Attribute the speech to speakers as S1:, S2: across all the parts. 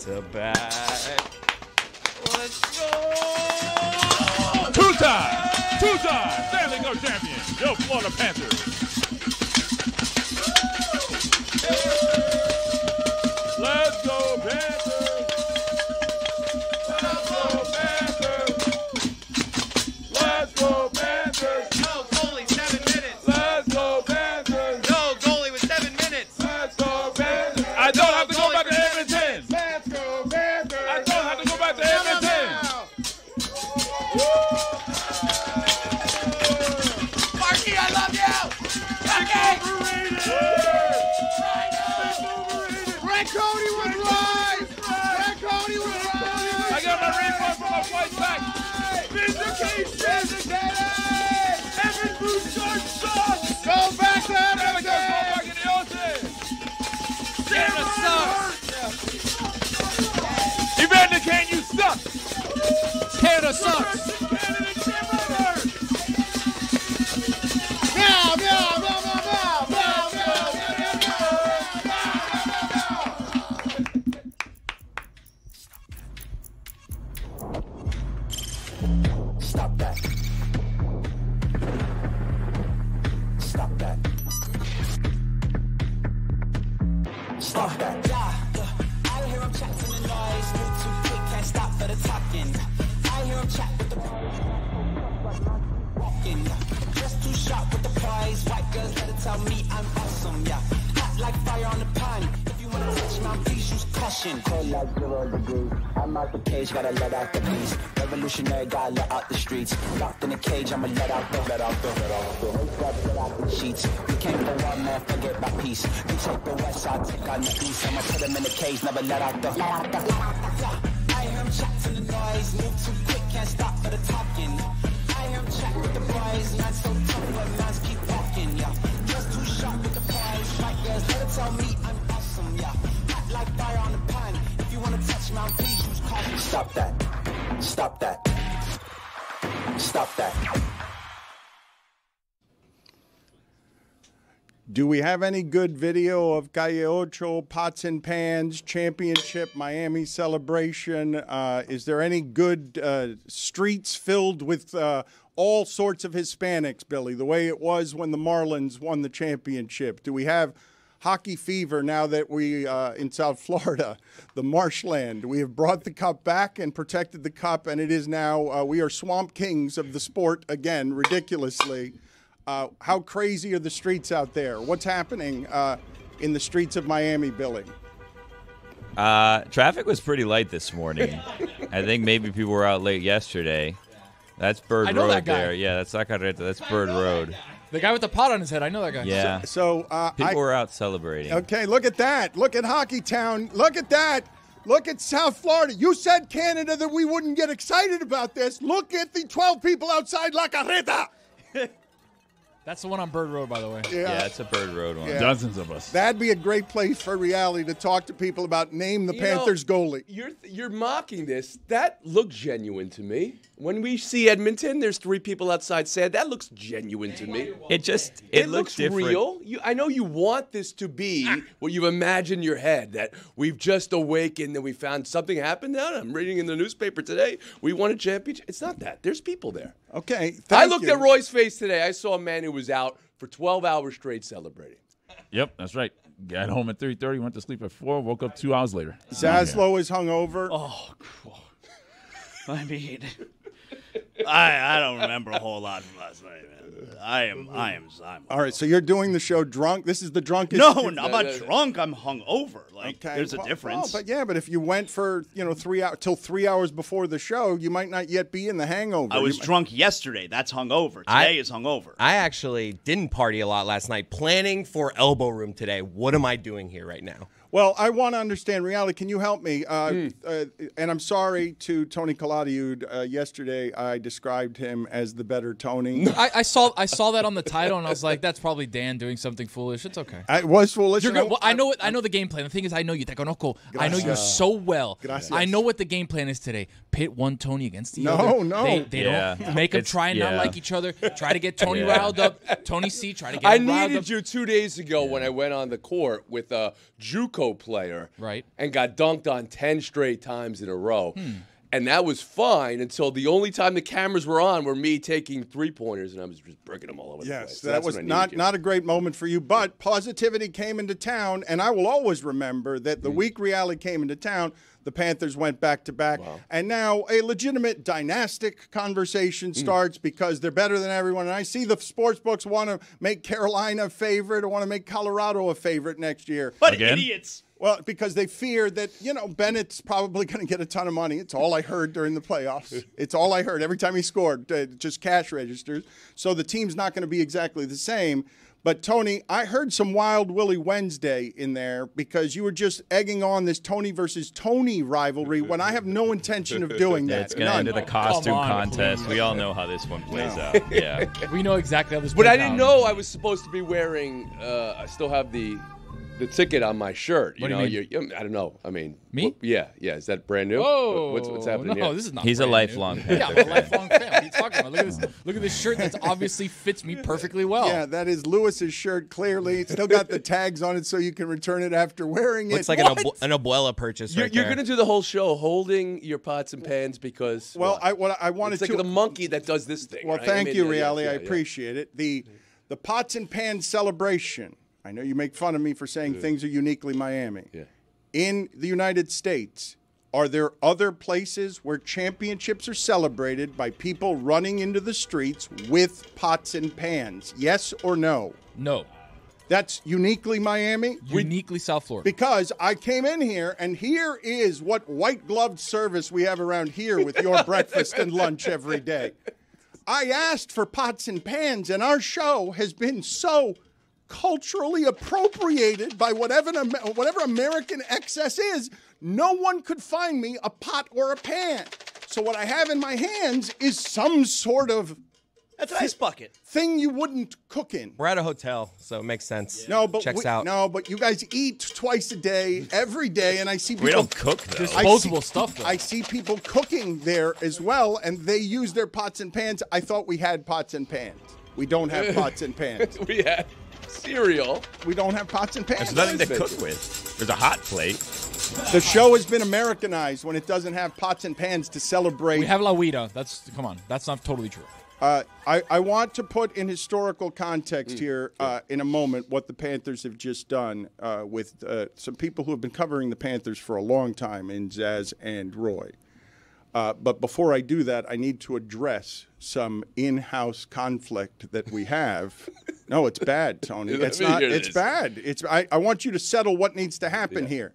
S1: to bat. Let's go!
S2: Two-time Stanley Cup champion, your Florida Panthers. Let's go, Panthers! Let's go, Panthers! Let's go, Panthers!
S3: No, goalie, 7 minutes.
S2: Let's go, Panthers!
S3: No, goalie with 7 minutes.
S2: Let's go, Panthers! I don't have to go back to Edmonton!
S4: Let's go, Panthers!
S2: I don't have to go back to Edmonton!
S3: Marky, I love you. Marky.
S4: Brett Cody was right! Brett Cody was right!
S2: I got my refund for my flight back!
S4: Vindication!
S2: Evan Bouchard sucks!
S4: Go back to
S2: Never
S4: Edmonton!
S2: go back in the ocean!
S3: Canada sucks.
S2: Evander Kane, you suck!
S3: Canada sucks.
S4: Meow, meow, meow, meow, meow, meow,
S5: Stop that. Stop that. Stop that.
S6: I hear him chat to the noise, move too quick, can't stop for the talking. I hear him chat with the walking. Just too sharp with the prize. White girls let it tell me I'm awesome, yeah. Hot like fire on the pan. If you wanna touch my please use caution.
S5: Cold like 0 degrees. I'm out the cage, gotta let out the beast. Revolutionary, gotta let out the streets. Locked in a cage, I'ma let out the let out the sheets. We came for one man, forget my peace. We take the west side, take on the east. I'ma put him in the cage, never let out the
S6: I hear him chat to the noise, move too quick, can't stop for the talking. I hear him chat with the boys, not so tough, but man's keep walking, yeah. Just too sharp with the prize. White girls let it tell me I'm awesome, yeah. Hot like fire on the pan. If you wanna touch my please use caution.
S5: Stop that. Stop that. Stop that.
S7: Do we have any good video of Calle Ocho, Pots and Pans, Championship, Miami celebration? Is there any good streets filled with all sorts of Hispanics, Billy, the way it was when the Marlins won the championship? Do we have hockey fever now that we, in South Florida, the marshland, we have brought the cup back and protected the cup, and it is now, we are swamp kings of the sport again, ridiculously. How crazy are the streets out there? What's happening in the streets of Miami, Billy?
S1: Traffic was pretty light this morning. I think maybe people were out late yesterday. That's Bird Road
S8: that guy.
S1: there. Yeah, that's Bird Road.
S8: The guy with the pot on his head. I know that guy.
S1: Yeah.
S7: So
S1: people were out celebrating.
S7: Okay, look at that. Look at Hockey Town. Look at that. Look at South Florida. You said, Canada, that we wouldn't get excited about this. Look at the 12 people outside La Carreta.
S8: That's the one on Bird Road, by the way.
S1: Yeah, it's a Bird Road one.
S7: Yeah.
S2: Dozens of us.
S7: That'd be a great place for reality to talk to people about name the Panthers goalie.
S9: You're mocking this. That looked genuine to me. When we see Edmonton, there's 3 people outside sad. That looks genuine to me.
S1: It
S9: looks
S1: different.
S9: real. I know you want this to be what you've imagined in your head, that we've just awakened and we found something happened now. I'm reading in the newspaper today. We won a championship. It's not that. There's people there.
S7: Okay.
S9: I looked at Roy's face today. I saw a man who was out for 12 hours straight celebrating.
S2: Yep, that's right. Got home at 3:30, went to sleep at 4, woke up 2 hours later.
S7: Zaslow is hungover.
S10: Oh, cool. I mean, I don't remember a whole lot from last night, man. I am.
S7: All right, so you're doing the show drunk. This is the drunkest.
S10: No, I'm not drunk. I'm hungover. Like,
S7: okay.
S10: There's a difference.
S7: But if you went for 3 hours till 3 hours before the show, you might not yet be in the hangover.
S10: I was drunk yesterday. That's hungover. Today is hungover.
S11: I actually didn't party a lot last night. Planning for Elbow Room today. What am I doing here right now?
S7: Well, I want to understand reality. Can you help me? And I'm sorry to Tony Kaladiud. Yesterday, I described him as the better Tony.
S8: I saw that on the title, and I was like, "That's probably Dan doing something foolish." It's okay.
S7: It was foolish.
S8: You're good. Well, I know the game plan. The thing is, I know you. Te conozco. I know you so well.
S7: Gracias.
S8: I know what the game plan is today. Pit one Tony against the
S7: No.
S8: other. They
S1: Yeah.
S8: don't make them try and not like each other. Try to get Tony riled up. Tony C. Try to get
S9: I
S8: him riled
S9: needed
S8: up.
S9: you 2 days ago when I went on the court with JUCO Monaco player,
S8: Right.
S9: and got dunked on 10 straight times in a row. And that was fine until the only time the cameras were on were me taking three-pointers, and I was just bricking them all over the place.
S7: Yes,
S9: So
S7: that
S9: that's
S7: was
S9: when I needed
S7: not a great moment for you, but positivity came into town, and I will always remember that the week reality came into town, the Panthers went back-to-back, and now a legitimate dynastic conversation starts because they're better than everyone, and I see the sports books want to make Carolina a favorite or want to make Colorado a favorite next year.
S10: What idiots!
S7: Well, because they fear that, Bennett's probably going to get a ton of money. It's all I heard during the playoffs. It's all I heard. Every time he scored, just cash registers. So the team's not going to be exactly the same. But, Tony, I heard some Wild Willie Wednesday in there because you were just egging on this Tony versus Tony rivalry when I have no intention of doing that.
S1: It's going to end in a costume contest. We all know how this one plays out. Yeah.
S8: We know exactly how this
S9: But
S8: plays
S9: I didn't
S8: out.
S9: know I was supposed to be wearing. I still have the ticket on my shirt.
S8: What do you mean?
S9: I don't know. I mean,
S8: Me?
S9: Yeah. Is that brand new?
S8: Whoa!
S9: What's happening?
S8: No,
S9: here?
S8: this is not.
S1: He's a
S8: brand
S1: lifelong
S8: new.
S1: fan.
S8: Yeah, I'm a lifelong fan. What are you talking about? Look at this shirt. That's obviously fits me perfectly well.
S7: Yeah, that is Lewis's shirt, clearly. It's still got the tags on it so you can return it after wearing it.
S11: Looks like an Abuela purchase
S9: You're
S11: right there.
S9: going to do the whole show holding your pots and pans because.
S7: Well, I wanted
S9: it's like
S7: to.
S9: the monkey that does this thing.
S7: Well,
S9: right?
S7: thank you,
S9: yeah,
S7: Reale.
S9: yeah,
S7: I
S9: yeah.
S7: appreciate it. The pots and pans celebration. I know you make fun of me for saying things are uniquely Miami.
S9: Yeah.
S7: In the United States, are there other places where championships are celebrated by people running into the streets with pots and pans? Yes or no?
S8: No.
S7: That's uniquely Miami?
S8: Uniquely South Florida.
S7: Because I came in here, and here is what white-gloved service we have around here with your breakfast and lunch every day. I asked for pots and pans, and our show has been so culturally appropriated by whatever American excess is, no one could find me a pot or a pan. So what I have in my hands is some sort of
S10: That's an ice bucket.
S7: thing you wouldn't cook in.
S11: We're at a hotel, so it makes sense.
S7: No, but
S11: Checks out.
S7: No, but you guys eat twice a day, every day, and I see people.
S1: We don't cook, though.
S8: Disposable stuff, though.
S7: I see people cooking there as well, and they use their pots and pans. I thought we had pots and pans. We don't have pots and pans.
S9: We had cereal.
S7: We don't have pots and pans.
S1: There's nothing to cook with. There's a hot plate.
S7: The show has been Americanized when it doesn't have pots and pans to celebrate.
S8: We have La Huida. Come on. That's not totally true.
S7: I want to put in historical context here in a moment what the Panthers have just done with some people who have been covering the Panthers for a long time in Zaz and Roy. But before I do that, I need to address some in-house conflict that we have. No, it's bad, Tony. It's not. It's bad. I want you to settle what needs to happen here.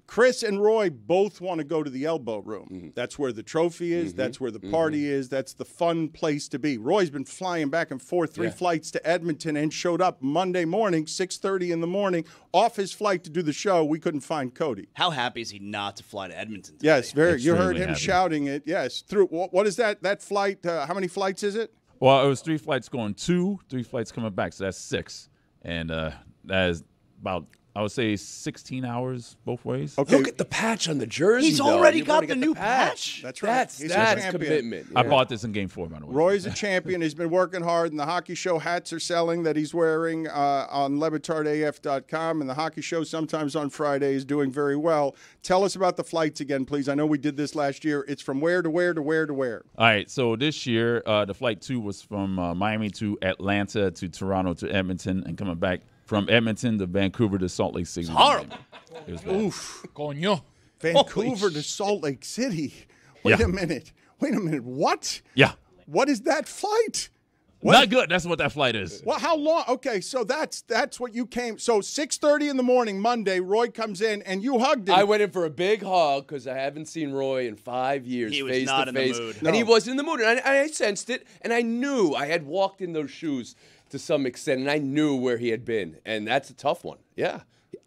S7: Chris and Roy both want to go to the elbow room. That's where the trophy is. That's where the party is. That's the fun place to be. Roy's been flying back and forth 3 flights to Edmonton and showed up Monday morning, 6:30 in the morning, off his flight to do the show. We couldn't find Cody.
S10: How happy is he not to fly to Edmonton today?
S7: Yes, very. You heard
S1: Extremely
S7: him
S1: happy.
S7: shouting it. Yes. Through what is that? That flight? How many flights is it?
S2: Well, it was 3 flights going 2, 3 flights coming back, so that's 6. And that is about, I would say, 16 hours both ways.
S7: Okay.
S9: Look at the patch on the jersey.
S10: He's
S9: though.
S10: already
S9: You've
S10: got
S9: already
S10: the new patch.
S7: That's right. He's a
S9: That's
S7: champion.
S9: commitment.
S2: I
S9: yeah.
S2: bought this in Game 4, by the way.
S7: Roy's a champion. He's been working hard, and the Hockey Show hats are selling that he's wearing on LeBatardAF.com, and the Hockey Show sometimes on Friday is doing very well. Tell us about the flights again, please. I know we did this last year. It's from where to where to where to where?
S2: All right, so this year, the flight 2 was from Miami to Atlanta to Toronto to Edmonton, and coming back from Edmonton to Vancouver to Salt Lake City.
S10: It's horrible.
S2: It was bad.
S7: Oof.
S8: Coño.
S7: Vancouver to Salt Lake City. Wait a minute. What?
S2: Yeah.
S7: What is that flight?
S2: Not good. That's what that flight is.
S7: Well, how long? Okay, so that's what you came. So 6:30 in the morning, Monday, Roy comes in and you hugged him.
S9: I went in for a big hug because I haven't seen Roy in 5 years.
S10: He was
S9: face
S10: not
S9: to
S10: in the
S9: face.
S10: mood.
S9: And he wasn't in the mood. And I sensed it, and I knew I had walked in those shoes to some extent, and I knew where he had been. And that's a tough one. Yeah.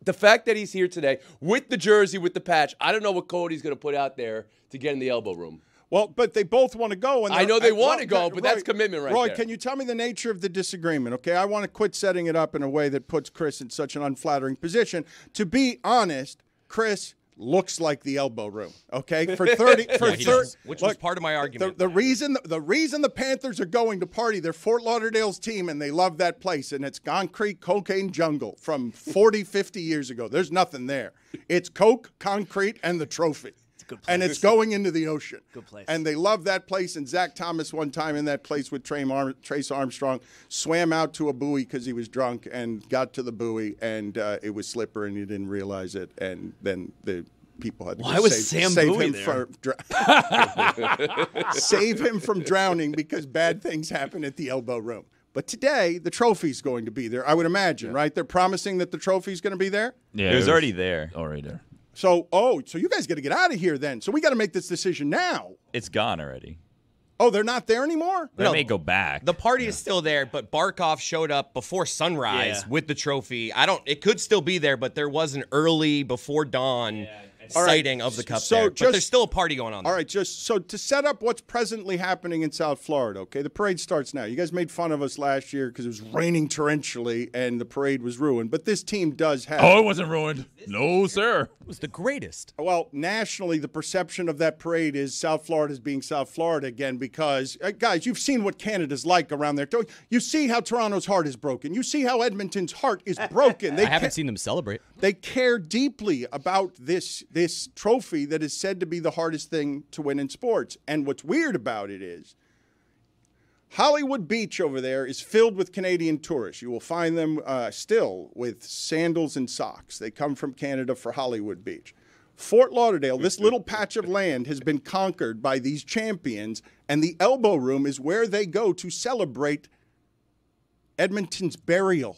S9: The fact that he's here today with the jersey, with the patch, I don't know what Cody's going to put out there to get in the elbow room.
S7: Well, but they both want to go. And
S9: I know they want to go, but that's commitment right
S7: Roy,
S9: there.
S7: can you tell me the nature of the disagreement, okay? I want to quit setting it up in a way that puts Chris in such an unflattering position. To be honest, Chris, looks like the elbow room. Okay, for 30 for
S11: he
S7: 30,
S11: does, which was part of my argument.
S7: The reason the Panthers are going to party, they're Fort Lauderdale's team, and they love that place. And it's concrete cocaine jungle from 40, 50 years ago. There's nothing there. It's coke, concrete, and the trophy. And it's going into the ocean.
S10: Good place.
S7: And they love that place. And Zach Thomas one time in that place with Trace Armstrong swam out to a buoy because he was drunk and got to the buoy, and it was slippery and he didn't realize it. And then the people had to
S10: Why was Sam Bowie
S7: him
S10: there?
S7: save him from drowning because bad things happen at the elbow room. But today, the trophy's going to be there, I would imagine, right? They're promising that the trophy's going to be there?
S1: Yeah, it was already there.
S2: Already there.
S7: So you guys got to get out of here then. So we got to make this decision now.
S1: It's gone already.
S7: Oh, they're not there anymore?
S1: They may go back.
S11: The party is still there, but Barkov showed up before sunrise
S10: Yeah.
S11: with the trophy. It could still be there, but there was an early before dawn sighting of the cup there. But there's still a party going on there.
S7: All right, just so to set up what's presently happening in South Florida, okay? The parade starts now. You guys made fun of us last year because it was raining torrentially and the parade was ruined. But this team does have...
S2: Oh, it wasn't ruined. No, sir.
S11: It was the greatest.
S7: Well, nationally, the perception of that parade is South Florida is being South Florida again because, guys, you've seen what Canada's like around there. You see how Toronto's heart is broken. You see how Edmonton's heart is broken.
S12: I haven't seen them celebrate.
S7: They care deeply about this trophy that is said to be the hardest thing to win in sports. And what's weird about it is Hollywood Beach over there is filled with Canadian tourists. You will find them still with sandals and socks. They come from Canada for Hollywood Beach. Fort Lauderdale, this little patch of land, has been conquered by these champions, and the elbow room is where they go to celebrate Edmonton's burial.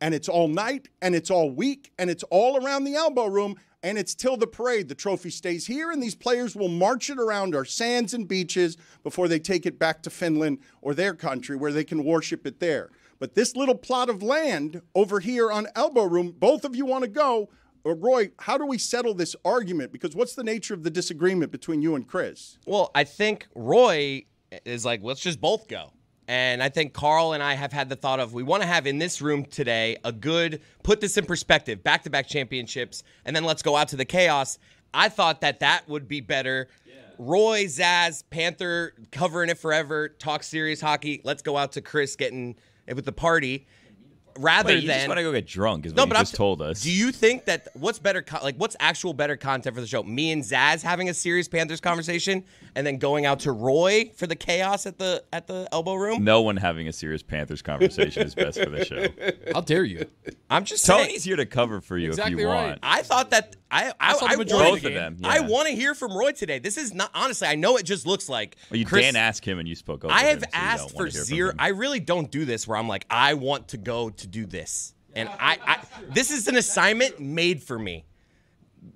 S7: And it's all night, and it's all week, and it's all around the elbow room, and it's till the parade. The trophy stays here, and these players will march it around our sands and beaches before they take it back to Finland or their country where they can worship it there. But this little plot of land over here on elbow room, both of you want to go. Roy, how do we settle this argument? Because what's the nature of the disagreement between you and Chris?
S11: Well, I think Roy is like, let's just both go. And I think Carl and I have had the thought of we want to have in this room today a good, put this in perspective, back-to-back championships, and then let's go out to the chaos. I thought that would be better. Yeah. Roy, Zaz, Panther, covering it forever, talk serious hockey. Let's go out to Chris getting it with the party. Rather
S1: you
S11: than
S1: just want to go get drunk is what you just told us.
S11: Do you think that what's better, what's actual better content for the show? Me and Zaz having a serious Panthers conversation, and then going out to Roy for the chaos at the elbow room?
S1: No one having a serious Panthers conversation is best for the show.
S8: How dare you?
S11: I'm just saying.
S1: Tony's here to cover for you
S8: Exactly
S1: if you
S8: right.
S1: want.
S11: I thought that I
S8: saw the majority
S11: wanted,
S8: of the game.
S1: them. Yeah.
S11: I want to hear from Roy today. This is not honestly. I know it just looks like
S1: Well, you
S11: Chris,
S1: Dan asked him and you spoke over
S11: I have
S1: him, so you
S11: asked
S1: don't
S11: for
S1: wanna hear from
S11: zero.
S1: him.
S11: I really don't do this where I'm like, I want to go to do this. And I this is an assignment made for me.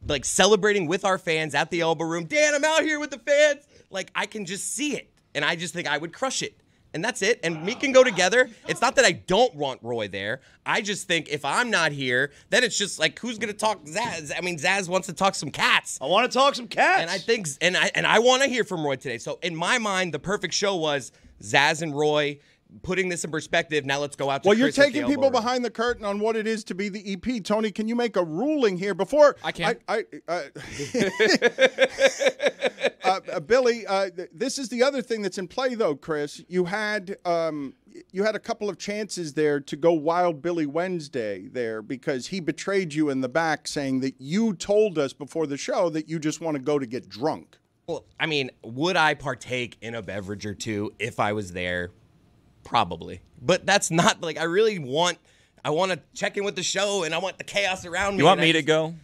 S11: Like celebrating with our fans at the elbow room. Dan, I'm out here with the fans. Like I can just see it. And I just think I would crush it. And that's it. And we can go together. It's not that I don't want Roy there. I just think if I'm not here, then it's just like who's gonna talk Zaz? I mean, Zaz wants to talk some cats.
S10: I want to talk some cats.
S11: And I think and I want to hear from Roy today. So in my mind, the perfect show was Zaz and Roy putting this in perspective. Now let's go out to
S7: Well, you're
S11: Chris at the
S7: taking
S11: elbow
S7: people
S11: room.
S7: behind the curtain on what it is to be the EP. Tony, can you make a ruling here before
S8: I can.
S7: Billy, this is the other thing that's in play, though, Chris. You had a couple of chances there to go Wild Billy Wednesday there because he betrayed you in the back, saying that you told us before the show that you just want to go to get drunk.
S11: Well, I mean, would I partake in a beverage or two if I was there? Probably. But that's not like I want to check in with the show and I want the chaos around me.
S1: You want me to go?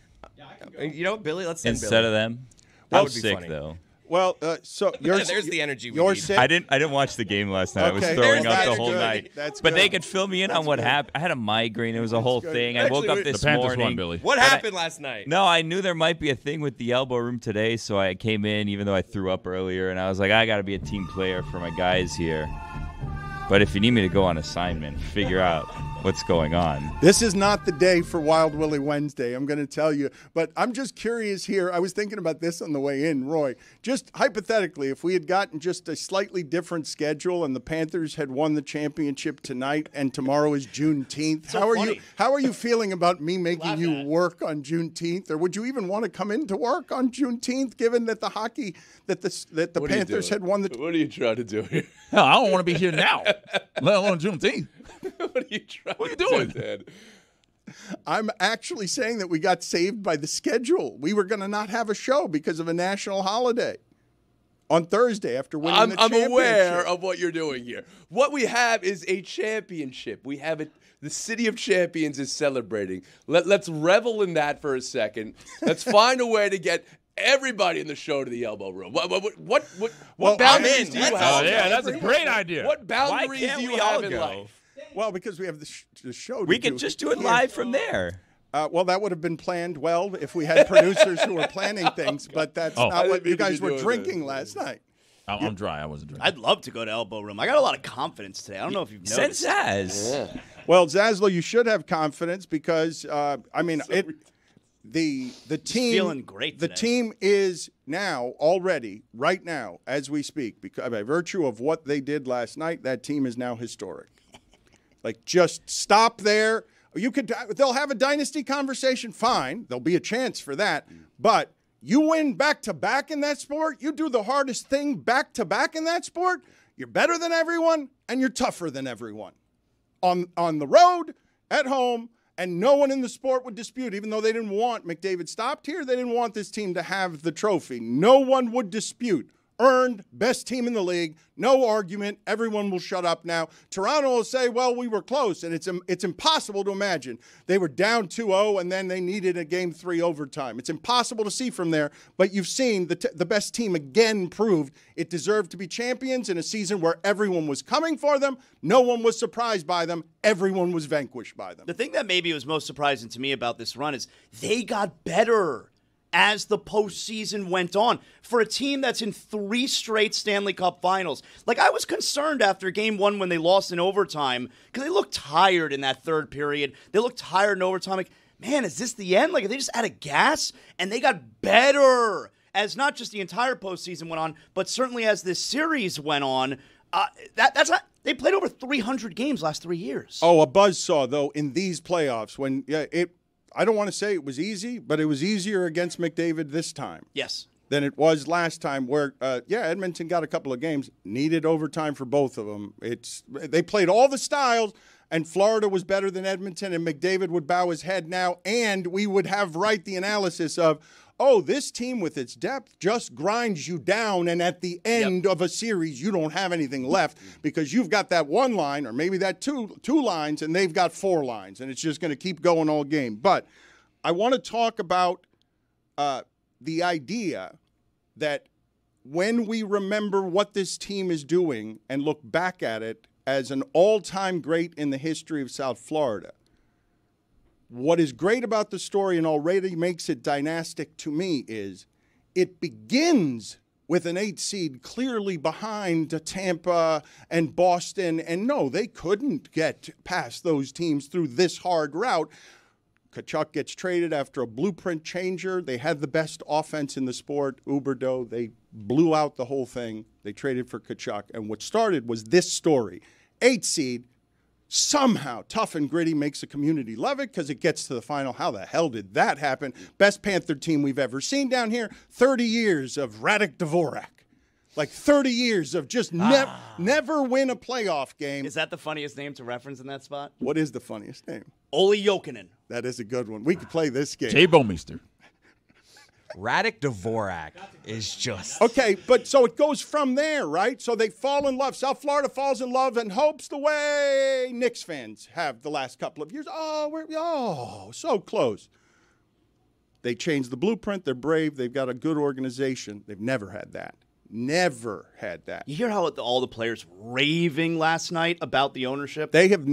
S11: You know, Billy, let's send
S1: Instead
S11: Billy.
S1: of them?
S11: That
S1: was
S11: would be
S1: sick,
S11: funny.
S1: though.
S7: Well, so
S11: There's the energy we
S7: you're
S11: need.
S7: sick.
S1: I didn't watch the game last night. I was
S7: Okay.
S1: throwing up
S7: That's
S1: the whole
S7: good.
S1: night.
S7: That's
S1: but
S7: good.
S1: they could fill me in on what happened. I had a migraine. It was a whole
S7: good.
S1: thing. I woke up
S2: The
S1: this
S2: Panthers
S1: morning.
S2: won, Billy.
S11: What happened last night?
S1: No, I knew there might be a thing with the elbow room today, so I came in even though I threw up earlier, and I was like, I got to be a team player for my guys here. But if you need me to go on assignment, figure out. what's going on.
S7: This is not the day for Wild Willie Wednesday, I'm going to tell you. But I'm just curious here. I was thinking about this on the way in, Roy. Just hypothetically, if we had gotten just a slightly different schedule and the Panthers had won the championship tonight and tomorrow is Juneteenth, how are you feeling about me making you work on Juneteenth? Or would you even want to come into work on Juneteenth, given that the Panthers had won the?
S9: What are you trying to do here?
S2: Hell, I don't want to be here now, let alone Juneteenth.
S9: What are you trying?
S2: What are you doing,
S9: Dad?
S7: I'm actually saying that we got saved by the schedule. We were going to not have a show because of a national holiday on Thursday after winning the championship.
S9: I'm aware of what you're doing here. What we have is a championship. We have it. The City of Champions is celebrating. Let's revel in that for a second. Let's find a way to get everybody in the show to the elbow room. What boundaries do you have?
S2: Oh, yeah, that's a great idea.
S9: What boundaries do you have in life?
S7: Well, because we have the show.
S1: We could just do it live from there.
S7: Well, that would have been planned well if we had producers who were planning things, but that's not what you guys were drinking last night.
S2: I'm dry. I wasn't drinking.
S10: I'd love to go to Elbow Room. I got a lot of confidence today. I don't know if you've noticed.
S1: Since Zaz.
S9: Yeah.
S7: Well, Zaslow, you should have confidence because the team
S10: feeling great
S7: The
S10: today.
S7: team is now already right now as we speak, because by virtue of what they did last night, that team is now historic. Like, just stop there. They'll have a dynasty conversation. Fine, there'll be a chance for that, but. You win back-to-back in that sport, you do the hardest thing back-to-back in that sport, you're better than everyone, and you're tougher than everyone. On the road, at home, and no one in the sport would dispute, even though they didn't want McDavid stopped here, they didn't want this team to have the trophy. No one would dispute. Earned, best team in the league, no argument, everyone will shut up now. Toronto will say, well, we were close, and it's impossible to imagine. They were down 2-0, and then they needed a Game 3 overtime. It's impossible to see from there, but you've seen the best team again proved it deserved to be champions in a season where everyone was coming for them, no one was surprised by them, everyone was vanquished by them.
S10: The thing that maybe was most surprising to me about this run is they got better as the postseason went on. For a team that's in 3 straight Stanley Cup finals. Like, I was concerned after Game 1 when they lost in overtime because they looked tired in that third period. They looked tired in overtime. Like, man, is this the end? Like, are they just out of gas? And they got better as not just the entire postseason went on, but certainly as this series went on. That's not. They played over 300 games last 3 years.
S7: Oh, a buzzsaw, though, in these playoffs when I don't want to say it was easy, but it was easier against McDavid this time.
S10: Yes.
S7: Than it was last time where, Edmonton got a couple of games, needed overtime for both of them. They played all the styles, and Florida was better than Edmonton, and McDavid would bow his head now, and we would have the analysis of, this team with its depth just grinds you down, and at the end of a series, you don't have anything left because you've got that one line or maybe that two lines, and they've got 4 lines, and it's just going to keep going all game. But I want to talk about the idea that when we remember what this team is doing and look back at it as an all-time great in the history of South Florida, what is great about the story and already makes it dynastic to me is it begins with an 8 seed clearly behind Tampa and Boston. And no, they couldn't get past those teams through this hard route. Tkachuk gets traded after a blueprint changer. They had the best offense in the sport, Huberdeau. They blew out the whole thing. They traded for Tkachuk. And what started was this story. 8 seed. Somehow, tough and gritty makes the community love it because it gets to the final. How the hell did that happen? Best Panther team we've ever seen down here. 30 years of Radek Dvorak. Like 30 years of just never win a playoff game.
S10: Is that the funniest name to reference in that spot?
S7: What is the funniest name?
S10: Olli Jokinen.
S7: That is a good one. We could play this game.
S2: Jay Bomeister.
S11: Radek Dvorak is just...
S7: Okay, but so it goes from there, right? So they fall in love. South Florida falls in love and hopes the way Knicks fans have the last couple of years. Oh, so close. They changed the blueprint. They're brave. They've got a good organization. They've never had that. Never had that.
S10: You hear how all the players raving last night about the ownership?
S7: They have.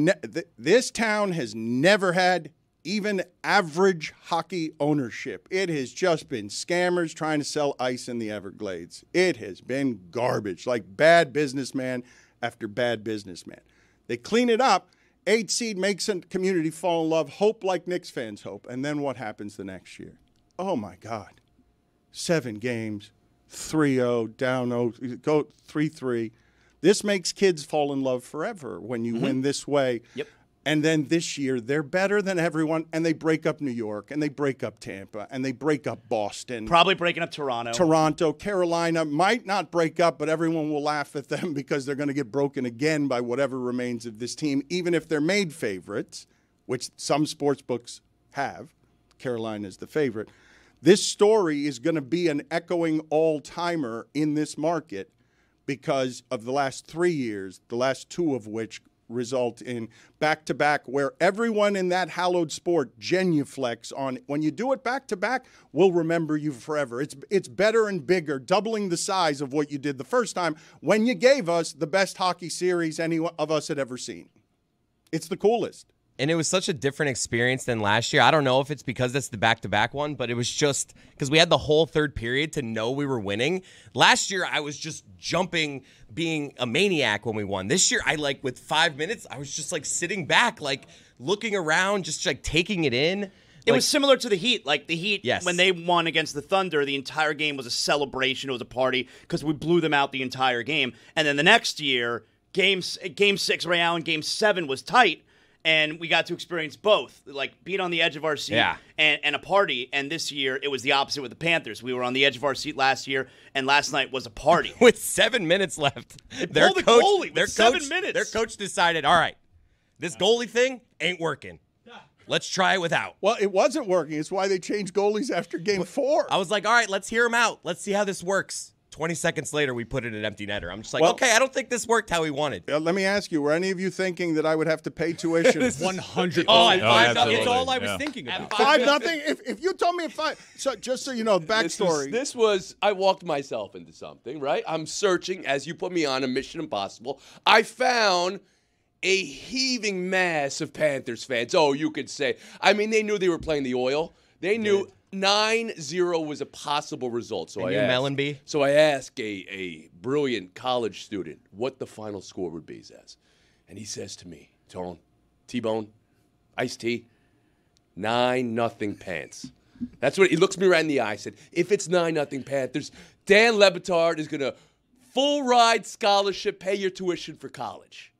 S7: This town has never had even average hockey ownership. It has just been scammers trying to sell ice in the Everglades. It has been garbage, like bad businessman after bad businessman. They clean it up, 8 seed makes a community fall in love, hope like Knicks fans hope. And then what happens the next year? Oh, my God. 7 games, 3-0, down 0, go 3-3. This makes kids fall in love forever when you win this way.
S10: Yep.
S7: And then this year, they're better than everyone, and they break up New York, and they break up Tampa, and they break up Boston.
S10: Probably breaking up Toronto.
S7: Toronto, Carolina might not break up, but everyone will laugh at them because they're going to get broken again by whatever remains of this team, even if they're made favorites, which some sports books have. Carolina is the favorite. This story is going to be an echoing all-timer in this market because of the last 3 years, the last 2 of which result in back-to-back where everyone in that hallowed sport genuflects on when you do it back-to-back, we'll remember you forever. It's better and bigger, doubling the size of what you did the first time when you gave us the best hockey series any of us had ever seen. It's the coolest.
S11: And it was such a different experience than last year. I don't know if it's because that's the back-to-back one, but it was just because we had the whole third period to know we were winning. Last year, I was just jumping, being a maniac when we won. This year, with 5 minutes, I was just sitting back, looking around, just taking it in.
S10: It was similar to the Heat. The Heat,
S11: yes.
S10: When they won against the Thunder, the entire game was a celebration. It was a party because we blew them out the entire game. And then the next year, Game 6, Ray Allen, Game 7 was tight. And we got to experience both, being on the edge of our seat and a party. And this year, it was the opposite with the Panthers. We were on the edge of our seat last year, and last night was a party.
S11: With 7 minutes left.
S10: Their goalie with 7 minutes.
S11: Their coach decided, all right, this goalie thing ain't working. Let's try it without.
S7: Well, it wasn't working. It's why they changed goalies after Game 4.
S11: I was like, all right, let's hear him out. Let's see how this works. 20 seconds later, we put it in empty netter. I'm just okay, I don't think this worked how we wanted.
S7: Let me ask you, were any of you thinking that I would have to pay tuition?
S8: 100%.
S11: It's all I was thinking about.
S7: 5-0? If you told me at 5, so just so you know, backstory.
S9: This was I walked myself into something, right? I'm searching, as you put me on a Mission Impossible. I found a heaving mass of Panthers fans. Oh, you could say. I mean, they knew they were playing the oil. They knew 9-0 was a possible result. So I asked a brilliant college student what the final score would be, Zaz. And he says to me, T-Bone, iced tea, 9-0 Pants. That's what he looks me right in the eye. Said, if it's 9-0 Panthers, Dan Le Batard is going to full ride scholarship, pay your tuition for college.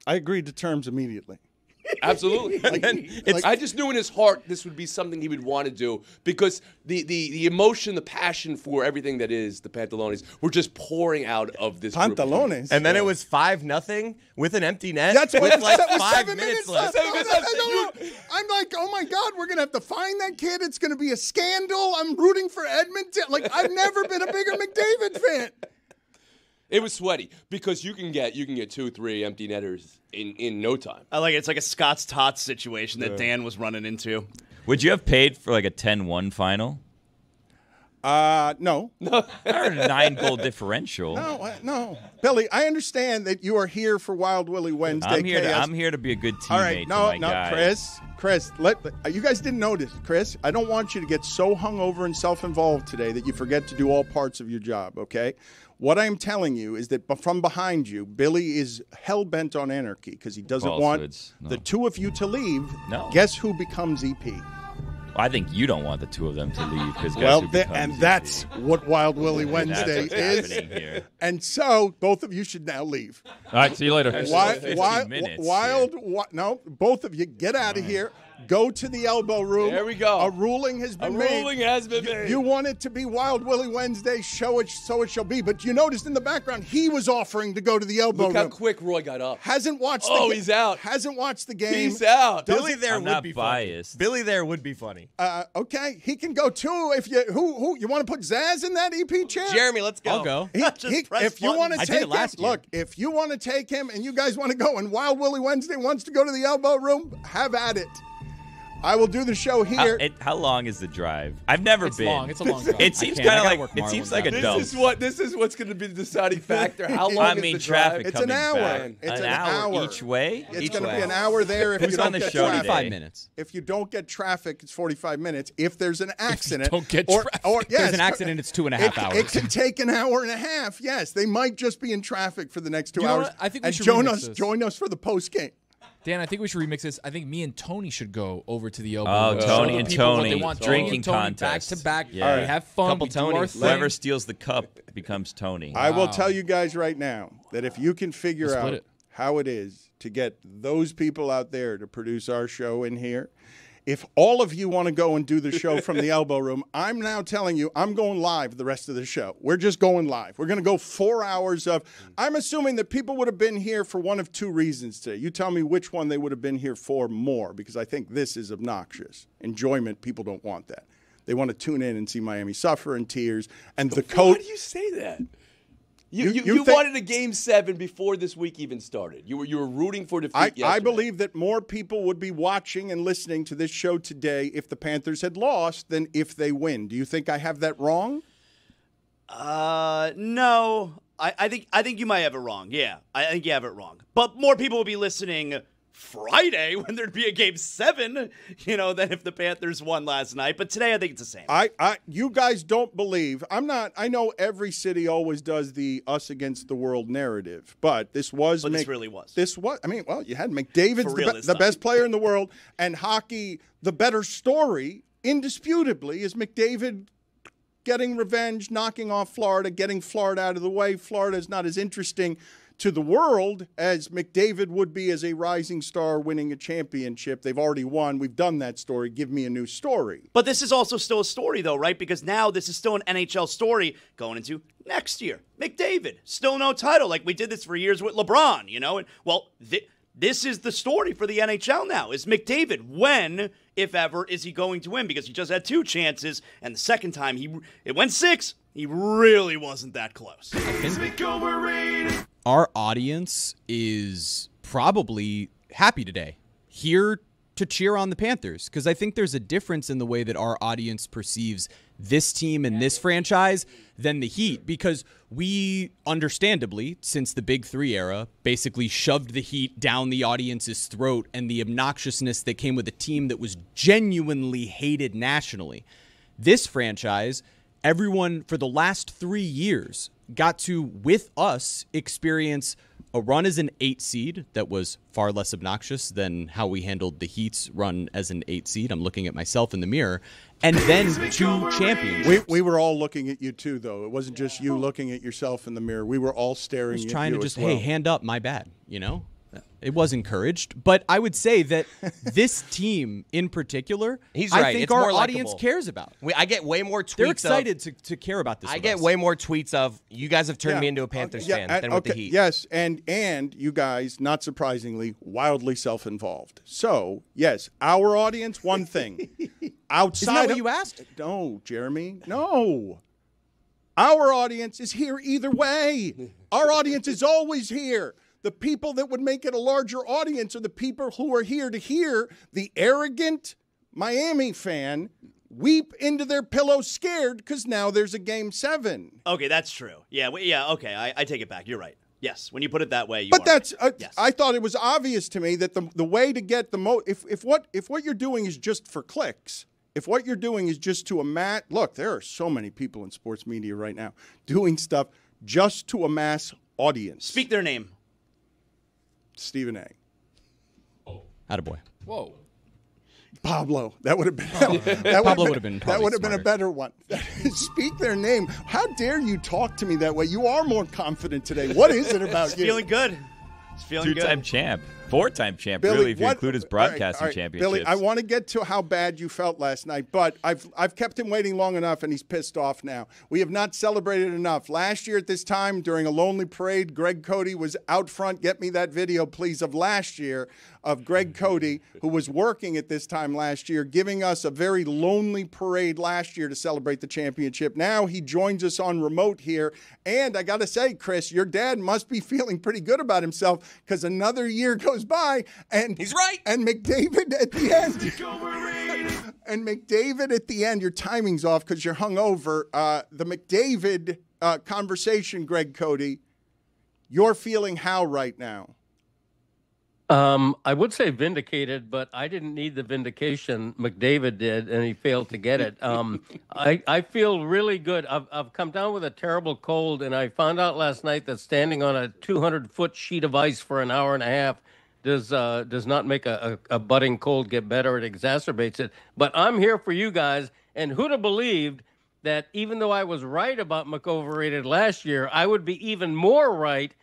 S7: I agreed to terms immediately.
S9: Absolutely. I just knew in his heart this would be something he would want to do because the emotion, the passion for everything that is the Pantalones were just pouring out of this
S7: Pantalones.
S11: And then it was 5-0 with an empty net.
S7: That's what
S11: with
S7: that was
S11: 5
S7: 7
S11: minutes
S7: left.
S11: left.
S7: I'm like, oh my God, we're gonna have to find that kid. It's gonna be a scandal. I'm rooting for Edmonton. I've never been a bigger McDavid fan.
S9: It was sweaty because you can get 2-3 empty netters in no time.
S10: I like it. It's like a Scott's Tots situation that Dan was running into.
S1: Would you have paid for a 10-1 final?
S7: No.
S1: Or a 9-goal differential.
S7: No. Billy, I understand that you are here for Wild Willie Wednesday.
S1: I'm here to be a good teammate.
S7: All right,
S1: to my guy.
S7: Chris, you guys didn't notice. Chris, I don't want you to get so hungover and self-involved today that you forget to do all parts of your job, okay? What I'm telling you is that from behind you, Billy is hell-bent on anarchy because he doesn't want the two of you to leave.
S1: No.
S7: Guess who becomes EP?
S1: I think you don't want the two of them to leave because
S7: that's what Wild Willie Wednesday is.
S1: Here.
S7: And so both of you should now leave.
S2: All right, see you later.
S7: Both of you get out of here. Go to the elbow room.
S9: There we go.
S7: A ruling has been made.
S9: A ruling has been made.
S7: You want it to be Wild Willie Wednesday, so it shall be. But you noticed in the background, he was offering to go to the elbow room.
S9: Look how quick Roy got up.
S7: Hasn't watched
S9: he's out.
S7: Hasn't watched the game.
S9: He's out.
S11: Billy there
S1: I'm
S11: would
S1: not
S11: be
S1: biased.
S11: funny. Billy there would be funny.
S7: Okay, he can go too. If you you want to put Zaz in that EP chair?
S11: Jeremy, let's go.
S8: I'll go.
S7: If you want to take him,
S8: year.
S7: look. If you want to take him, and you guys want to go, and Wild Willie Wednesday wants to go to the elbow room, have at it. I will do the show here.
S1: How long is the drive? I've never been.
S8: Long. It's a long drive.
S1: It seems kind of like a dump.
S9: This is what's going to be the deciding factor. How long is the
S1: traffic
S9: drive?
S7: It's an hour.
S1: Back.
S7: It's
S1: an hour each way.
S7: It's going to be an hour there if you don't get
S1: show
S7: traffic.
S8: 45 minutes.
S7: If you don't get traffic, it's 45 minutes. If there's an accident,
S8: don't get traffic.
S7: If
S8: there's an accident, it's 2.5 hours.
S7: It can take an hour and a half. Yes, they might just be in traffic for the next 2 hours.
S8: I think we should
S7: join us for the post game.
S8: Dan, I think we should remix this. I think me and Tony should go over to the elbow.
S1: Oh,
S8: room.
S1: Tony
S8: Show the
S1: and
S8: people what
S1: Tony.
S8: they want.
S1: Drinking
S8: Tony
S1: contest.
S8: back to back.
S1: Yeah.
S8: We have fun.
S11: Couple
S8: we do our
S11: Tonys.
S8: thing.
S1: Whoever steals the cup becomes Tony.
S7: I will tell you guys right now that if you can figure
S8: Let's split
S7: out
S8: it.
S7: how it is to get those people out there to produce our show in here, if all of you want to go and do the show from the elbow room, I'm now telling you I'm going live the rest of the show. We're just going live. We're going to go 4 hours of – I'm assuming that people would have been here for one of two reasons today. You tell me which one they would have been here for more, because I think this is obnoxious. Enjoyment, people don't want that. They want to tune in and see Miami suffer in tears. And the coach –
S9: Why do you say that? You
S7: think-
S9: wanted a Game 7 before this week even started. You were rooting for defeat yesterday.
S7: I believe that more people would be watching and listening to this show today if the Panthers had lost than if they win. Do you think I have that wrong?
S10: No. I think you might have it wrong. Yeah, I think you have it wrong. But more people will be listening Friday when there'd be a Game 7, than if the Panthers won last night. But today I think it's the same.
S7: You guys don't believe. I know every city always does the us against the world narrative, but this was.
S10: But this really was.
S7: This was. You had McDavid's
S10: For real this
S7: the
S10: time.
S7: best player in the world, and hockey, the better story, indisputably, is McDavid getting revenge, knocking off Florida, getting Florida out of the way. Florida is not as interesting to the world as McDavid would be as a rising star winning a championship. They've already won. We've done that story. Give me a new story.
S10: But this is also still a story, though, right? Because now this is still an NHL story going into next year. McDavid, still no title. Like we did this for years with LeBron, And, this is the story for the NHL now, is McDavid. When, if ever, is he going to win? Because he just had 2 chances, and the second time it went 6. He really wasn't that close.
S12: Our audience is probably happy today, here to cheer on the Panthers, because I think there's a difference in the way that our audience perceives this team and this franchise than the Heat, because we, understandably, since the Big Three era, basically shoved the Heat down the audience's throat and the obnoxiousness that came with a team that was genuinely hated nationally. This franchise, everyone for the last 3 years got to, with us, experience a run as an 8 seed that was far less obnoxious than how we handled the Heat's run as an 8 seed. I'm looking at myself in the mirror. And then 2 championships.
S7: We were all looking at you, too, though. It wasn't just you looking at yourself in the mirror. We were all staring at you.
S12: I was trying to just,
S7: as well.
S12: hey, hand up, my bad, It was encouraged, but I would say that this team in particular,
S11: He's
S12: I
S11: right.
S12: think
S11: It's
S12: our
S11: more
S12: audience
S11: likable.
S12: cares about.
S11: I get way more tweets.
S12: They're excited to care about this.
S11: I
S12: with
S11: get
S12: us.
S11: way more tweets of you guys have turned me into a Panthers fan than with the Heat.
S7: Yes, and you guys, not surprisingly, wildly self-involved. So, yes, our audience, one thing. Outside
S12: Isn't that what you asked?
S7: No, Jeremy, no. Our audience is here either way. Our audience is always here. The people that would make it a larger audience are the people who are here to hear the arrogant Miami fan weep into their pillow scared because now there's a Game 7.
S10: Okay, that's true. Yeah, okay, I take it back. You're right. Yes, when you put it that way, you
S7: But
S10: are
S7: that's
S10: right. Yes.
S7: I thought it was obvious to me that the way to get the most if what you're doing is just for clicks, if what you're doing is just to amass, look, there are so many people in sports media right now doing stuff just to amass audience.
S10: Speak their name.
S7: Stephen A.
S12: Attaboy.
S8: Whoa.
S7: Pablo. That would have been
S12: Pablo would have been
S7: that would have been a
S12: smarter.
S7: better one. Speak their name. How dare you talk to me that way? You are more confident today. What is it about
S10: It's
S7: you?
S10: feeling good. It's feeling good.
S1: 2-time champ. 4-time champ,
S7: Billy,
S1: really, if you
S7: what-
S1: include his
S7: all right,
S1: broadcasting
S7: all right,
S1: championships.
S7: Billy, I want to get to how bad you felt last night, but I've kept him waiting long enough, and he's pissed off now. We have not celebrated enough. Last year at this time, during a lonely parade, Greg Cody was out front. Get me that video, please, of last year of Greg Cody, who was working at this time last year, giving us a very lonely parade last year to celebrate the championship. Now he joins us on remote here, and I got to say, Chris, your dad must be feeling pretty good about himself because another year goes by, and
S11: He's right.
S7: And McDavid at the end. And McDavid at the end, your timing's off because you're hungover. The McDavid conversation, Greg Cody, you're feeling how right now?
S13: I would say vindicated, but I didn't need the vindication. McDavid did, and he failed to get it. I feel really good. I've come down with a terrible cold, and I found out last night that standing on a 200-foot sheet of ice for an hour and a half does not make a budding cold get better. It exacerbates it. But I'm here for you guys. And who'd have believed that even though I was right about McOverrated last year, I would be even more right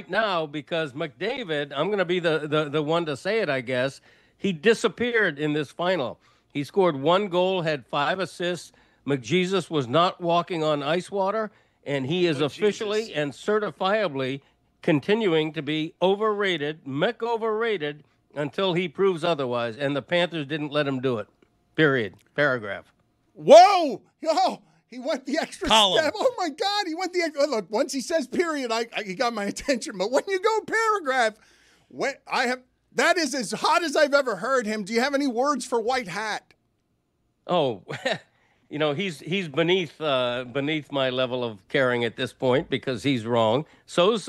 S13: now because McDavid, I'm going to be the one to say it, I guess, he disappeared in this final. He scored 1 goal, had 5 assists. McJesus was not walking on ice water, and he is officially and certifiably continuing to be overrated, McOverrated, until he proves otherwise. And the Panthers didn't let him do it. Period. Paragraph.
S7: Whoa! Oh, he went the extra
S11: Column.
S7: step. Oh my God, he went the extra. Look, once he says period, he got my attention. But when you go paragraph, that is as hot as I've ever heard him. Do you have any words for White Hat?
S13: Oh, you know, he's beneath my level of caring at this point because he's wrong. So's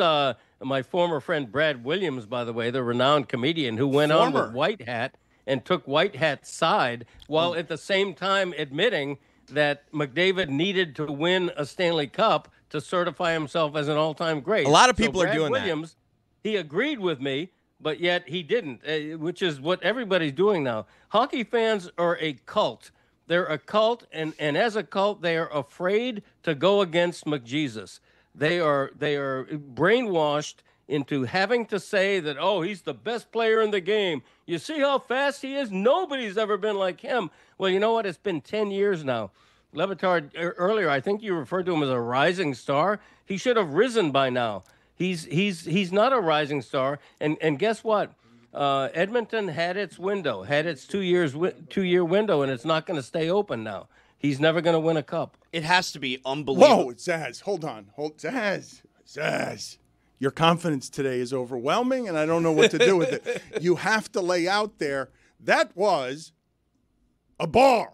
S13: my former friend Brad Williams, by the way, the renowned comedian who went on with White Hat and took White Hat's side while at the same time admitting that McDavid needed to win a Stanley Cup to certify himself as an all-time great.
S11: A lot of people
S13: so
S11: are doing
S13: Williams, he agreed with me, but yet he didn't, which is what everybody's doing now. Hockey fans are a cult. They're a cult, and as a cult, they are afraid to go against McJesus. They are brainwashed into having to say that, oh, he's the best player in the game. You see how fast he is? Nobody's ever been like him. Well, you know what? It's been 10 years now. Le Batard, earlier, I think you referred to him as a rising star. He should have risen by now. He's not a rising star. And guess what? Edmonton had its window, had its 2-year window, and it's not going to stay open now. He's never going to win a cup.
S10: It has to be unbelievable.
S7: Whoa, Zaz, hold on. Zaz. Your confidence today is overwhelming, and I don't know what to do with it. You have to lay out there. That was a bar.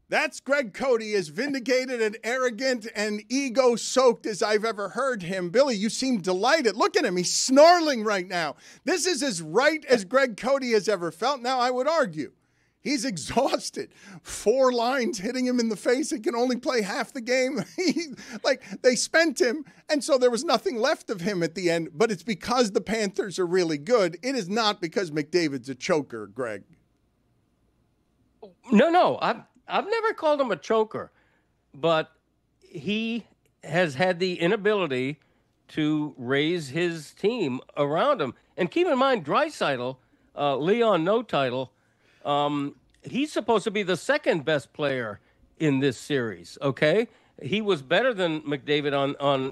S7: That's Greg Cody, as vindicated and arrogant and ego-soaked as I've ever heard him. Billy, you seem delighted. Look at him. He's snarling right now. This is as right as Greg Cody has ever felt. Now, I would argue he's exhausted. 4 lines hitting him in the face. He can only play half the game. They spent him, and so there was nothing left of him at the end. But it's because the Panthers are really good. It is not because McDavid's a choker, Greg.
S13: No. I've never called him a choker, but he has had the inability to raise his team around him. And keep in mind, Draisaitl, Leon no title, he's supposed to be the second best player in this series, okay? He was better than McDavid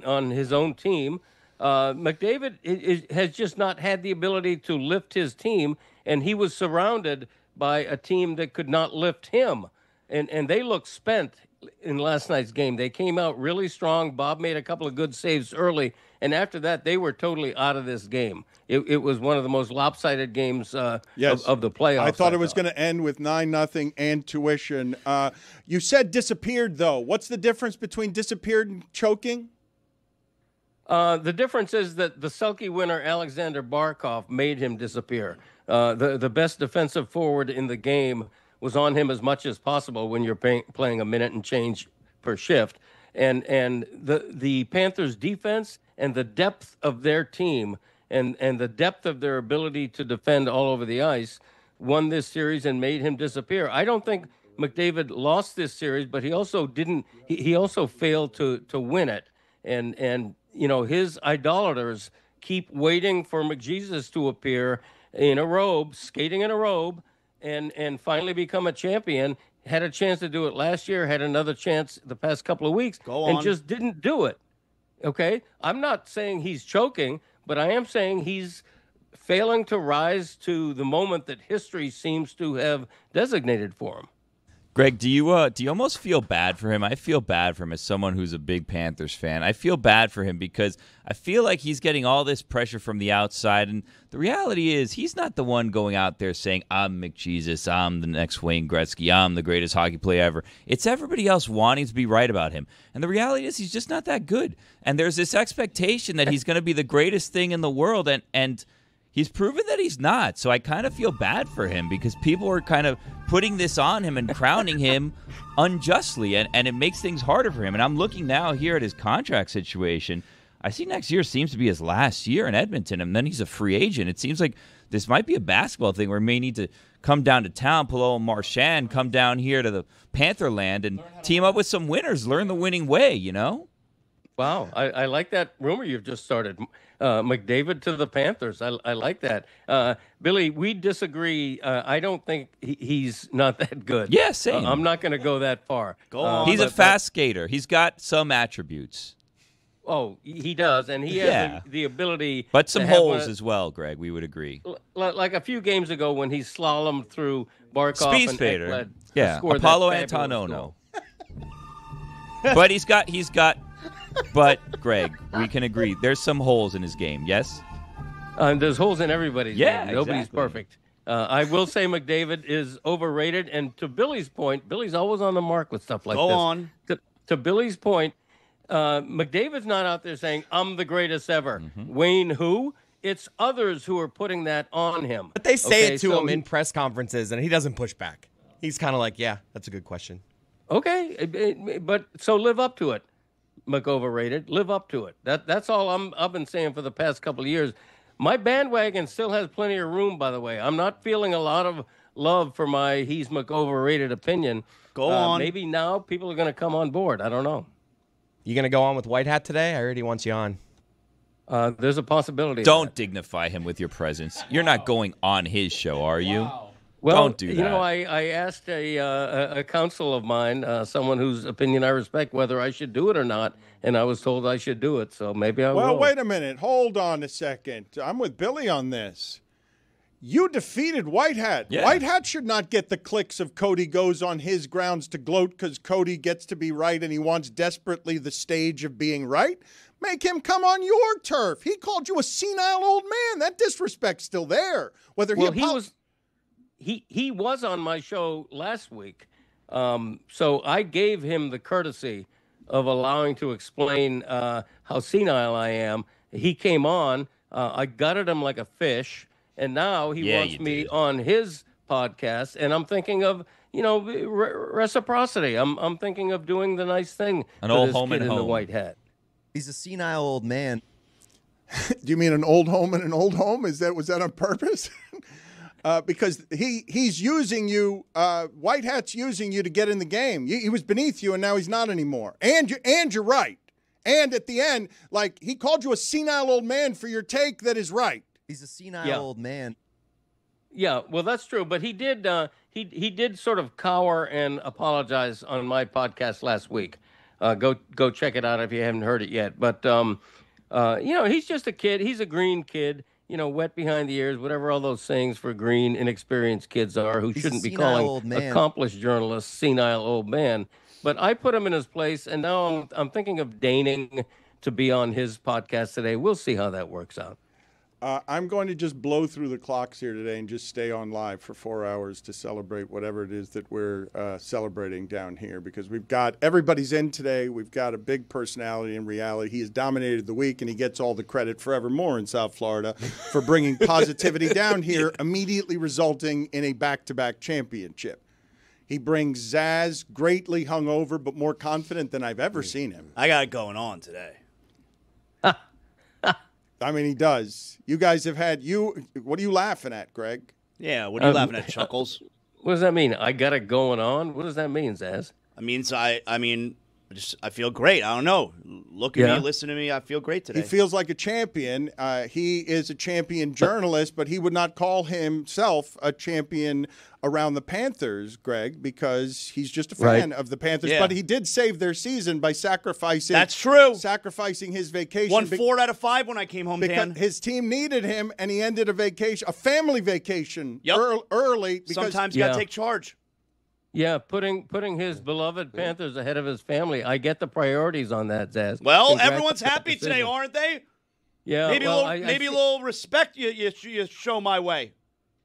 S13: on his own team. McDavid has just not had the ability to lift his team, and he was surrounded by a team that could not lift him. And they looked spent in last night's game. They came out really strong. Bob made a couple of good saves early, and after that, they were totally out of this game. It was one of the most lopsided games of the playoffs.
S7: I thought it was going to end with 9-0 and tuition. You said disappeared, though. What's the difference between disappeared and choking?
S13: The difference is that the Selke winner, Alexander Barkov, made him disappear. The best defensive forward in the game was on him as much as possible when you're playing a minute and change per shift. And the Panthers' defense and the depth of their team and the depth of their ability to defend all over the ice won this series and made him disappear. I don't think McDavid lost this series, but he also didn't. He also failed to win it. And you know, his idolaters keep waiting for McJesus to appear in a robe, skating in a robe, and finally become a champion. Had a chance to do it last year, had another chance the past couple of weeks, and just didn't do it. Okay? I'm not saying he's choking, but I am saying he's failing to rise to the moment that history seems to have designated for him.
S1: Greg, do you almost feel bad for him? I feel bad for him as someone who's a big Panthers fan. I feel bad for him because I feel like he's getting all this pressure from the outside, and the reality is he's not the one going out there saying, I'm McJesus, I'm the next Wayne Gretzky, I'm the greatest hockey player ever. It's everybody else wanting to be right about him, and the reality is he's just not that good. And there's this expectation that he's going to be the greatest thing in the world, and he's proven that he's not. So I kind of feel bad for him because people are kind of putting this on him and crowning him unjustly, and it makes things harder for him. And I'm looking now here at his contract situation. I see next year seems to be his last year in Edmonton, and then he's a free agent. It seems like this might be a basketball thing where he may need to come down to town, pull old Marchand, come down here to the Panther land and team up with some winners, learn the winning way, you know?
S13: Wow, I like that rumor you've just started. McDavid to the Panthers. I like that. Billy, we disagree. I don't think he's not that good.
S1: Yeah, same.
S13: I'm not going to go that far.
S10: Go on.
S1: He's a fast skater. He's got some attributes.
S13: Oh, he does, and he has the ability.
S1: But some holes as well, Greg. We would agree.
S13: Like a few games ago when he slalomed through Barkov
S1: Speed
S13: and
S1: skater.
S13: Ekblad
S1: Yeah,
S13: scored
S1: Apollo
S13: that fabulous
S1: Antonono.
S13: goal.
S1: But he's got. But Greg, we can agree. There's some holes in his game. Yes.
S13: There's holes in everybody's game. Nobody's
S1: exactly.
S13: perfect. I will say McDavid is overrated, and to Billy's point, Billy's always on the mark with stuff like this.
S10: Go on.
S13: To Billy's point, McDavid's not out there saying, I'm the greatest ever. Wayne who? It's others who are putting that on him.
S11: But they say it to him in press conferences, and he doesn't push back. He's kind of like, yeah, that's a good question.
S13: Okay, but so live up to it, McOverrated. Live up to it. That's all I've been saying for the past couple of years. My bandwagon still has plenty of room, by the way. I'm not feeling a lot of love for my he's McOverrated opinion.
S10: Go on.
S13: Maybe now people are going to come on board. I don't know.
S11: You going to go on with White Hat today? I heard he wants you on.
S13: There's a possibility.
S1: Don't dignify him with your presence. You're not going on his show, are you?
S13: Well,
S1: Don't do that.
S13: You know, I asked a counsel of mine, someone whose opinion I respect, whether I should do it or not, and I was told I should do it. So maybe I will.
S7: Well, wait a minute. Hold on a second. I'm with Billy on this. You defeated White Hat.
S1: Yeah.
S7: White Hat should not get the clicks of Cody goes on his grounds to gloat because Cody gets to be right and he wants desperately the stage of being right. Make him come on your turf. He called you a senile old man. That disrespect's still there. Whether
S13: he was on my show last week, so I gave him the courtesy of allowing to explain how senile I am. He came on. I gutted him like a fish. And now he wants me on his podcast, and I'm thinking of, reciprocity. I'm thinking of doing the nice thing.
S1: An old
S13: this
S1: home
S13: kid
S1: and
S13: in the
S1: home.
S13: white hat.
S14: He's a senile old man.
S7: Do you mean an old home and an old home? Was that on purpose? Because he's using you. White Hat's using you to get in the game. He was beneath you, and now he's not anymore. And you're right. And at the end, like he called you a senile old man for your take that is right.
S14: He's a senile old man.
S13: Yeah, well, that's true. But he did he did sort of cower and apologize on my podcast last week. Go check it out if you haven't heard it yet. But he's just a kid. He's a green kid. Wet behind the ears, whatever all those sayings for green, inexperienced kids are who shouldn't be calling accomplished journalists senile old man. But I put him in his place, and now I'm thinking of deigning to be on his podcast today. We'll see how that works out.
S7: I'm going to just blow through the clocks here today and just stay on live for 4 hours to celebrate whatever it is that we're celebrating down here because everybody's in today. We've got a big personality in reality. He has dominated the week, and he gets all the credit forevermore in South Florida for bringing positivity down here, immediately resulting in a back-to-back championship. He brings Zaz greatly hungover but more confident than I've ever seen him.
S10: I got it going on today.
S7: I mean, he does. You guys have had what are you laughing at, Greg?
S10: Yeah, what are you laughing at, Chuckles?
S13: What does that mean? I got it going on? What does that mean, Zaz?
S10: It means I feel great. I don't know. Look at me, listen to me. I feel great today.
S7: He feels like a champion. He is a champion journalist, but he would not call himself a champion around the Panthers, Greg, because he's just a fan of the Panthers. Yeah. But he did save their season by sacrificing.
S10: That's true.
S7: Sacrificing his vacation.
S10: Won 4 out of 5 when I came home, Dan.
S7: His team needed him, and he ended a family vacation early. Because
S10: sometimes you got to take charge.
S13: Yeah, putting his beloved Panthers ahead of his family. I get the priorities on that, Zaz.
S10: Well, everyone's happy today, aren't they?
S13: Yeah.
S10: Maybe a little respect you show my way.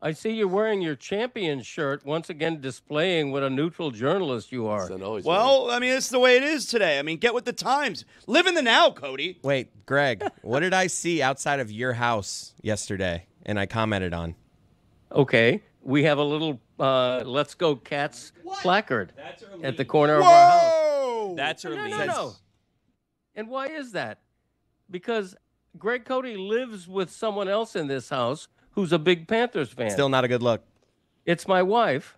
S13: I see you're wearing your champion shirt, once again displaying what a neutral journalist you are.
S10: Well, I mean, it's the way it is today. I mean, get with the times. Live in the now, Cody.
S11: Wait, Greg, what did I see outside of your house yesterday and I commented on?
S13: Okay. We have a little Let's Go Cats placard at the corner of our house.
S1: That's her lead.
S13: No. And why is that? because Greg Cody lives with someone else in this house who's a big Panthers fan.
S11: Still not a good look.
S13: It's my wife,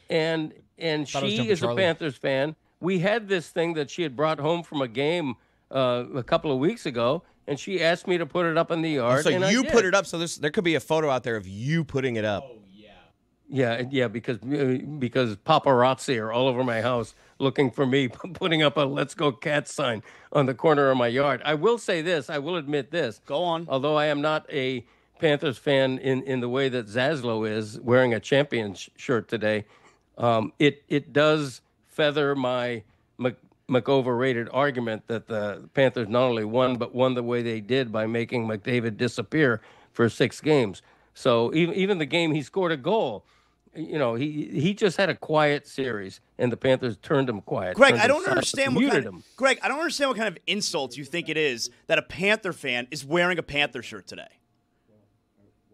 S13: and
S8: Thought it was
S13: she
S8: Jumpin'
S13: is a
S8: Charlie.
S13: Panthers fan. We had this thing that she had brought home from a game a couple of weeks ago, and she asked me to put it up in the yard.
S11: So
S13: and I
S11: you
S13: did.
S11: put it up. So there could be a photo out there of you putting it up.
S13: Yeah, because paparazzi are all over my house looking for me putting up a "Let's Go Cats" sign on the corner of my yard. I will say this. I will admit this.
S10: Go on.
S13: Although I am not a Panthers fan in the way that Zaslow is, wearing a Champions shirt today, it does feather my McOverrated argument that the Panthers not only won, but won the way they did by making McDavid disappear for 6 games. So even the game he scored a goal, he just had a quiet series, and the Panthers turned him quiet.
S10: Greg,
S13: turned
S10: I
S13: him
S10: don't
S13: silent,
S10: understand what
S13: muted
S10: kind
S13: him.
S10: Greg, I don't understand what kind of insult you think it is that a Panther fan is wearing a Panther shirt today.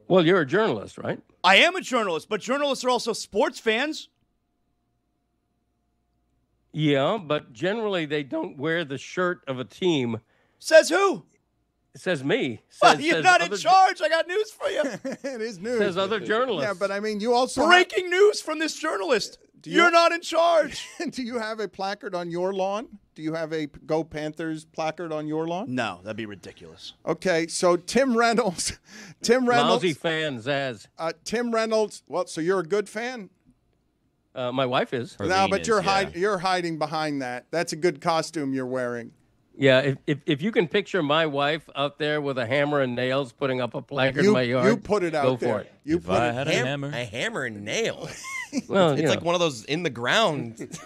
S13: Well, you're a journalist, right?
S10: I am a journalist, but journalists are also sports fans.
S13: Yeah, but generally they don't wear the shirt of a team.
S10: Says who?
S13: It says me.
S10: Well, you're not in charge. I got news for you.
S7: It is news.
S13: Says other journalists.
S7: Yeah, but I mean, you also
S10: Breaking news from this journalist. You're not in charge.
S7: Do you have a placard on your lawn? Do you have a Go Panthers placard on your lawn?
S10: No, that'd be ridiculous.
S7: Okay, so Tim Reynolds.
S13: Lousy fan, Zaz.
S7: Tim Reynolds. Well, so you're a good fan?
S13: My wife is.
S7: No, but you're hiding behind that. That's a good costume you're wearing.
S13: Yeah, if you can picture my wife out there with a hammer and nails putting up a placard in my yard,
S7: you put it out
S13: go
S7: there.
S13: for it.
S7: You put it.
S1: had a hammer.
S11: A hammer and nail.
S13: Well,
S11: it's like one of those in the ground.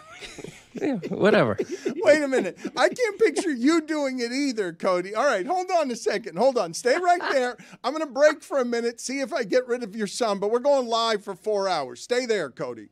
S13: Yeah, whatever.
S7: Wait a minute. I can't picture you doing it either, Cody. All right, hold on a second. Hold on. Stay right there. I'm going to break for a minute, see if I get rid of your son, but we're going live for 4 hours. Stay there, Cody.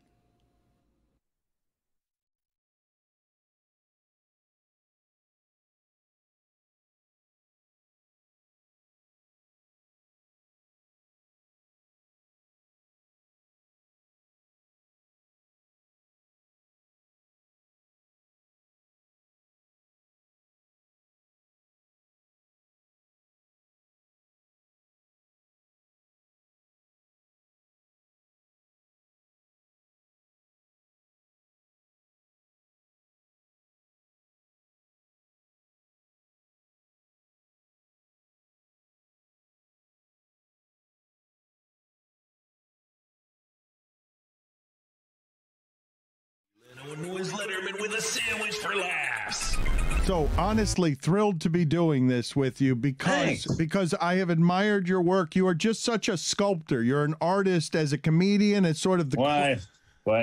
S15: Illinois Letterman with a sandwich for laughs.
S7: So honestly, thrilled to be doing this with you because I have admired your work. You are just such a sculptor. You're an artist as a comedian. It's sort of the
S16: Why?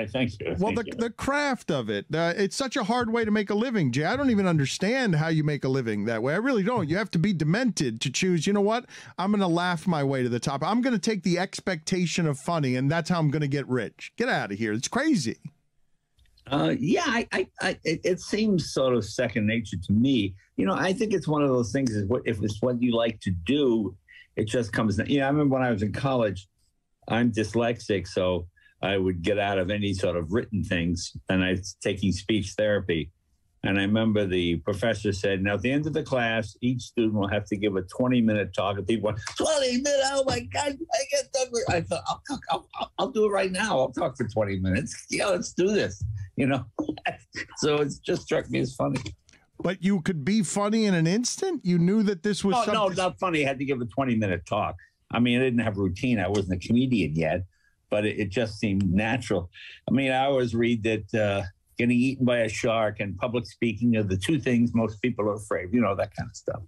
S16: Thank you.
S7: Well, the craft of it. It's such a hard way to make a living, Jay. I don't even understand how you make a living that way. I really don't. You have to be demented to choose, you know what? I'm going to laugh my way to the top. I'm going to take the expectation of funny, and that's how I'm going to get rich. Get out of here. It's crazy.
S16: Yeah, it seems sort of second nature to me. You know, I think it's one of those things is if it's what you like to do, it just comes. You know, I remember when I was in college, I'm dyslexic, so I would get out of any sort of written things, and I was taking speech therapy. And I remember the professor said, now at the end of the class, each student will have to give a 20-minute talk. And people went, 20 minutes? Oh my God, I get done. I thought, I'll do it right now. I'll talk for 20 minutes. Yeah, let's do this. You know, so it just struck me as funny.
S7: But you could be funny in an instant? You knew that this was something?
S16: No, not funny. I had to give a 20-minute talk. I mean, I didn't have routine. I wasn't a comedian yet, but it just seemed natural. I mean, I always read that getting eaten by a shark and public speaking are the two things most people are afraid of, you know, that kind of stuff.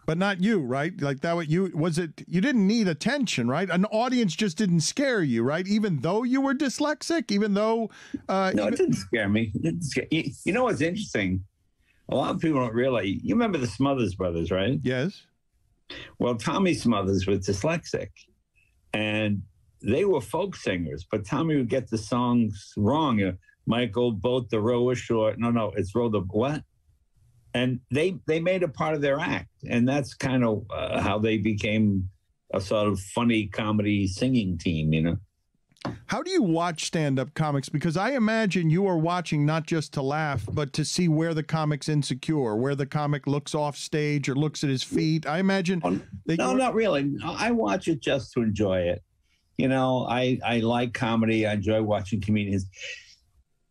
S7: But not you, right? Like that, you didn't need attention, right? An audience just didn't scare you, right? Even though you were dyslexic, even though...
S16: No, it didn't scare me. It didn't scare. You know what's interesting? A lot of people don't realize, you remember the Smothers Brothers, right?
S7: Yes.
S16: Well, Tommy Smothers was dyslexic, and they were folk singers, but Tommy would get the songs wrong. Michael, boat the row ashore. No, it's row the what? And they made it part of their act. And that's kind of how they became a sort of funny comedy singing team, you know?
S7: How do you watch stand-up comics? Because I imagine you are watching not just to laugh, but to see where the comic's insecure, where the comic looks off stage or looks at his feet. I imagine.
S16: No, not really. I watch it just to enjoy it. You know, I like comedy. I enjoy watching comedians.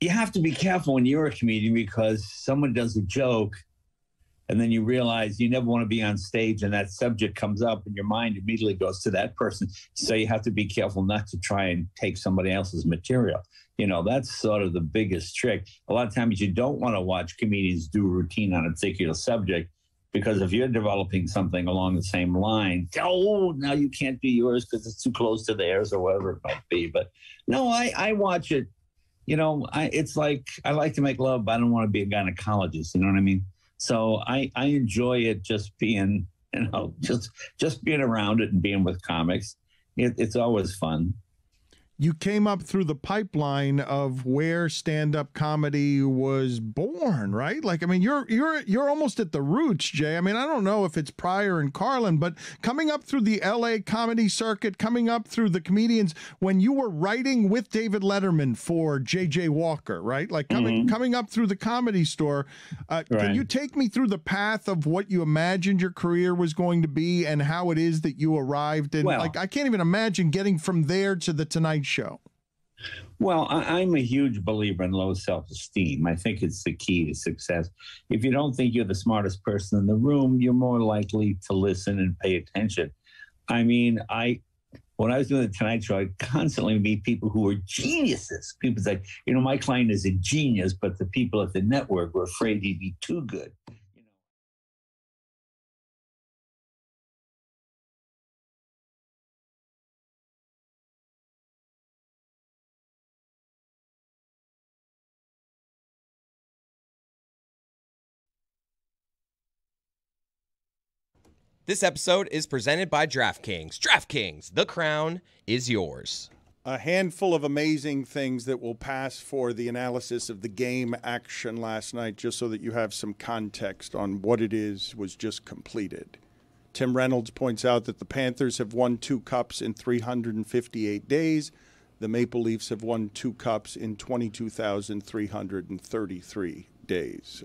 S16: You have to be careful when you're a comedian because someone does a joke and then you realize you never want to be on stage and that subject comes up and your mind immediately goes to that person. So you have to be careful not to try and take somebody else's material. You know, that's sort of the biggest trick. A lot of times you don't want to watch comedians do routine on a particular subject because if you're developing something along the same line, oh, now you can't do yours because it's too close to theirs or whatever it might be. But no, I watch it. You know, it's like I like to make love, but I don't want to be a gynecologist. You know what I mean? So I enjoy it just being, you know, just being around it and being with comics. It's always fun.
S7: You came up through the pipeline of where stand-up comedy was born, right? Like, I mean, you're almost at the roots, Jay. I mean, I don't know if it's Pryor and Carlin, but coming up through the LA comedy circuit, coming up through the comedians, when you were writing with David Letterman for J.J. Walker, right? Like coming up through the Comedy Store, can you take me through the path of what you imagined your career was going to be and how it is that you arrived? And like, I can't even imagine getting from there to the Tonight Show.
S16: Well, I'm a huge believer in low self-esteem. I think it's the key to success. If you don't think you're the smartest person in the room, you're more likely to listen and pay attention. I mean, when I was doing the Tonight Show, I'd constantly meet people who were geniuses. People say, you know, my client is a genius, but the people at the network were afraid he'd be too good.
S11: This episode is presented by DraftKings. DraftKings, the crown is yours.
S7: A handful of amazing things that will pass for the analysis of the game action last night, just so that you have some context on what it is was just completed. Tim Reynolds points out that the Panthers have won 2 cups in 358 days. The Maple Leafs have won 2 cups in 22,333 days.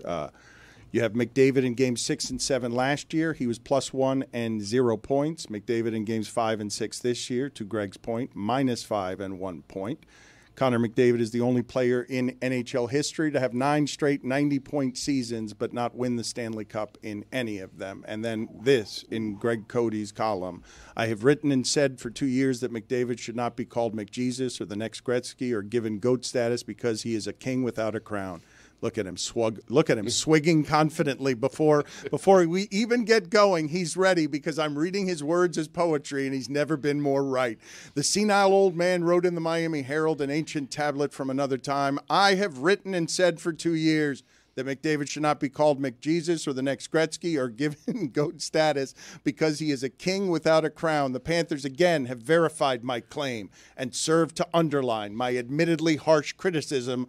S7: You have McDavid in games 6 and 7 last year. He was +1 and 0 points. McDavid in games 5 and 6 this year, to Greg's point, -5 and 1 point. Connor McDavid is the only player in NHL history to have 9 straight 90-point seasons but not win the Stanley Cup in any of them. And then this in Greg Cody's column. I have written and said for 2 years that McDavid should not be called McJesus or the next Gretzky or given GOAT status because he is a king without a crown. Look at him swigging confidently before we even get going. He's ready because I'm reading his words as poetry, and he's never been more right. The senile old man wrote in the Miami Herald, an ancient tablet from another time, I have written and said for 2 years that McDavid should not be called McJesus or the next Gretzky or given GOAT status because he is a king without a crown. The Panthers again have verified my claim and served to underline my admittedly harsh criticism.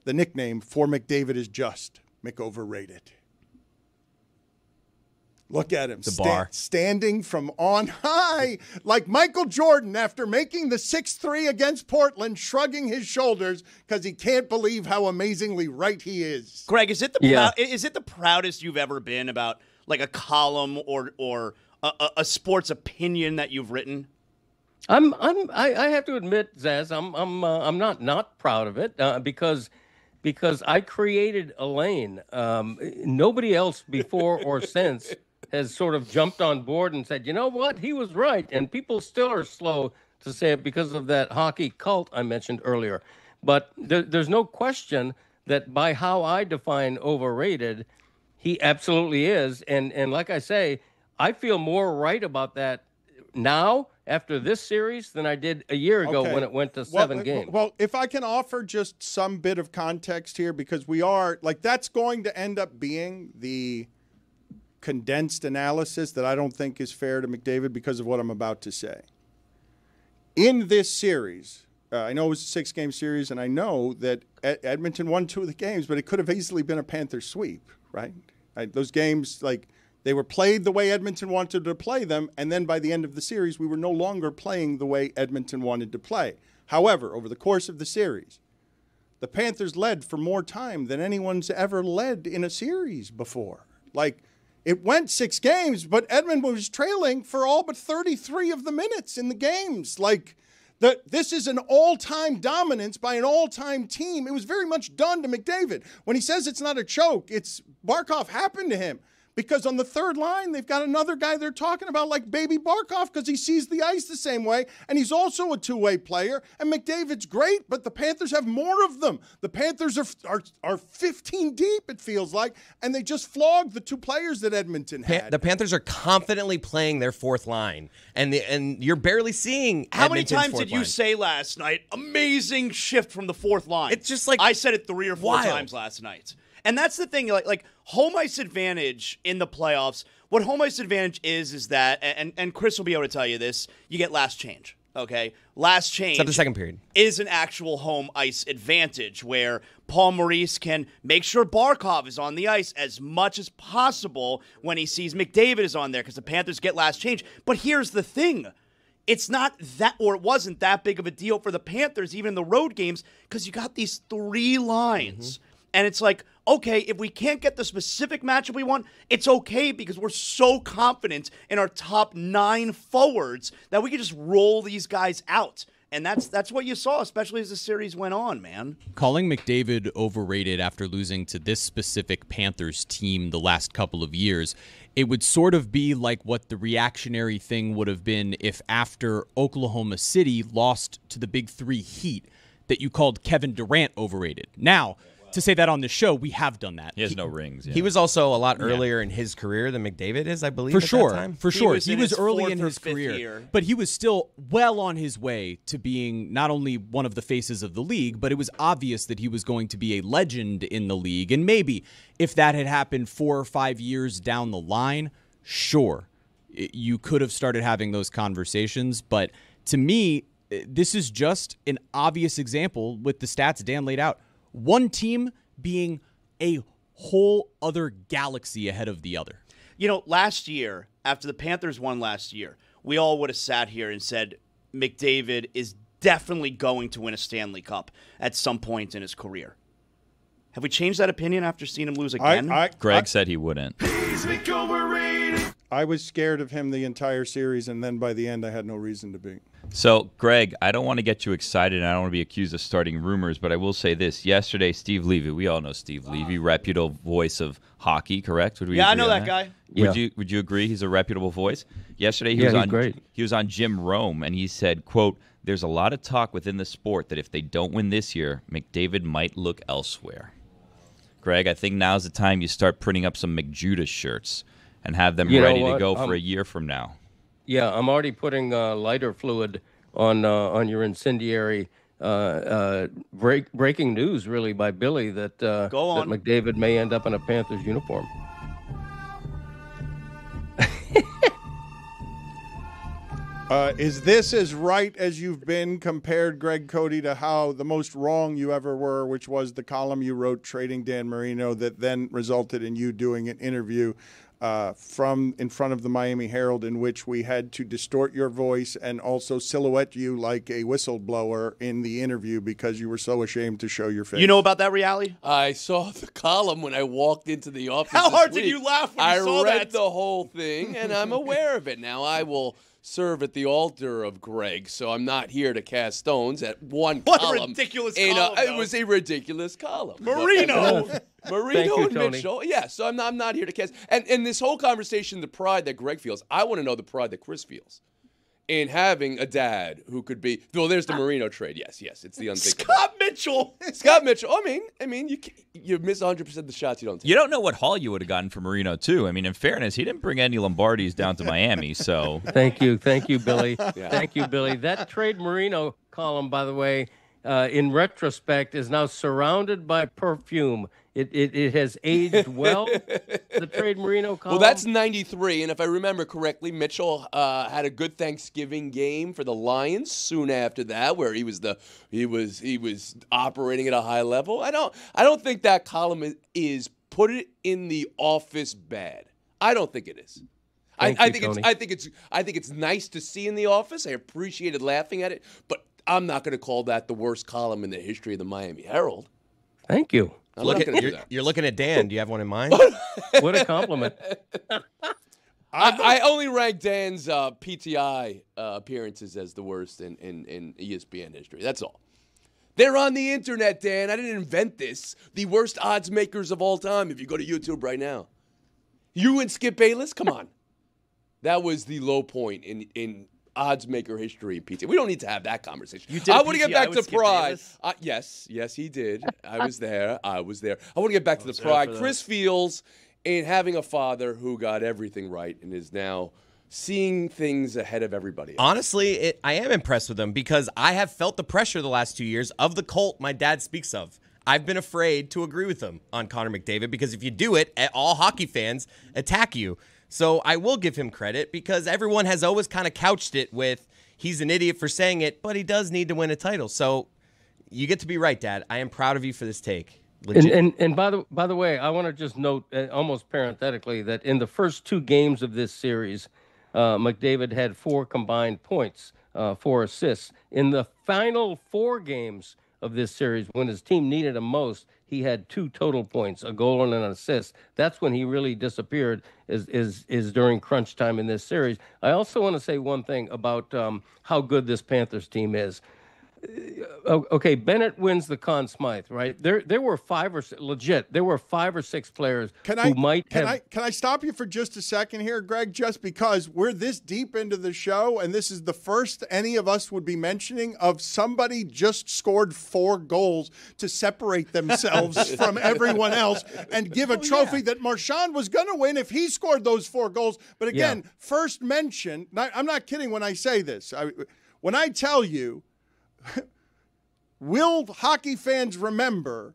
S7: The nickname for McDavid is just McOverrated. Look at him, standing from on high like Michael Jordan after making the 6-3 against Portland, shrugging his shoulders because he can't believe how amazingly right he is.
S10: Greg, is it the proudest you've ever been about like a column or a sports opinion that you've written?
S13: I have to admit, Zaz, I'm not proud of it because I created a lane. Nobody else before or since has sort of jumped on board and said, you know what, he was right. And people still are slow to say it because of that hockey cult I mentioned earlier. But there's no question that by how I define overrated, he absolutely is. And like I say, I feel more right about that now after this series than I did a year ago when it went to 7 games.
S7: Well, if I can offer just some bit of context here, because we are, like, that's going to end up being the condensed analysis that I don't think is fair to McDavid because of what I'm about to say. In this series, I know it was a 6-game series, and I know that Edmonton won 2 of the games, but it could have easily been a Panthers sweep, right? Those games, like, they were played the way Edmonton wanted to play them, and then by the end of the series, we were no longer playing the way Edmonton wanted to play. However, over the course of the series, the Panthers led for more time than anyone's ever led in a series before. Like, it went 6 games, but Edmonton was trailing for all but 33 of the minutes in the games. Like, this is an all-time dominance by an all-time team. It was very much done to McDavid. When he says it's not a choke, it's Barkov happened to him. Because on the third line, they've got another guy they're talking about like Baby Barkov because he sees the ice the same way, and he's also a two-way player. And McDavid's great, but the Panthers have more of them. The Panthers are 15 deep, it feels like, and they just flogged the 2 players that Edmonton had.
S11: The Panthers are confidently playing their fourth line, and you're barely seeing
S10: How many
S11: Edmonton's
S10: times
S11: fourth
S10: did you
S11: line.
S10: say last night, amazing shift from the fourth line?
S11: It's just like
S10: I said it 3 or 4
S11: wild.
S10: times last night. And that's the thing, like home ice advantage in the playoffs, what home ice advantage is that, and Chris will be able to tell you this, you get last change, okay? Last change
S11: Except the second period.
S10: is an actual home ice advantage where Paul Maurice can make sure Barkov is on the ice as much as possible when he sees McDavid is on there because the Panthers get last change. But here's the thing. It's not that, or it wasn't that big of a deal for the Panthers, even in the road games, because you got these 3 lines. And it's like, okay, if we can't get the specific matchup we want, it's okay because we're so confident in our top 9 forwards that we can just roll these guys out. And that's what you saw, especially as the series went on, man.
S12: Calling McDavid overrated after losing to this specific Panthers team the last couple of years, it would sort of be like what the reactionary thing would have been if after Oklahoma City lost to the Big 3 Heat that you called Kevin Durant overrated. Now, to say that on the show, we have done that.
S1: He has no rings. Yeah.
S11: He was also a lot earlier in his career than McDavid is, I believe.
S12: For
S11: at
S12: sure,
S11: that time.
S12: for sure.
S10: He
S12: He
S10: was
S12: was
S10: in his
S12: early in
S10: 4th or
S12: his
S10: 5th
S12: career,
S10: year.
S12: but he was still well on his way to being not only one of the faces of the league, but it was obvious that he was going to be a legend in the league. And maybe if that had happened 4 or 5 years down the line, sure, you could have started having those conversations. But to me, this is just an obvious example with the stats Dan laid out. One team being a whole other galaxy ahead of the other.
S10: You know, last year, after the Panthers won last year, we all would have sat here and said McDavid is definitely going to win a Stanley Cup at some point in his career. Have we changed that opinion after seeing him lose again?
S1: Greg said he wouldn't.
S7: I was scared of him the entire series, and then by the end, I had no reason to be.
S1: So, Greg, I don't want to get you excited, and I don't want to be accused of starting rumors, but I will say this. Yesterday, Steve Levy, we all know Steve Levy, reputable voice of hockey, correct? Would we
S10: Yeah, I
S1: agree
S10: know
S1: on
S10: that guy.
S1: Would you agree he's a reputable voice? Yesterday, he was on Jim Rome, and he said, quote, "There's a lot of talk within the sport that if they don't win this year, McDavid might look elsewhere." Greg, I think now's the time you start printing up some McJudas shirts and have them ready to go for a year from now.
S13: Yeah, I'm already putting lighter fluid on your incendiary breaking news, really, by Billy that that McDavid may end up in a Panthers uniform.
S7: Is this as right as you've been compared, Greg Cody, to how the most wrong you ever were, which was the column you wrote trading Dan Marino that then resulted in you doing an interview from in front of the Miami Herald in which we had to distort your voice and also silhouette you like a whistleblower in the interview because you were so ashamed to show your face?
S10: You know about that, reality?
S9: I saw the column when I walked into the office.
S10: How
S9: this
S10: hard did
S9: week.
S10: you laugh when you saw
S9: I read
S10: that?
S9: the whole thing, and I'm aware of it. Now, I will serve at the altar of Greg, so I'm not here to cast stones at one column.
S10: What a ridiculous
S9: And,
S10: column,
S9: it
S10: though.
S9: was a ridiculous column.
S10: Marino!
S9: Marino
S13: you,
S9: and
S13: Tony.
S9: Mitchell. Yeah, so I'm not here to cast. And this whole conversation, the pride that Greg feels, I want to know the pride that Chris feels in having a dad who could be. Well, there's the Marino trade. Yes, it's the unthinkable.
S10: Scott Mitchell!
S9: Scott Mitchell. I mean, you miss 100% of the shots you don't take.
S1: You don't know what haul you would have gotten for Marino, too. I mean, in fairness, he didn't bring any Lombardis down to Miami, so.
S13: Thank you, Billy. Thank you, Billy. That trade Marino column, by the way, in retrospect, is now surrounded by perfume. It has aged well. The trade Marino column.
S9: Well, that's 93, and if I remember correctly, Mitchell had a good Thanksgiving game for the Lions soon after that, where he was operating at a high level. I don't think that column is put it in the office bad. I don't think it is. I think it's nice to see in the office. I appreciated laughing at it, but I'm not going to call that the worst column in the history of the Miami Herald.
S13: Thank you.
S9: I'm not gonna do that.
S11: You're looking at Dan. Do you have one in mind?
S13: What a compliment.
S9: I only rank Dan's PTI appearances as the worst in ESPN history. That's all. They're on the internet, Dan. I didn't invent this. The worst odds makers of all time. If you go to YouTube right now, you and Skip Bayless, come on. That was the low point in odds maker history. PTI. We don't need to have that conversation.
S10: You did
S9: I want to get back to
S10: Skip
S9: pride.
S10: Bayless?
S9: Yes, he did. I was there. I want to get back to the pride. Chris feels in having a father who got everything right and is now seeing things ahead of everybody else.
S11: Honestly, I am impressed with him because I have felt the pressure the last 2 years of the cult my dad speaks of. I've been afraid to agree with him on Connor McDavid because if you do it, all hockey fans attack you. So I will give him credit because everyone has always kind of couched it with he's an idiot for saying it, but he does need to win a title. So you get to be right, Dad. I am proud of you for this take.
S13: And by the way, I want to just note, almost parenthetically, that in the first 2 games of this series, McDavid had 4 combined points, 4 assists. In the final 4 games of this series, when his team needed him most, he had 2 total points, a goal and an assist. That's when he really disappeared, is during crunch time in this series. I also want to say one thing about how good this Panthers team is. Okay, Bennett wins the Conn Smythe, right? There were 5 or 6, legit. There were 5 or 6 players
S7: Can I stop you for just a second here, Greg? Just because we're this deep into the show, and this is the first any of us would be mentioning of somebody just scored 4 goals to separate themselves from everyone else and give a trophy that Marchand was going to win if he scored those 4 goals. But again, first mention. I'm not kidding when I say this. When I tell you. Will hockey fans remember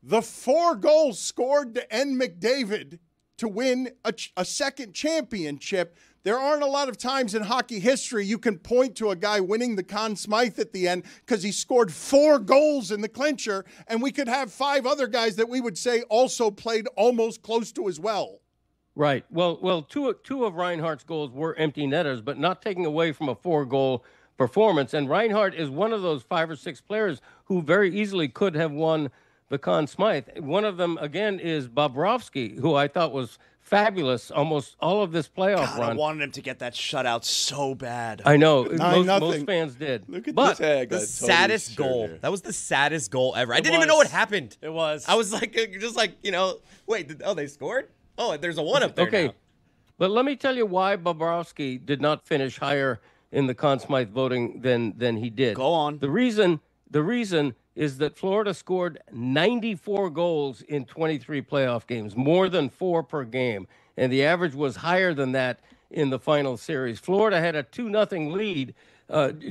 S7: the 4 goals scored to end McDavid to win a second championship? There aren't a lot of times in hockey history you can point to a guy winning the Conn Smythe at the end because he scored 4 goals in the clincher, and we could have 5 other guys that we would say also played almost close to as well.
S13: Right. Well, two of Reinhardt's goals were empty netters, but not taking away from a 4-goal performance. And Reinhardt is one of those 5 or 6 players who very easily could have won the Conn Smythe. One of them, again, is Bobrovsky, who I thought was fabulous almost all of this playoff run.
S10: I wanted him to get that shutout so bad.
S13: I know. Most fans did.
S9: Look at
S13: but
S9: this
S11: the saddest goal.
S9: Here.
S11: That was the saddest goal ever. I didn't even know what happened.
S10: It was.
S11: I was like, just like, wait, they scored? Oh, there's a 1 up there now.
S13: But let me tell you why Bobrovsky did not finish higher in the Conn Smythe voting than he did.
S10: Go on.
S13: The reason is that Florida scored 94 goals in 23 playoff games, more than 4 per game, and the average was higher than that in the final series. Florida had a 2-0 lead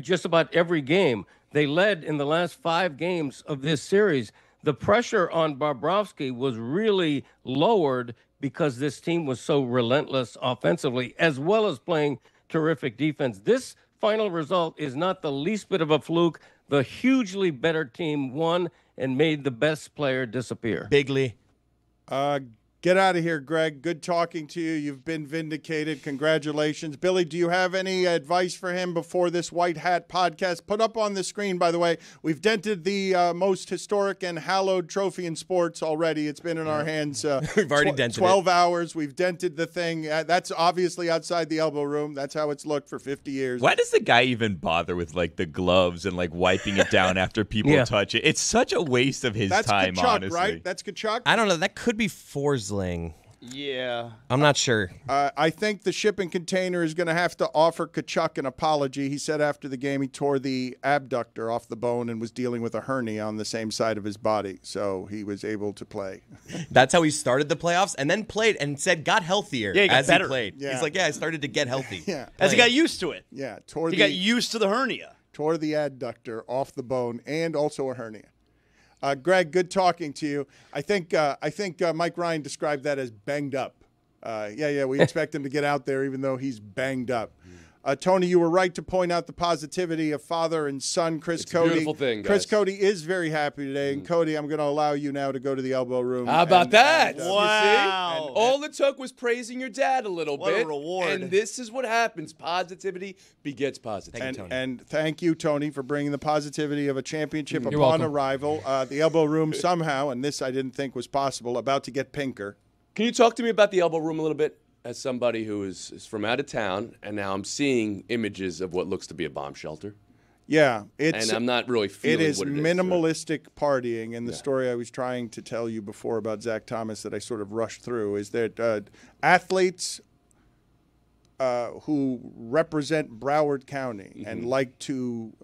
S13: just about every game. They led in the last 5 games of this series. The pressure on Bobrovsky was really lowered because this team was so relentless offensively, as well as playing terrific defense. This final result is not the least bit of a fluke. The hugely better team won and made the best player disappear.
S11: Bigly.
S7: Get out of here, Greg. Good talking to you. You've been vindicated. Congratulations. Billy, do you have any advice for him before this White Hat podcast? Put up on the screen, by the way, we've dented the most historic and hallowed trophy in sports already. It's been in our hands
S11: we've already dented
S7: 12 hours. We've dented the thing. That's obviously outside the elbow room. That's how it's looked for 50 years.
S1: Why does the guy even bother with, the gloves and, wiping it down after people touch it? It's such a waste of his time,
S7: Kachuk,
S1: honestly.
S7: Right? That's Kachuk?
S11: I don't know. That could be Forsling.
S10: Yeah.
S11: I'm not sure.
S7: I think the shipping container is going to have to offer Kachuk an apology. He said after the game he tore the abductor off the bone and was dealing with a hernia on the same side of his body, so he was able to play.
S11: That's how he started the playoffs and then played and said got healthier
S10: he got
S11: as
S10: better.
S11: He played.
S7: Yeah.
S11: He's like, I started to get healthy.
S10: As he got used to it.
S7: Yeah.
S10: He got used to the hernia.
S7: Tore the adductor off the bone and also a hernia. Greg, good talking to you. I think Mike Ryan described that as banged up. We expect him to get out there even though he's banged up. Tony, you were right to point out the positivity of father and son, Chris
S9: It's
S7: Cody.
S9: a beautiful thing,
S7: Chris
S9: guys.
S7: Cody is very happy today. And Cody, I'm going to allow you now to go to the elbow room.
S9: How about that?
S10: Wow.
S9: You see? And all it took was praising your dad a little
S10: What a
S9: bit.
S10: reward.
S9: And this is what happens. Positivity begets positivity.
S7: And thank you, Tony, for bringing the positivity of a championship
S8: You're
S7: upon
S8: welcome.
S7: arrival. The elbow room somehow, and this I didn't think was possible, about to get pinker.
S9: Can you talk to me about the elbow room a little bit? As somebody who is from out of town, and now I'm seeing images of what looks to be a bomb shelter.
S7: Yeah,
S9: And I'm not really feeling
S7: it is
S9: what it is.
S7: minimalistic partying, and the story I was trying to tell you before about Zach Thomas that I sort of rushed through is that athletes who represent Broward County and like to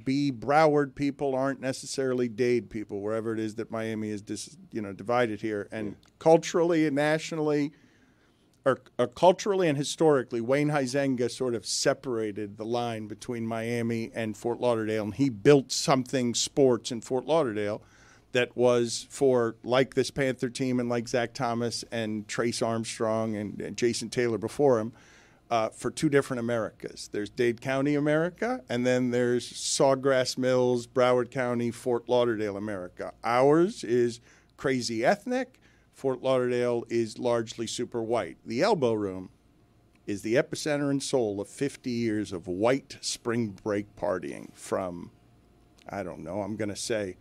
S7: be Broward people aren't necessarily Dade people, wherever it is that Miami is divided here, and culturally and nationally. Or culturally and historically, Wayne Huizenga sort of separated the line between Miami and Fort Lauderdale, and he built something sports in Fort Lauderdale that was for, like this Panther team and like Zach Thomas and Trace Armstrong and Jason Taylor before him, for two different Americas. There's Dade County America, and then there's Sawgrass Mills, Broward County, Fort Lauderdale America. Ours is crazy ethnic. Fort Lauderdale is largely super white. The elbow room is the epicenter and soul of 50 years of white spring break partying from, I don't know, I'm going to say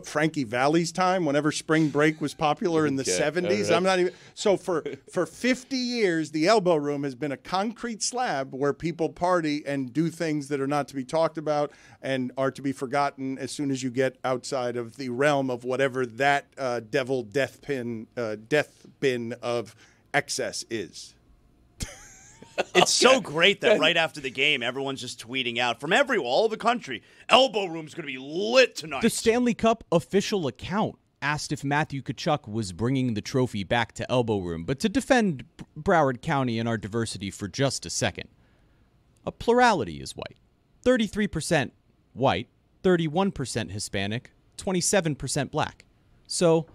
S7: Frankie Valli's time, whenever spring break was popular in the 70s. I'm not even so for 50 years, the elbow room has been a concrete slab where people party and do things that are not to be talked about and are to be forgotten as soon as you get outside of the realm of whatever that devil death bin of excess is.
S10: It's so great that right after the game, everyone's just tweeting out from all over the country, elbow room's going to be lit tonight.
S12: The Stanley Cup official account asked if Matthew Tkachuk was bringing the trophy back to elbow room. But to defend Broward County and our diversity for just a second, a plurality is white. 33% white, 31% Hispanic, 27% black. So,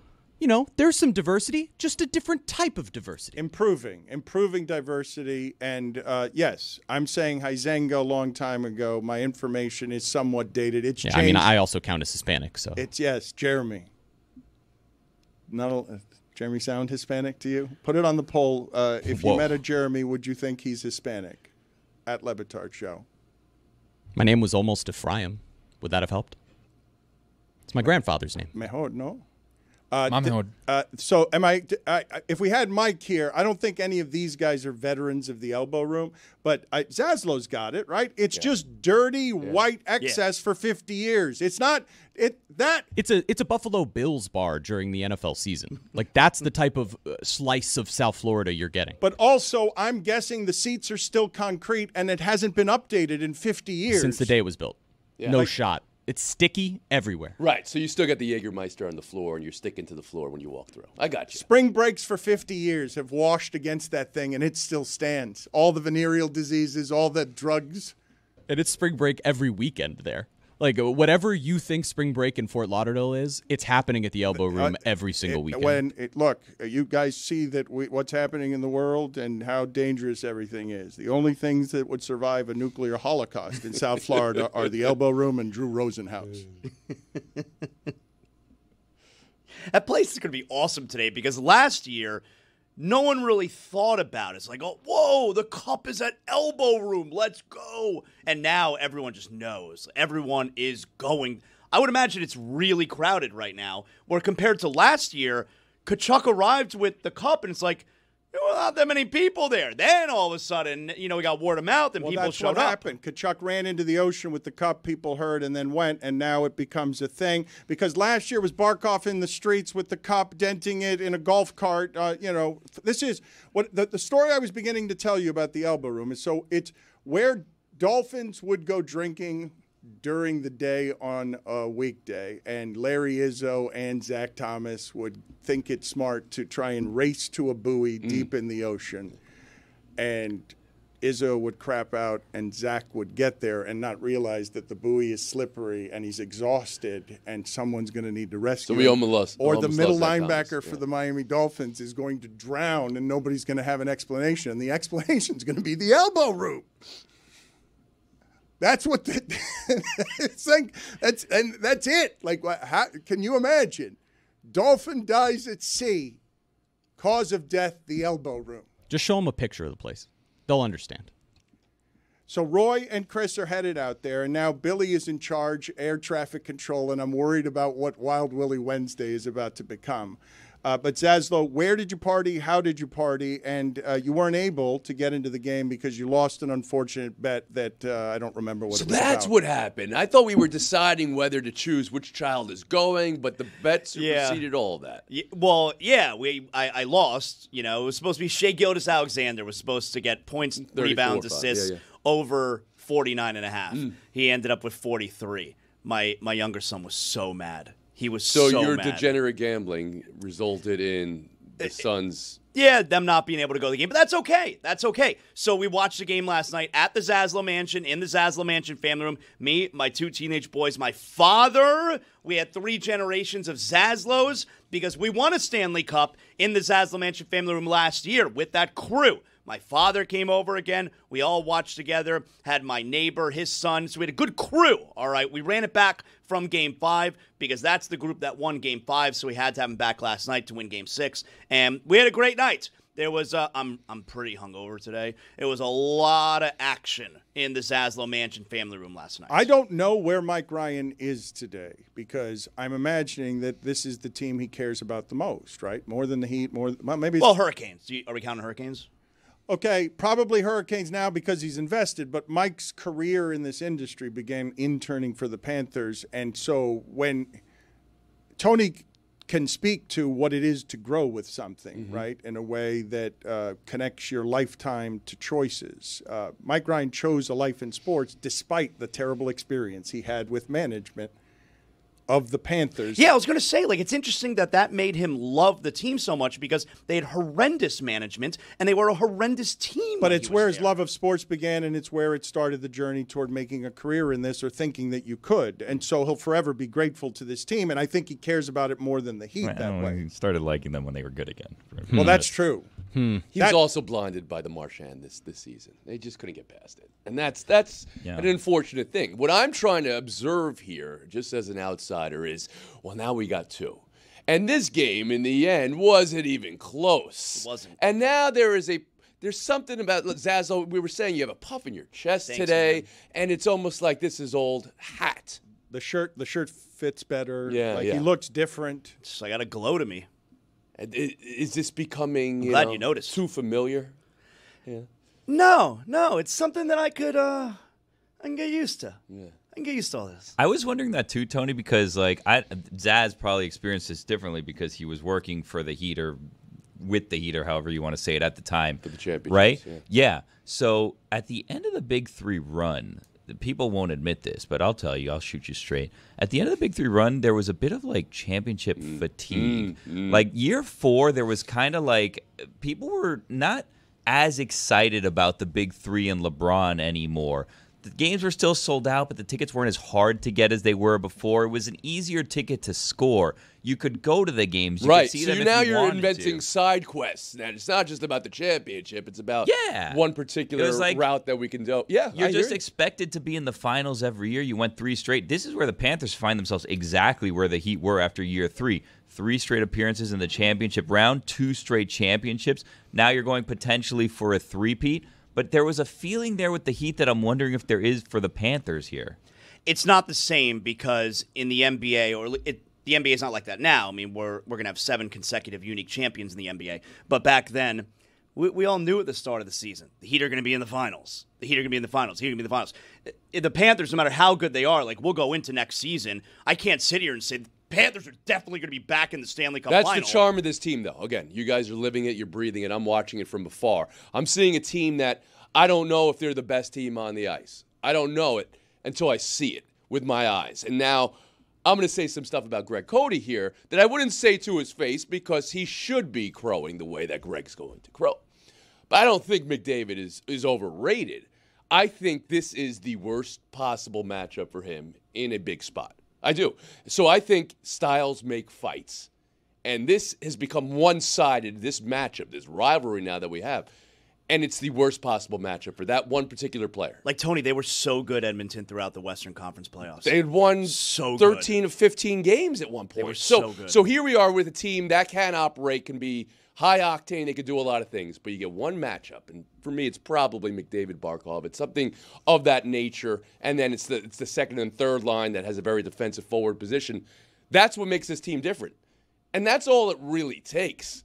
S12: there's some diversity, just a different type of diversity.
S7: Improving diversity. And yes, I'm saying Huizenga a long time ago. My information is somewhat dated. It's changed.
S12: I mean, I also count as Hispanic. So
S7: yes, Jeremy. Jeremy sound Hispanic to you? Put it on the poll. If you met a Jeremy, would you think he's Hispanic? At Le Batard Show.
S12: My name was almost Ephraim. Would that have helped? It's my grandfather's name.
S7: Mejor, no?
S8: So
S7: if we had Mike here, I don't think any of these guys are veterans of the elbow room, but Zaslow's got it, right? It's just dirty white excess for 50 years. It's not it's
S12: a Buffalo Bills bar during the NFL season. Like that's the type of slice of South Florida you're getting.
S7: But also, I'm guessing the seats are still concrete and it hasn't been updated in 50 years.
S12: Since the day it was built. Yeah. No shot. It's sticky everywhere.
S9: Right, so you still got the Jägermeister on the floor, and you're sticking to the floor when you walk through. I got you.
S7: Spring breaks for 50 years have washed against that thing, and it still stands. All the venereal diseases, all the drugs.
S12: And it's spring break every weekend there. Like, whatever you think spring break in Fort Lauderdale is, it's happening at the elbow room every single weekend.
S7: Look, you guys see that what's happening in the world and how dangerous everything is. The only things that would survive a nuclear holocaust in South Florida are the elbow room and Drew Rosenhaus.
S10: That place is going to be awesome today because last year, no one really thought about it. It's like, oh, whoa, the cup is at elbow room. Let's go. And now everyone just knows. Everyone is going. I would imagine it's really crowded right now, where compared to last year, Tkachuk arrived with the cup, and it's like, there were not that many people there. Then all of a sudden, we got word of mouth, and people showed up.
S7: That's what happened. Tkachuk ran into the ocean with the cup. People heard and then went, and now it becomes a thing. Because last year was Barkov in the streets with the cup, denting it in a golf cart. This is what the story I was beginning to tell you about the elbow room is. So it's where Dolphins would go drinking during the day on a weekday, and Larry Izzo and Zach Thomas would think it smart to try and race to a buoy deep in the ocean and Izzo would crap out and Zach would get there and not realize that the buoy is slippery and he's exhausted and someone's going to need to rescue
S9: So we
S7: him.
S9: almost
S7: Or the
S9: lost
S7: middle
S9: that
S7: linebacker
S9: concept,
S7: for the Miami Dolphins is going to drown and nobody's going to have an explanation. And the explanation is going to be the elbow root. That's what it's like. That's it. Like, how can you imagine? Dolphin dies at sea. Cause of death, the elbow room.
S12: Just show them a picture of the place. They'll understand.
S7: So Roy and Chris are headed out there, and now Billy is in charge, air traffic control, and I'm worried about what Wild Willie Wednesday is about to become. But Zaslow, where did you party? How did you party? And you weren't able to get into the game because you lost an unfortunate bet that I don't remember what it was
S9: that's
S7: about.
S9: what happened. I thought we were deciding whether to choose which child is going, but the bet superseded all of that.
S10: I lost. You know, it was supposed to be Shea Gilgeous-Alexander was supposed to get points, rebounds, assists over 49.5. He ended up with 43. My younger son was so mad. He was so
S9: your
S10: mad.
S9: degenerate gambling resulted in the Suns.
S10: Yeah, them not being able to go to the game, but that's okay. That's okay. So we watched the game last night at the Zaslow Mansion, in the Zaslow Mansion family room. Me, my 2 teenage boys, my father. We had 3 generations of Zaslows because we won a Stanley Cup in the Zaslow Mansion family room last year with that crew. My father came over again. We all watched together, had my neighbor, his son. So we had a good crew, all right? We ran it back from Game 5 because that's the group that won Game 5, so we had to have him back last night to win Game 6. And we had a great night. There was I'm pretty hungover today. It was a lot of action in the Zaslow Mansion family room last night.
S7: I don't know where Mike Ryan is today because I'm imagining that this is the team he cares about the most, right? More than the Heat, maybe.
S10: Well, Hurricanes. Are we counting Hurricanes?
S7: Okay, probably Hurricanes now because he's invested, but Mike's career in this industry began interning for the Panthers. And so when Tony can speak to what it is to grow with something, right, in a way that connects your lifetime to choices. Mike Ryan chose a life in sports despite the terrible experience he had with management of the Panthers.
S10: Yeah, I was going to say, it's interesting that made him love the team so much because they had horrendous management and they were a horrendous team.
S7: But it's where his love of sports began, and it's where it started the journey toward making a career in this or thinking that you could. And so he'll forever be grateful to this team, and I think he cares about it more than the Heat that way.
S1: He started liking them when they were good again.
S7: Well, that's true.
S9: He was also blinded by the Marchand this season. They just couldn't get past it. And that's an unfortunate thing. What I'm trying to observe here, just as an outsider, is, well, now we got 2. And this game, in the end, wasn't even close.
S10: It wasn't.
S9: And now there's something about Zaslow. We were saying you have a puff in your chest today, and it's almost like this is old hat.
S7: The shirt fits better.
S9: Yeah,
S7: he looks different.
S10: I got a glow to me.
S9: Is this becoming
S10: glad you noticed.
S9: Too familiar? Yeah.
S10: No, it's something that I can get used to.
S9: Yeah.
S10: I can get used to all this.
S1: I was wondering that too, Tony, because Zaz probably experienced this differently because he was working for the Heat or with the Heat or however you want to say it at the time.
S9: For the championship.
S1: Right? Yeah. So at the end of the Big 3 run, the people won't admit this, but I'll tell you, I'll shoot you straight. At the end of the Big 3 run, there was a bit of championship fatigue. Year 4, there was kind of people were not as excited about the Big 3 and LeBron anymore. The games were still sold out, but the tickets weren't as hard to get as they were before. It was an easier ticket to score. You could go to the games. You
S9: right.
S1: could see
S9: So
S1: them
S9: now
S1: if you
S9: you're
S1: wanted
S9: inventing
S1: to.
S9: side quests. Now it's not just about the championship. It's about one particular route that we can do. Yeah,
S1: You're just expected to be in the finals every year. You went 3 straight. This is where the Panthers find themselves exactly where the Heat were after year 3. 3 straight appearances in the championship round, 2 straight championships. Now you're going potentially for a three-peat. But there was a feeling there with the Heat that I'm wondering if there is for the Panthers here.
S10: It's not the same because in the NBA, the NBA is not like that now. I mean, we're going to have 7 consecutive unique champions in the NBA. But back then, we all knew at the start of the season, the Heat are going to be in the finals. The Heat are going to be in the finals. The Heat are going to be in the finals. The Panthers, no matter how good they are, we'll go into next season. I can't sit here and say Panthers are definitely going to be back in the Stanley Cup final.
S9: That's the charm of this team, though. Again, you guys are living it, you're breathing it. I'm watching it from afar. I'm seeing a team that I don't know if they're the best team on the ice. I don't know it until I see it with my eyes. And now I'm going to say some stuff about Greg Cody here that I wouldn't say to his face because he should be crowing the way that Greg's going to crow. But I don't think McDavid is overrated. I think this is the worst possible matchup for him in a big spot. I do. So I think styles make fights. And this has become one-sided, this matchup, this rivalry now that we have. And it's the worst possible matchup for that one particular player.
S10: Like, Tony, they were so good, Edmonton, throughout the Western Conference playoffs.
S9: They had won 13 of 15 games at one point.
S10: They were so good.
S9: So here we are with a team that can operate, can be high-octane, they can do a lot of things. But you get one matchup, and for me, it's probably McDavid Barkov. It's something of that nature. And then it's the second and third line that has a very defensive forward position. That's what makes this team different. And that's all it really takes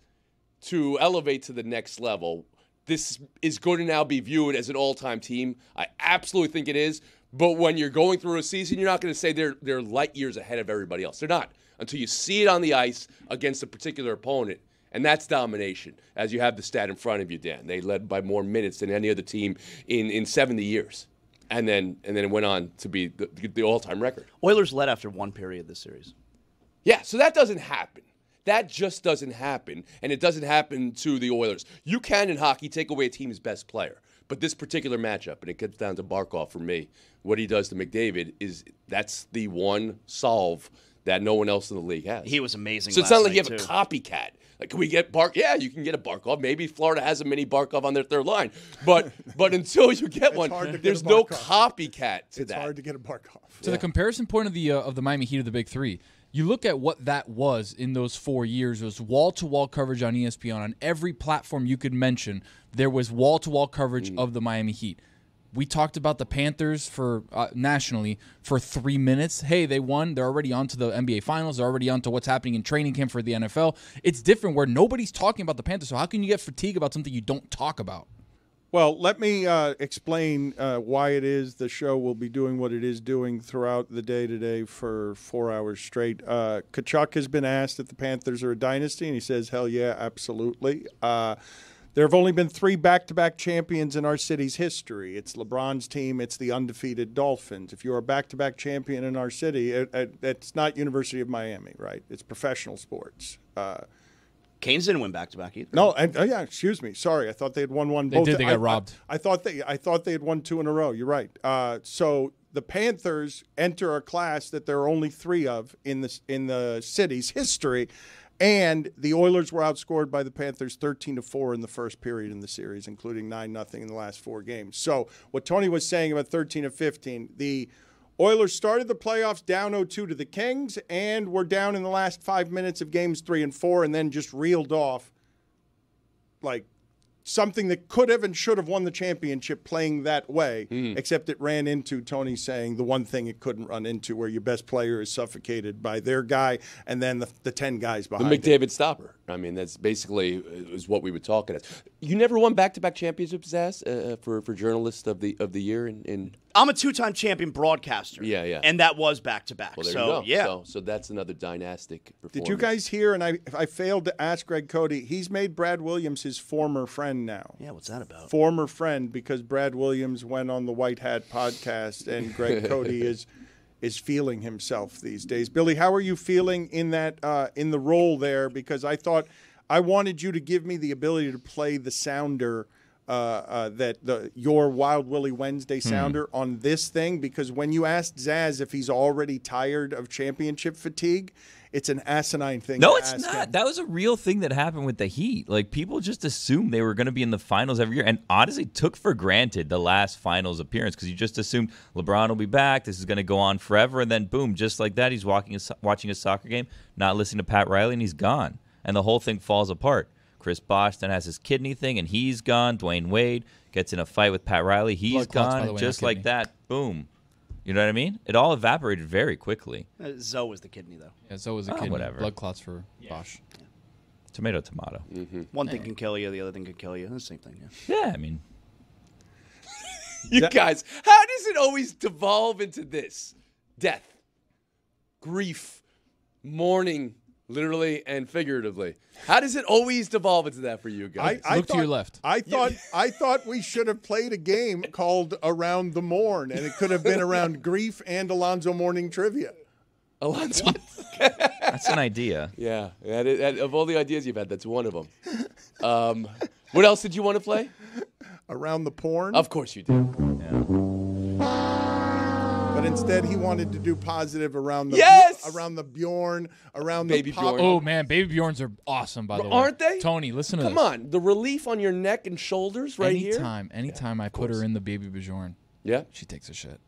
S9: to elevate to the next level. This is going to now be viewed as an all-time team. I absolutely think it is. But when you're going through a season, you're not going to say they're light years ahead of everybody else. They're not until you see it on the ice against a particular opponent. And that's domination, as you have the stat in front of you, Dan. They led by more minutes than any other team in 70 years. And then it went on to be the all-time record.
S10: Oilers led after one period this series.
S9: Yeah, so that doesn't happen. That just doesn't happen, and it doesn't happen to the Oilers. You can, in hockey, take away a team's best player. But this particular matchup, and it gets down to Barkov for me, what he does to McDavid that's the one solve that no one else in the league has.
S10: He was amazing.
S9: So it's not like you have a copycat. Like, can we get Yeah, you can get a Barkov. Maybe Florida has a mini Barkov on their third line. But until you get one, there's no copycat to that.
S7: It's hard to get a Barkov.
S8: To the comparison point of the Miami Heat of the Big Three, you look at what that was in those 4 years. It was wall-to-wall coverage on ESPN. On every platform you could mention, there was wall-to-wall coverage of the Miami Heat. We talked about the Panthers for nationally for 3 minutes. Hey, they won. They're already on to the NBA Finals. They're already on to what's happening in training camp for the NFL. It's different where nobody's talking about the Panthers. So how can you get fatigue about something you don't talk about?
S7: Well, let me explain why it is the show will be doing what it is doing throughout the day today for 4 hours straight. Kachuk has been asked if the Panthers are a dynasty, and he says, hell yeah, absolutely. There have only been 3 back-to-back champions in our city's history. It's LeBron's team. It's the undefeated Dolphins. If you're a back-to-back champion in our city, it's not University of Miami, right? It's professional sports.
S10: Canes didn't win back-to-back either.
S7: No, yeah, excuse me. Sorry, I thought they had won one.
S8: They did. They got robbed.
S7: I thought they had won 2 in a row. You're right. So the Panthers enter a class that there are only 3 of in the city's history, and the Oilers were outscored by the Panthers 13-4 in the first period in the series, including 9-0 in the last 4 games. So what Tony was saying about 13-15, the Oilers started the playoffs down 0-2 to the Kings and were down in the last 5 minutes of games 3 and 4 and then just reeled off like something that could have and should have won the championship playing that way, except it ran into, Tony saying, the one thing it couldn't run into where your best player is suffocated by their guy and then the 10 guys behind
S9: the McDavid stopper. I mean, that's basically is what we were talking about. You never won back-to-back championships, Zaz, for journalist of the year in
S10: I'm a 2-time champion broadcaster.
S9: Yeah.
S10: And that was back-to-back.
S9: Well, there
S10: so,
S9: you go.
S10: Yeah.
S9: So that's another dynastic performance.
S7: Did you guys hear, and I failed to ask Greg Cody, he's made Brad Williams his former friend now.
S10: Yeah, what's that about?
S7: Former friend, because Brad Williams went on the White Hat podcast, and Greg Cody is feeling himself these days. Billy, how are you feeling in that in the role there? Because I thought I wanted you to give me the ability to play the sounder your Wild Willie Wednesday sounder on this thing, because when you asked Zaz if he's already tired of championship fatigue, it's an asinine thing.
S1: No,
S7: to
S1: it's
S7: ask
S1: not.
S7: him.
S1: That was a real thing that happened with the Heat. Like, people just assumed they were going to be in the finals every year, and honestly took for granted the last finals appearance because you just assumed LeBron will be back. This is going to go on forever, and then boom, just like that, he's watching a soccer game, not listening to Pat Riley, and he's gone, and the whole thing falls apart. Chris Bosh then has his kidney thing, and he's gone. Dwayne Wade gets in a fight with Pat Riley. He's gone. And just like that, boom. You know what I mean? It all evaporated very quickly.
S10: Zoe was the kidney, though.
S8: Yeah, Zoe was the kidney.
S1: Whatever.
S8: Blood clots for Bosh.
S10: Yeah.
S1: Tomato, tomato.
S10: One thing can kill you, the other thing can kill you. The same thing,
S1: Yeah, I mean.
S9: You guys, how does it always devolve into this? Death, grief, mourning, literally and figuratively. How does it always devolve into that for you guys?
S8: Look to your left.
S7: I thought we should have played a game called Around the Morn, and it could have been around grief and Alonzo Mourning trivia.
S9: Alonzo.
S1: That's an idea.
S9: Yeah. Of all the ideas you've had, that's one of them. What else did you want to play?
S7: Around the porn.
S9: Of course you did.
S7: But instead, he wanted to do positive around the around the Bjorn, around
S9: Baby
S7: the pop.
S9: Bjorn.
S8: Oh man, baby Bjorns are awesome, by the way.
S9: Aren't they?
S8: Tony, listen to
S9: Come
S8: this.
S9: on, the relief on your neck and shoulders right here.
S8: Anytime I put her in the baby Bjorn,
S9: yeah,
S8: she takes a shit.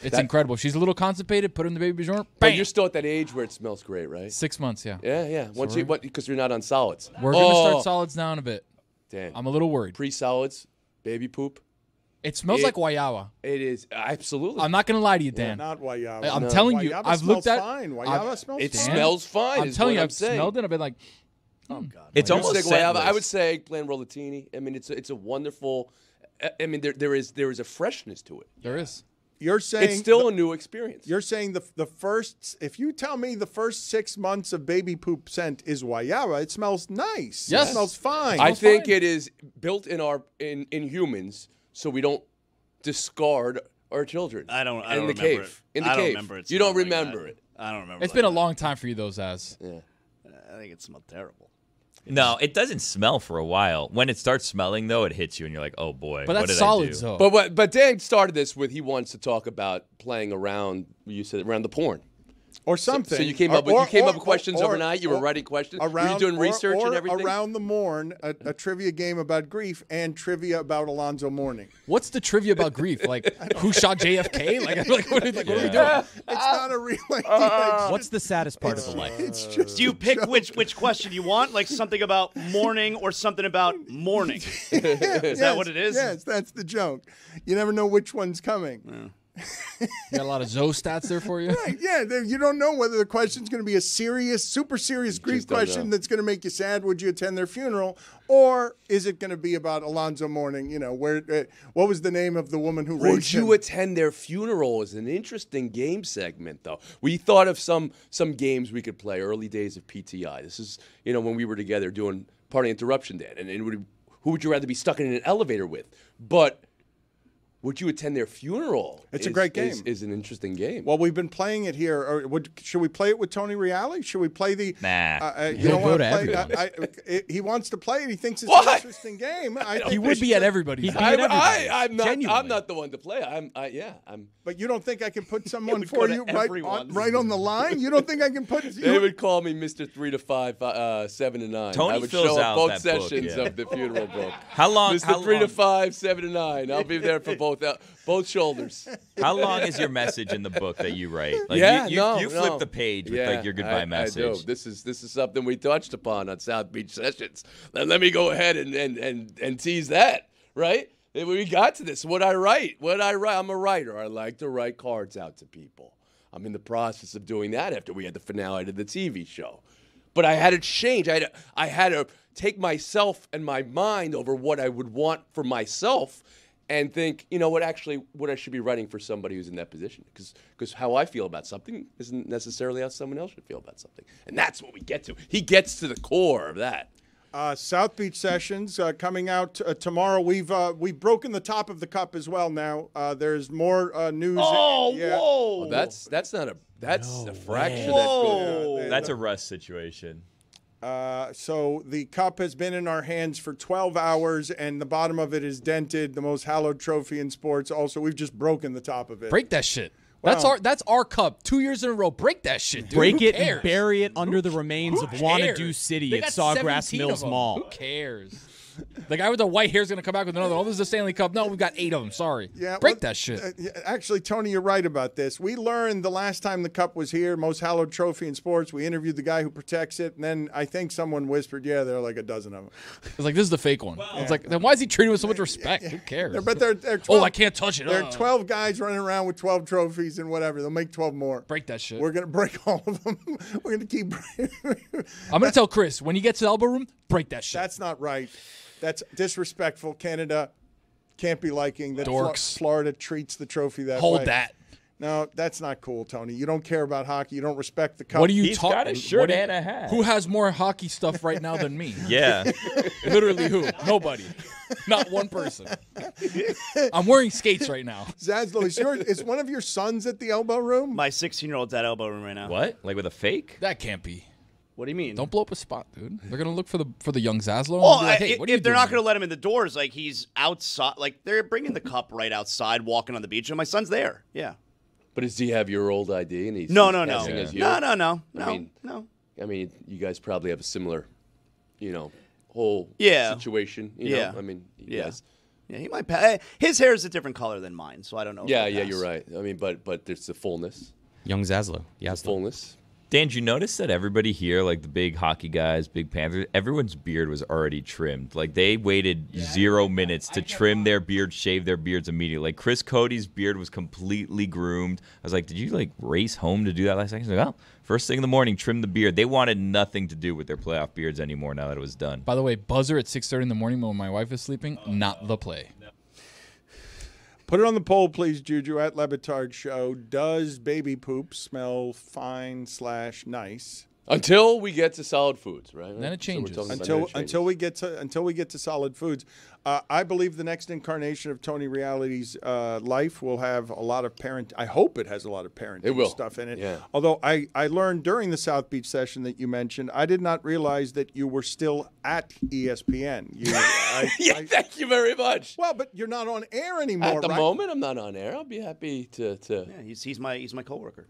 S8: It's incredible. She's a little constipated. Put her in the baby Bjorn.
S9: But
S8: Bam!
S9: you're still at that age where it smells great, right?
S8: 6 months, yeah.
S9: Yeah. Once because you're not on solids.
S8: We're gonna start solids now in a bit.
S9: Dan,
S8: I'm a little worried.
S9: Pre-solids, baby poop.
S8: It smells like guayaba.
S9: It is absolutely.
S8: I'm not gonna lie to you, Dan.
S7: Not guayaba.
S8: I'm telling you,
S7: Guayaba
S8: I've
S7: smells
S8: looked at.
S7: fine. Guayaba smells
S9: It
S7: fine.
S9: smells fine.
S8: I'm
S9: is
S8: telling
S9: what
S8: you,
S9: I'm
S8: I've
S9: saying.
S8: smelled it. I've been like,
S10: oh god,
S1: it's almost
S9: guayaba. I
S1: scentless.
S9: would say eggplant rollatini. I mean, it's a wonderful. I mean, there is a freshness to it.
S8: There is.
S7: You're saying
S9: It's still a new experience.
S7: You're saying the first. If you tell me the first 6 months of baby poop scent is guayaba, it smells nice.
S8: Yes.
S7: It smells fine.
S9: I think it is built in in humans so we don't discard our children.
S10: I don't
S9: in the
S10: remember
S9: cave.
S10: it.
S9: In the
S10: I don't
S9: cave.
S10: remember it
S9: You don't
S10: smelling like
S9: remember
S10: that.
S9: it.
S10: I don't remember.
S8: It's
S10: like
S8: been a
S10: that.
S8: long time for you, though, Zaz.
S9: Yeah.
S10: I think it smelled terrible.
S1: No, it doesn't smell for a while. When it starts smelling, though, it hits you, and you're like, "Oh boy,
S8: But
S1: what
S8: that's
S1: did I
S8: solids,
S1: do?"
S8: though.
S9: But Dan started this with he wants to talk about playing around. You said around the porn.
S7: or something.
S9: So you came up with questions overnight. You were writing questions. Were you doing research and everything?
S7: Around the morn, a trivia game about grief and trivia about Alonzo Mourning.
S8: What's the trivia about grief? Like, who shot JFK? What are we doing?
S7: It's not a real.
S12: What's the saddest part of the life?
S7: It's just.
S10: Do you pick which question you want? Like something about mourning or something about mourning? Is that what it is?
S7: Yes, that's the joke. You never know which one's coming.
S8: You got a lot of Zoe stats there for you.
S7: Right, yeah, you don't know whether the question's going to be a serious, super serious grief
S9: just don't
S7: question
S9: know.
S7: that's going to make you sad. Would you attend their funeral, or is it going to be about Alonzo Mourning? You know, what was the name of the woman who
S9: Would
S7: raised
S9: you
S7: him?
S9: attend their funeral? Is an interesting game segment, though. We thought of some games we could play. Early days of PTI. This is when we were together doing Party Interruption, Dan. And who would you rather be stuck in an elevator with? But would you attend their funeral?
S7: It's a great game.
S9: Is an interesting game.
S7: Well, we've been playing it here. Should we play it with Tony Reale? Should we play the?
S1: Nah.
S7: You don't
S12: He'll
S7: want
S12: go
S7: to
S12: to
S7: play. He wants to play it. He thinks it's
S9: What?
S7: an interesting game. I think
S8: He
S7: we
S8: would be
S7: should-
S8: at everybody's.
S9: I'm not the one to play. I'm
S7: But you don't think I can put someone
S10: would
S7: for
S10: go to
S7: you
S10: everyone.
S7: right on the line? You don't think I can put?
S9: They would call me Mr. 3 to 5, 7 to 9.
S1: Tony
S9: I would
S1: fills
S9: show
S1: out
S9: up both
S1: that book,
S9: sessions
S1: yeah.
S9: of the funeral book.
S1: How long?
S9: Mr.
S1: How
S9: 3 to
S1: long-
S9: 5, 7 to 9. I'll be there for both shoulders.
S1: How long is your message in the book that you write? Like you flip
S9: no.
S1: the page with
S9: Yeah,
S1: like your goodbye message.
S9: I do. This is something we touched upon on South Beach Sessions. Let me go ahead and tease that, right? We got to this. What I write. I'm a writer. I like to write cards out to people. I'm in the process of doing that after we had the finale to the TV show. But I had to change. I had to take myself and my mind over what I would want for myself and think, what I should be writing for somebody who's in that position. Because how I feel about something isn't necessarily how someone else should feel about something. And that's what we get to. He gets to the core of that.
S7: South Beach Sessions coming out tomorrow. We've broken the top of the cup as well now. There's more news.
S10: Oh,
S7: Yeah.
S10: whoa!
S9: Well, that's a fraction.
S10: Whoa!
S1: That's a Russ situation.
S7: So the cup has been in our hands for 12 hours, and the bottom of it is dented. The most hallowed trophy in sports. Also, we've just broken the top of it.
S8: Break that shit.
S7: Wow.
S8: That's our cup. 2 years in a row. Break that shit, dude.
S12: Break
S8: Who
S12: it
S8: cares?
S12: and bury it under the remains of
S8: cares?
S12: Wanadu City
S8: They
S12: at
S8: got
S12: Sawgrass
S8: 17
S12: Mills
S8: of them.
S12: Mall.
S8: Who cares? The guy with the white hair is going to come back with another. Oh, this is the Stanley Cup. No, we've got 8 of them. Sorry.
S7: Yeah,
S8: Break that shit.
S7: Actually, Tony, you're right about this. We learned the last time the cup was here, most hallowed trophy in sports. We interviewed the guy who protects it, and then I think someone whispered, "Yeah, there are like a dozen of them."
S8: It's like, this is the fake one. It's like, then why is he treating him with so much respect? Who cares?
S7: But they're 12,
S8: oh, I can't touch it.
S7: There are 12 guys running around with 12 trophies and whatever. They'll make 12 more.
S8: Break that shit.
S7: We're gonna break all of them. We're gonna keep.
S8: I'm going to tell Chris, when he gets to the elbow room, break that shit.
S7: That's not right. That's disrespectful. Canada can't be liking that.
S8: Dorks.
S7: Florida treats the trophy that way.
S8: Hold that.
S7: No, that's not cool, Tony. You don't care about hockey. You don't respect the cup.
S8: What are you
S1: He's got
S8: talking?
S1: a shirt and a hat.
S8: Who has more hockey stuff right now than me?
S1: Yeah.
S8: Literally who? Nobody. Not one person. I'm wearing skates right now.
S7: Zaslow, is one of your sons at the elbow room?
S10: My 16-year-old's at elbow room right now.
S1: What? Like with a fake?
S8: That can't be.
S10: What do you mean?
S8: Don't blow up a spot, dude. They're gonna look for the young Zaslow.
S10: Well,
S8: Like, hey, what are you
S10: if they're
S8: doing
S10: not going to let him in the doors, like he's outside, like they're bringing the cup right outside, walking on the beach, and my son's there. Yeah.
S9: But does he have your old ID? And he's
S10: No.
S9: passing as you?
S10: No.
S9: I mean, you guys probably have a similar, whole
S10: Yeah.
S9: situation. You
S10: Yeah.
S9: know? I mean, you
S10: Yeah.
S9: guys.
S10: Yeah, he might. His hair is a different color than mine, so I don't know. if
S9: Yeah,
S10: it'll pass.
S9: you're right. I mean, but there's the fullness.
S12: Young Zaslow.
S9: The fullness.
S1: Dan, did you notice that everybody here, like the big hockey guys, big Panthers, everyone's beard was already trimmed. Like they waited 0 minutes to trim their beard, shave their beards immediately. Like Chris Cody's beard was completely groomed. I was like, did you like race home to do that last night? He's like, oh, first thing in the morning, trim the beard. They wanted nothing to do with their playoff beards anymore now that it was done.
S8: By the way, buzzer at 6:30 in the morning when my wife is sleeping, not the play.
S7: Put it on the poll, please, Juju, at Le Batard Show. Does baby poop smell fine/nice?
S9: Until we get to solid foods, right?
S8: Then it changes.
S7: Until we get to solid foods. I believe the next incarnation of Tony Reality's life will have a lot of I hope it has a lot of parenting stuff in it.
S9: Yeah.
S7: Although I learned during the South Beach session that you mentioned, I did not realize that you were still at ESPN.
S9: Thank you very much.
S7: Well, but you're not on air anymore.
S9: At the
S7: right?
S9: moment, I'm not on air. I'll be happy to.
S10: Yeah, he's my coworker,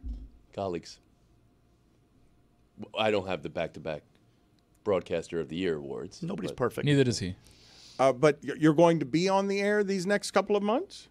S9: colleagues. I don't have the back-to-back Broadcaster of the Year awards.
S10: Nobody's perfect.
S8: Neither does he.
S7: But you're going to be on the air these next couple of months?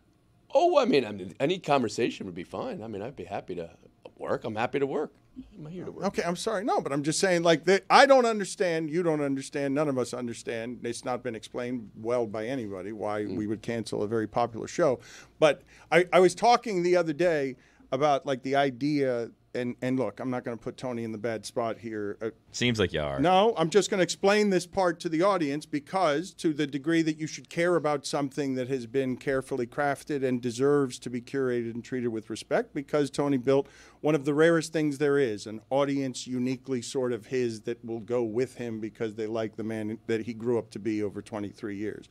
S9: Oh, I mean, any conversation would be fine. I mean, I'd be happy to work. I'm happy to work. I'm here to work.
S7: Okay, I'm sorry. No, but I'm just saying, like, I don't understand. You don't understand. None of us understand. It's not been explained well by anybody why we would cancel a very popular show. But I was talking the other day about, like, the idea. And look, I'm not going to put Tony in the bad spot here.
S1: Seems like you are.
S7: No, I'm just going to explain this part to the audience because to the degree that you should care about something that has been carefully crafted and deserves to be curated and treated with respect, because Tony built one of the rarest things there is, an audience uniquely sort of his that will go with him because they like the man that he grew up to be over 23 years.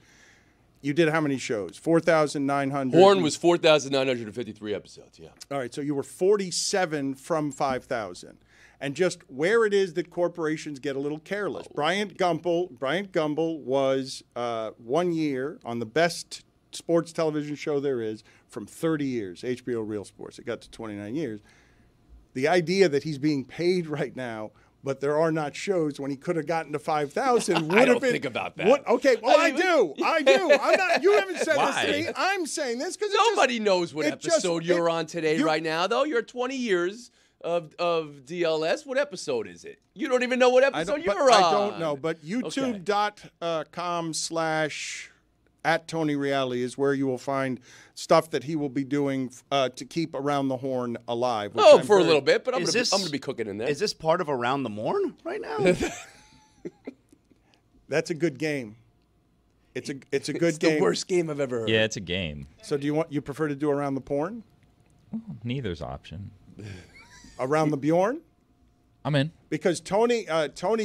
S7: You did how many shows? 4,900.
S9: Horn was 4,953 episodes, yeah.
S7: All right, so you were 47 from 5,000. And just where it is that corporations get a little careless. Bryant Gumbel was 1 year on the best sports television show there is from 30 years, HBO Real Sports. It got to 29 years. The idea that he's being paid right now, but there are not shows when he could have gotten to 5,000 would
S9: I
S7: have
S9: don't
S7: been.
S9: think about that.
S7: Okay, well, I do. I'm not. You haven't said this to me. I'm saying this because
S9: nobody knows what episode you're on today right now, though. You're 20 years of DLS. What episode is it? You don't even know what episode you're on.
S7: I don't know, but YouTube.com/ @TonyReality is where you will find stuff that he will be doing to keep Around the Horn alive.
S9: Oh, for a little bit, but I'm going to be cooking in there.
S10: Is this part of Around the Horn right now?
S7: That's a good game. It's a good
S9: it's
S7: game.
S9: the worst game I've ever heard.
S1: Yeah, it's a game.
S7: So you prefer to do Around the Porn?
S1: Well, neither's option.
S7: Around the Bjorn?
S8: I'm in.
S7: Because Tony,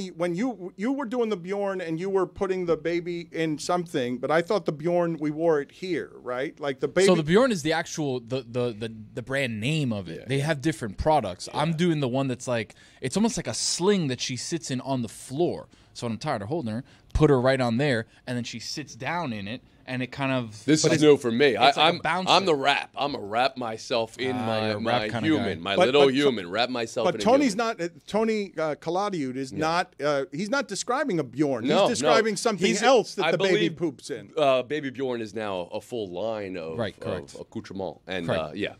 S7: when you were doing the Bjorn and you were putting the baby in something, but I thought the Bjorn, we wore it here, right? Like the baby.
S8: So the Bjorn is the actual the brand name of it. Yeah. They have different products. Yeah. I'm doing the one that's like, it's almost like a sling that she sits in on the floor. So when I'm tired of holding her, put her right on there, and then she sits down in it, and it kind of.
S9: This is new for me.
S8: I'm
S9: the wrap. I'm a wrap myself in my human, my
S7: but
S9: human. Wrap myself.
S7: But
S9: in
S7: Tony's
S9: a human.
S7: not. Tony Kaladiud is not. He's not describing a Bjorn.
S9: No,
S7: he's describing something else that the baby poops in.
S9: Baby Bjorn is now a full line of accoutrement, and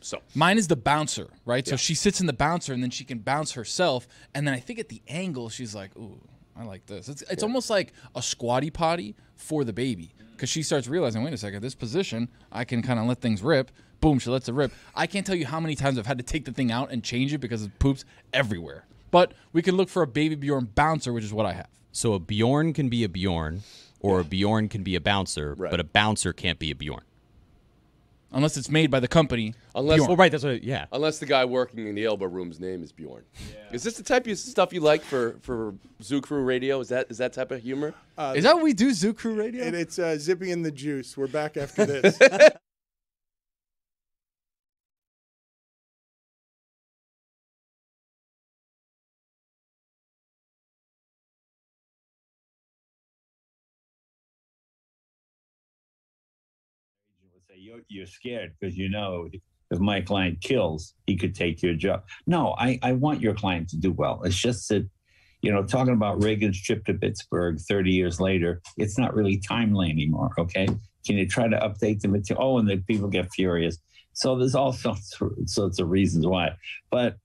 S9: So
S8: mine is the bouncer, right? Yeah. So she sits in the bouncer, and then she can bounce herself, and then I think at the angle she's like, ooh. I like this. It's almost like a squatty potty for the baby because she starts realizing, wait a second, this position, I can kind of let things rip. Boom, she lets it rip. I can't tell you how many times I've had to take the thing out and change it because it poops everywhere. But we can look for a baby Bjorn bouncer, which is what I have.
S12: So a Bjorn can be a Bjorn, or a Bjorn can be a bouncer, but a bouncer can't be a Bjorn.
S8: Unless it's made by the company.
S9: Unless,
S12: well, right, that's what. Yeah.
S9: Unless the guy working in the elbow room's name is Bjorn. Yeah. Is this the type of stuff you like for Zoo Crew Radio? Is that type of humor?
S8: Is that what we do, Zoo Crew Radio?
S7: And it's Zippy and the Juice. We're back after this.
S16: say you're scared because you know if my client kills, he could take your job. No, I want your client to do well. It's just that, talking about Reagan's trip to Pittsburgh 30 years later, it's not really timely anymore, okay? Can you try to update the material? Oh, and then people get furious. So there's all sorts of reasons why. But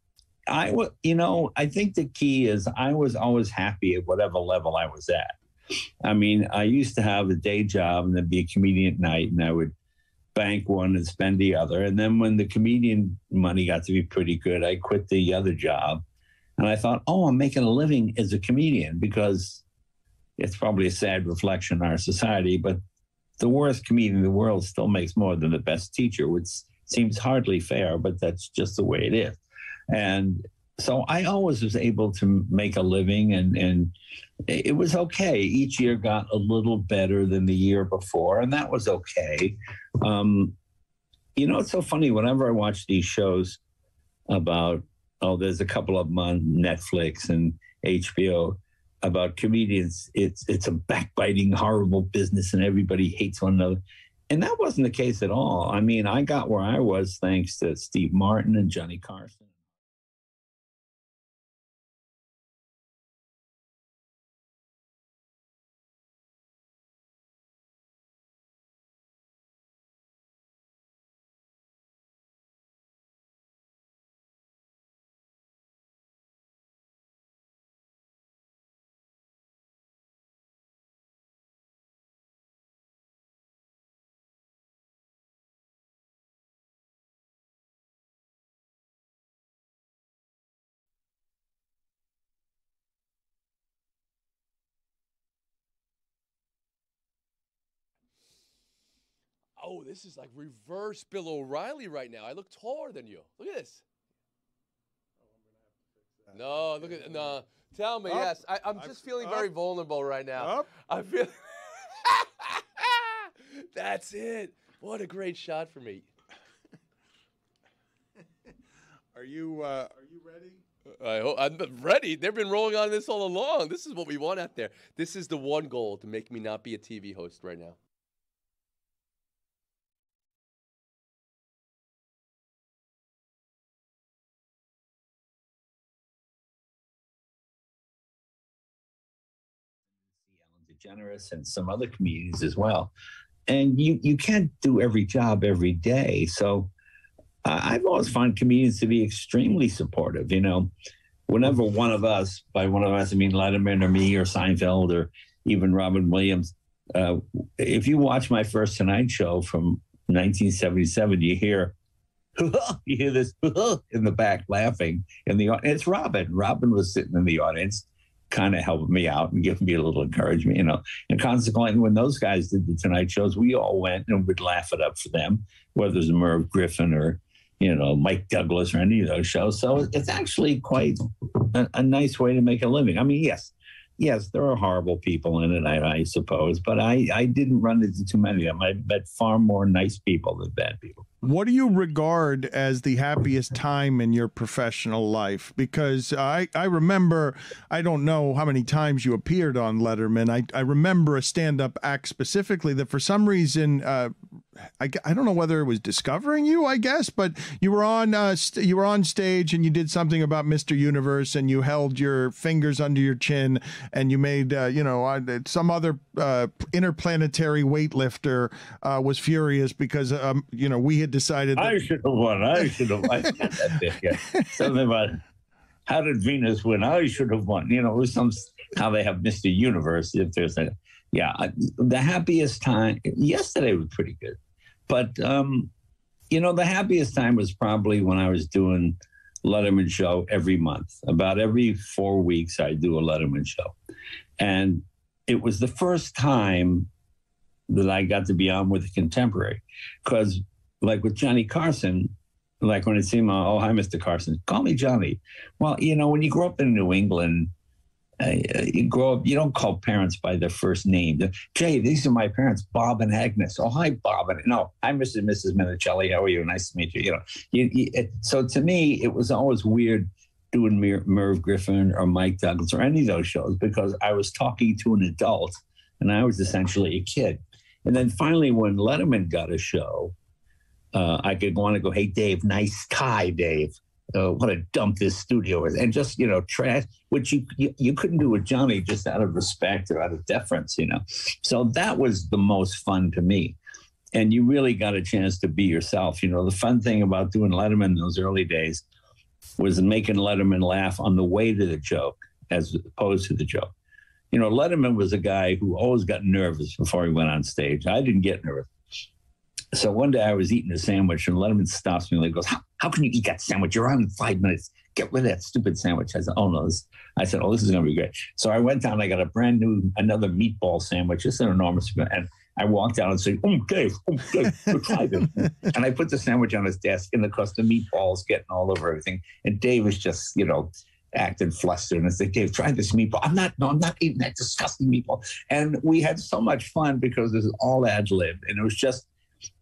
S16: I think the key is I was always happy at whatever level I was at. I mean, I used to have a day job and then be a comedian at night, and I would bank one and spend the other. And then when the comedian money got to be pretty good, I quit the other job. And I thought, I'm making a living as a comedian, because it's probably a sad reflection on our society, but the worst comedian in the world still makes more than the best teacher, which seems hardly fair, but that's just the way it is. And so I always was able to make a living, and it was okay. Each year got a little better than the year before, and that was okay. It's so funny. Whenever I watch these shows about, there's a couple of them on Netflix and HBO about comedians, it's a backbiting, horrible business, and everybody hates one another. And that wasn't the case at all. I mean, I got where I was thanks to Steve Martin and Johnny Carson.
S9: Oh, this is like reverse Bill O'Reilly right now. I look taller than you. Look at this. No, look at no. Tell me, yes. I'm just feeling very vulnerable right now. I feel. That's it. What a great shot for me.
S7: Are you ready?
S9: I'm ready. They've been rolling on this all along. This is what we want out there. This is the one goal, to make me not be a TV host right now.
S16: DeGeneres and some other comedians as well. And you can't do every job every day. So I've always found comedians to be extremely supportive. Whenever one of us, by one of us, I mean Letterman or me or Seinfeld or even Robin Williams, if you watch my first Tonight Show from 1977, you hear this in the back laughing in the audience. It's Robin. Robin was sitting in the audience, kind of helping me out and giving me a little encouragement, And consequently, when those guys did the Tonight Shows, we all went and would laugh it up for them, whether it's Merv Griffin or, Mike Douglas or any of those shows. So it's actually quite a nice way to make a living. I mean, yes, there are horrible people in it, I suppose, but I didn't run into too many of them. I met far more nice people than bad people.
S7: What do you regard as the happiest time in your professional life? Because I remember, I don't know how many times you appeared on Letterman. I remember a stand-up act specifically that for some reason, I don't know whether it was discovering you, I guess, but you were on stage and you did something about Mr. Universe, and you held your fingers under your chin and you made, some other interplanetary weightlifter was furious because, we had decided that
S16: I should have won. Something about how did Venus win? I should have won. It was how they have Mr. Universe. If there's the happiest time. Yesterday was pretty good, but the happiest time was probably when I was doing Letterman show every month. About every 4 weeks, I do a Letterman show, and it was the first time that I got to be on with a contemporary, because like with Johnny Carson, like when it seemed, hi, Mr. Carson, call me Johnny. Well, when you grow up in New England, you grow up, you don't call parents by their first name. Jay, these are my parents, Bob and Agnes. Oh, hi, Bob. No, I'm Mr. and Mrs. Minicelli. How are you? Nice to meet you. So to me, it was always weird doing Merv Griffin or Mike Douglas or any of those shows, because I was talking to an adult and I was essentially a kid. And then finally, when Letterman got a show, I could want to go, hey, Dave, nice tie, Dave. What a dump this studio is. And just, trash, which you couldn't do with Johnny just out of respect or out of deference, So that was the most fun to me. And you really got a chance to be yourself. The fun thing about doing Letterman in those early days was making Letterman laugh on the way to the joke as opposed to the joke. Letterman was a guy who always got nervous before he went on stage. I didn't get nervous. So one day I was eating a sandwich and Letterman stops me and he goes, how can you eat that sandwich? You're on in 5 minutes. Get rid of that stupid sandwich. I said, oh, no. This is going to be great. So I went down and I got another meatball sandwich. Just an enormous, and I walked out and said, Dave, try this. And I put the sandwich on his desk and of course the meatballs getting all over everything. And Dave was just, acting flustered. And I said, Dave, try this meatball. I'm not eating that disgusting meatball. And we had so much fun because this is all ad-libbed. And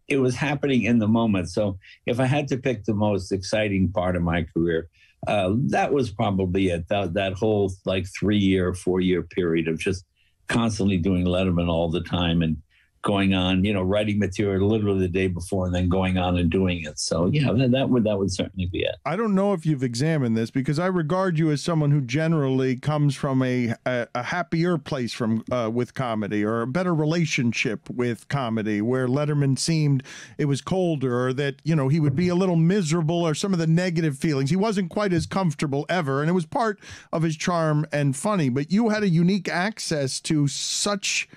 S16: it was happening in the moment. So if I had to pick the most exciting part of my career, that was probably it. That whole 3-year, 4-year period of just constantly doing Letterman all the time and going on, writing material literally the day before and then going on and doing it. So yeah, that would certainly be it.
S7: I don't know if you've examined this because I regard you as someone who generally comes from a happier place with comedy, or a better relationship with comedy, where Letterman seemed it was colder, or that, he would be a little miserable, or some of the negative feelings. He wasn't quite as comfortable ever, and it was part of his charm and funny. But you had a unique access to such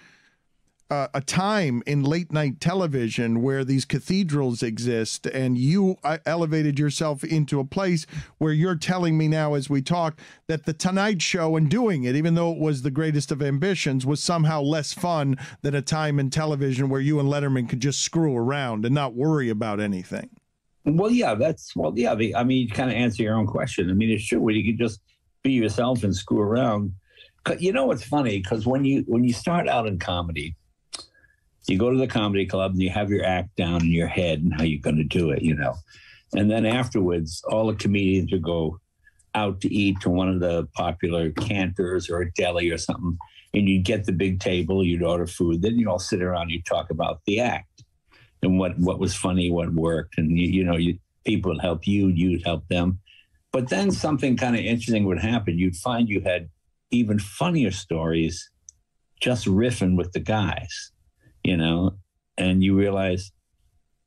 S7: a time in late night television where these cathedrals exist, and you elevated yourself into a place where you're telling me now as we talk that the Tonight Show and doing it, even though it was the greatest of ambitions, was somehow less fun than a time in television where you and Letterman could just screw around and not worry about anything.
S16: Well, yeah, I mean, you kind of answer your own question. I mean, it's true where you can just be yourself and screw around. What's funny? Because when you start out in comedy, you go to the comedy club and you have your act down in your head and how you're going to do it, And then afterwards, all the comedians would go out to eat to one of the popular Cantors or a deli or something, and you'd get the big table, you'd order food. Then you all sit around, you talk about the act and what was funny, what worked. And, people would help you, you'd help them. But then something kind of interesting would happen. You'd find you had even funnier stories just riffing with the guys. And you realize,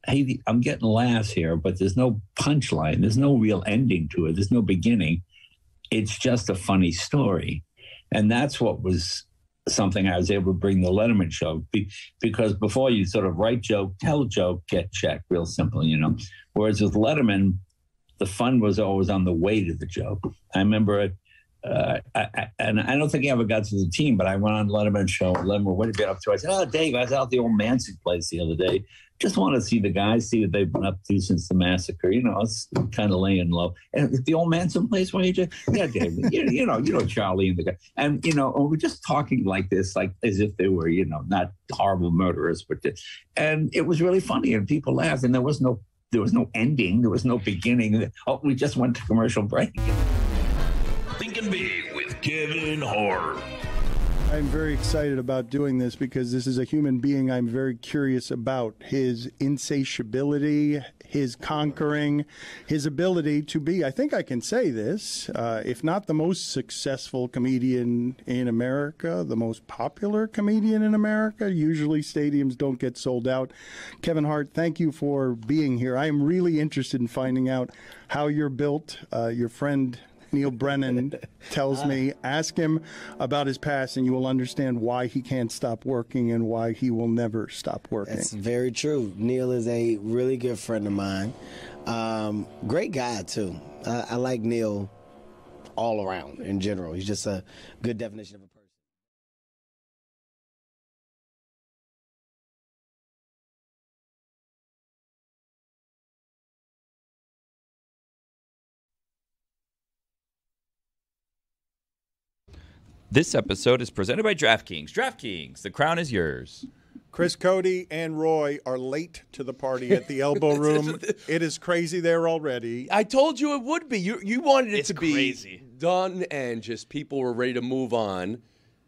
S16: hey, I'm getting laughs here, but there's no punchline. There's no real ending to it. There's no beginning. It's just a funny story. And that's what was something I was able to bring the Letterman show, because before you sort of write joke, tell joke, get check, real simple, Whereas with Letterman, the fun was always on the way to the joke. I remember it. And I don't think he ever got to the team, but I went on Letterman's show. Letterman, what did you get up to? I said, Dave, I was out at the old Manson place the other day. Just want to see the guys, see what they've been up to since the massacre. It's kind of laying low. And the old Manson place, why you just, yeah, Dave, you know Charlie and the guy. And, we're just talking like this, like as if they were, not horrible murderers, but and it was really funny and people laughed, and there was no ending. There was no beginning. Oh, we just went to commercial break.
S15: Thinking Big with Kevin Hart.
S7: I'm very excited about doing this because this is a human being I'm very curious about. His insatiability, his conquering, his ability to be, I think I can say this, if not the most successful comedian in America, the most popular comedian in America. Usually stadiums don't get sold out. Kevin Hart, thank you for being here. I am really interested in finding out how you're built. Your friend Neil Brennan tells me, ask him about his past and you will understand why he can't stop working and why he will never stop working.
S17: That's very true. Neil is a really good friend of mine. Great guy, too. I like Neil all around in general. He's just a good definition of a person.
S1: This episode is presented by DraftKings. DraftKings, the crown is yours.
S7: Chris, Cody, and Roy are late to the party at the Elbow Room. It is crazy there already.
S9: I told you it would be. You wanted it to
S10: crazy.
S9: Be done and just people were ready to move on.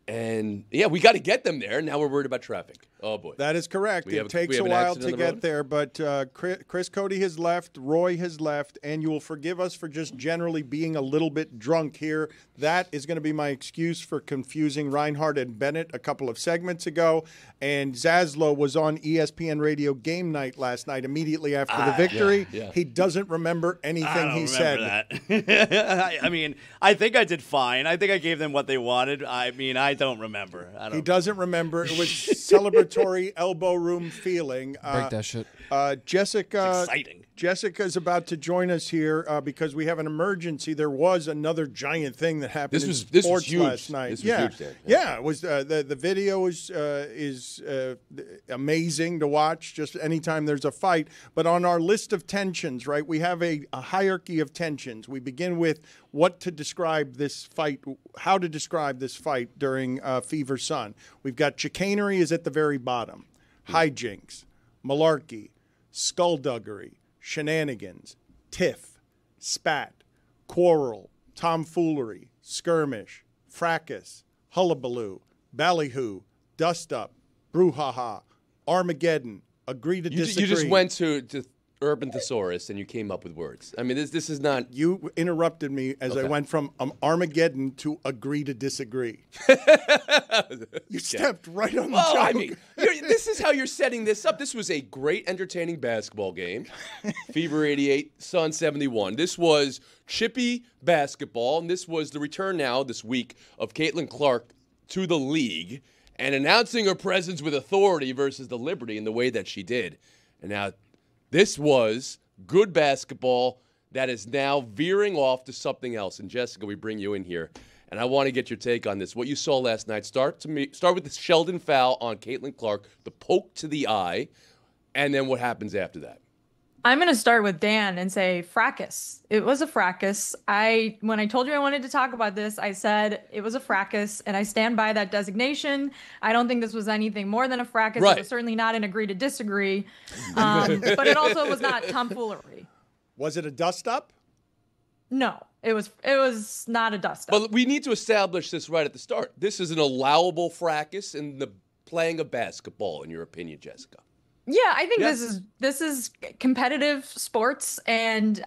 S9: And, yeah, we got to get them there. Now we're worried about traffic. Oh, boy.
S7: That is correct.
S9: We
S7: It takes a
S9: an
S7: while
S9: accident
S7: to
S9: on the
S7: get
S9: road?
S7: there, but Chris Cody has left, Roy has left, and you will forgive us for just generally being a little bit drunk here. That is going to be my excuse for confusing Reinhardt and Bennett a couple of segments ago. And Zaslow was on ESPN Radio Game Night last night immediately after the victory.
S9: yeah.
S7: He doesn't remember anything he said.
S10: That. I mean, I think I did fine. I think I gave them what they wanted. I mean, I don't remember.
S7: He doesn't remember. It was celebratory elbow room feeling.
S8: Break that shit.
S7: Jessica.
S10: Exciting.
S7: Jessica's about to join us here because we have an emergency. There was another giant thing that happened
S9: This
S7: in
S9: was
S7: sports
S9: huge.
S7: last night.
S9: This was
S7: yeah,
S9: huge, Dan.
S7: yeah. It was the video is amazing to watch. Just anytime there's a fight. But on our list of tensions, right, we have a hierarchy of tensions. We begin with what to describe this fight, how to describe this fight during Fever Sun. We've got chicanery is at the very bottom, hijinks, malarkey, skullduggery, shenanigans, tiff, spat, quarrel, tomfoolery, skirmish, fracas, hullabaloo, ballyhoo, dust-up, brouhaha, Armageddon, agree to disagree.
S9: You just went to Urban Thesaurus and you came up with words. I mean, this is not.
S7: You interrupted me as I went from Armageddon to agree to disagree. You stepped right on the joke.
S9: I mean, this is how you're setting this up. This was a great, entertaining basketball game. Fever 88, Sun 71. This was chippy basketball, and this was the return now this week of Caitlin Clark to the league and announcing her presence with authority versus the Liberty in the way that she did. And now this was good basketball that is now veering off to something else. And Jessica, we bring you in here, and I want to get your take on this. What you saw last night. Start with the Sheldon foul on Caitlin Clark, the poke to the eye, and then what happens after that.
S18: I'm going to start with Dan and say fracas. It was a fracas. When I told you I wanted to talk about this, I said it was a fracas, and I stand by that designation. I don't think this was anything more than a fracas.
S9: Right.
S18: It was certainly not an agree to disagree, but it also was not tomfoolery.
S7: Was it a dust-up?
S18: No, it was not a dust-up.
S9: But we need to establish this right at the start. This is an allowable fracas in the playing of basketball, in your opinion, Jessica.
S18: Yeah, I think this is competitive sports, and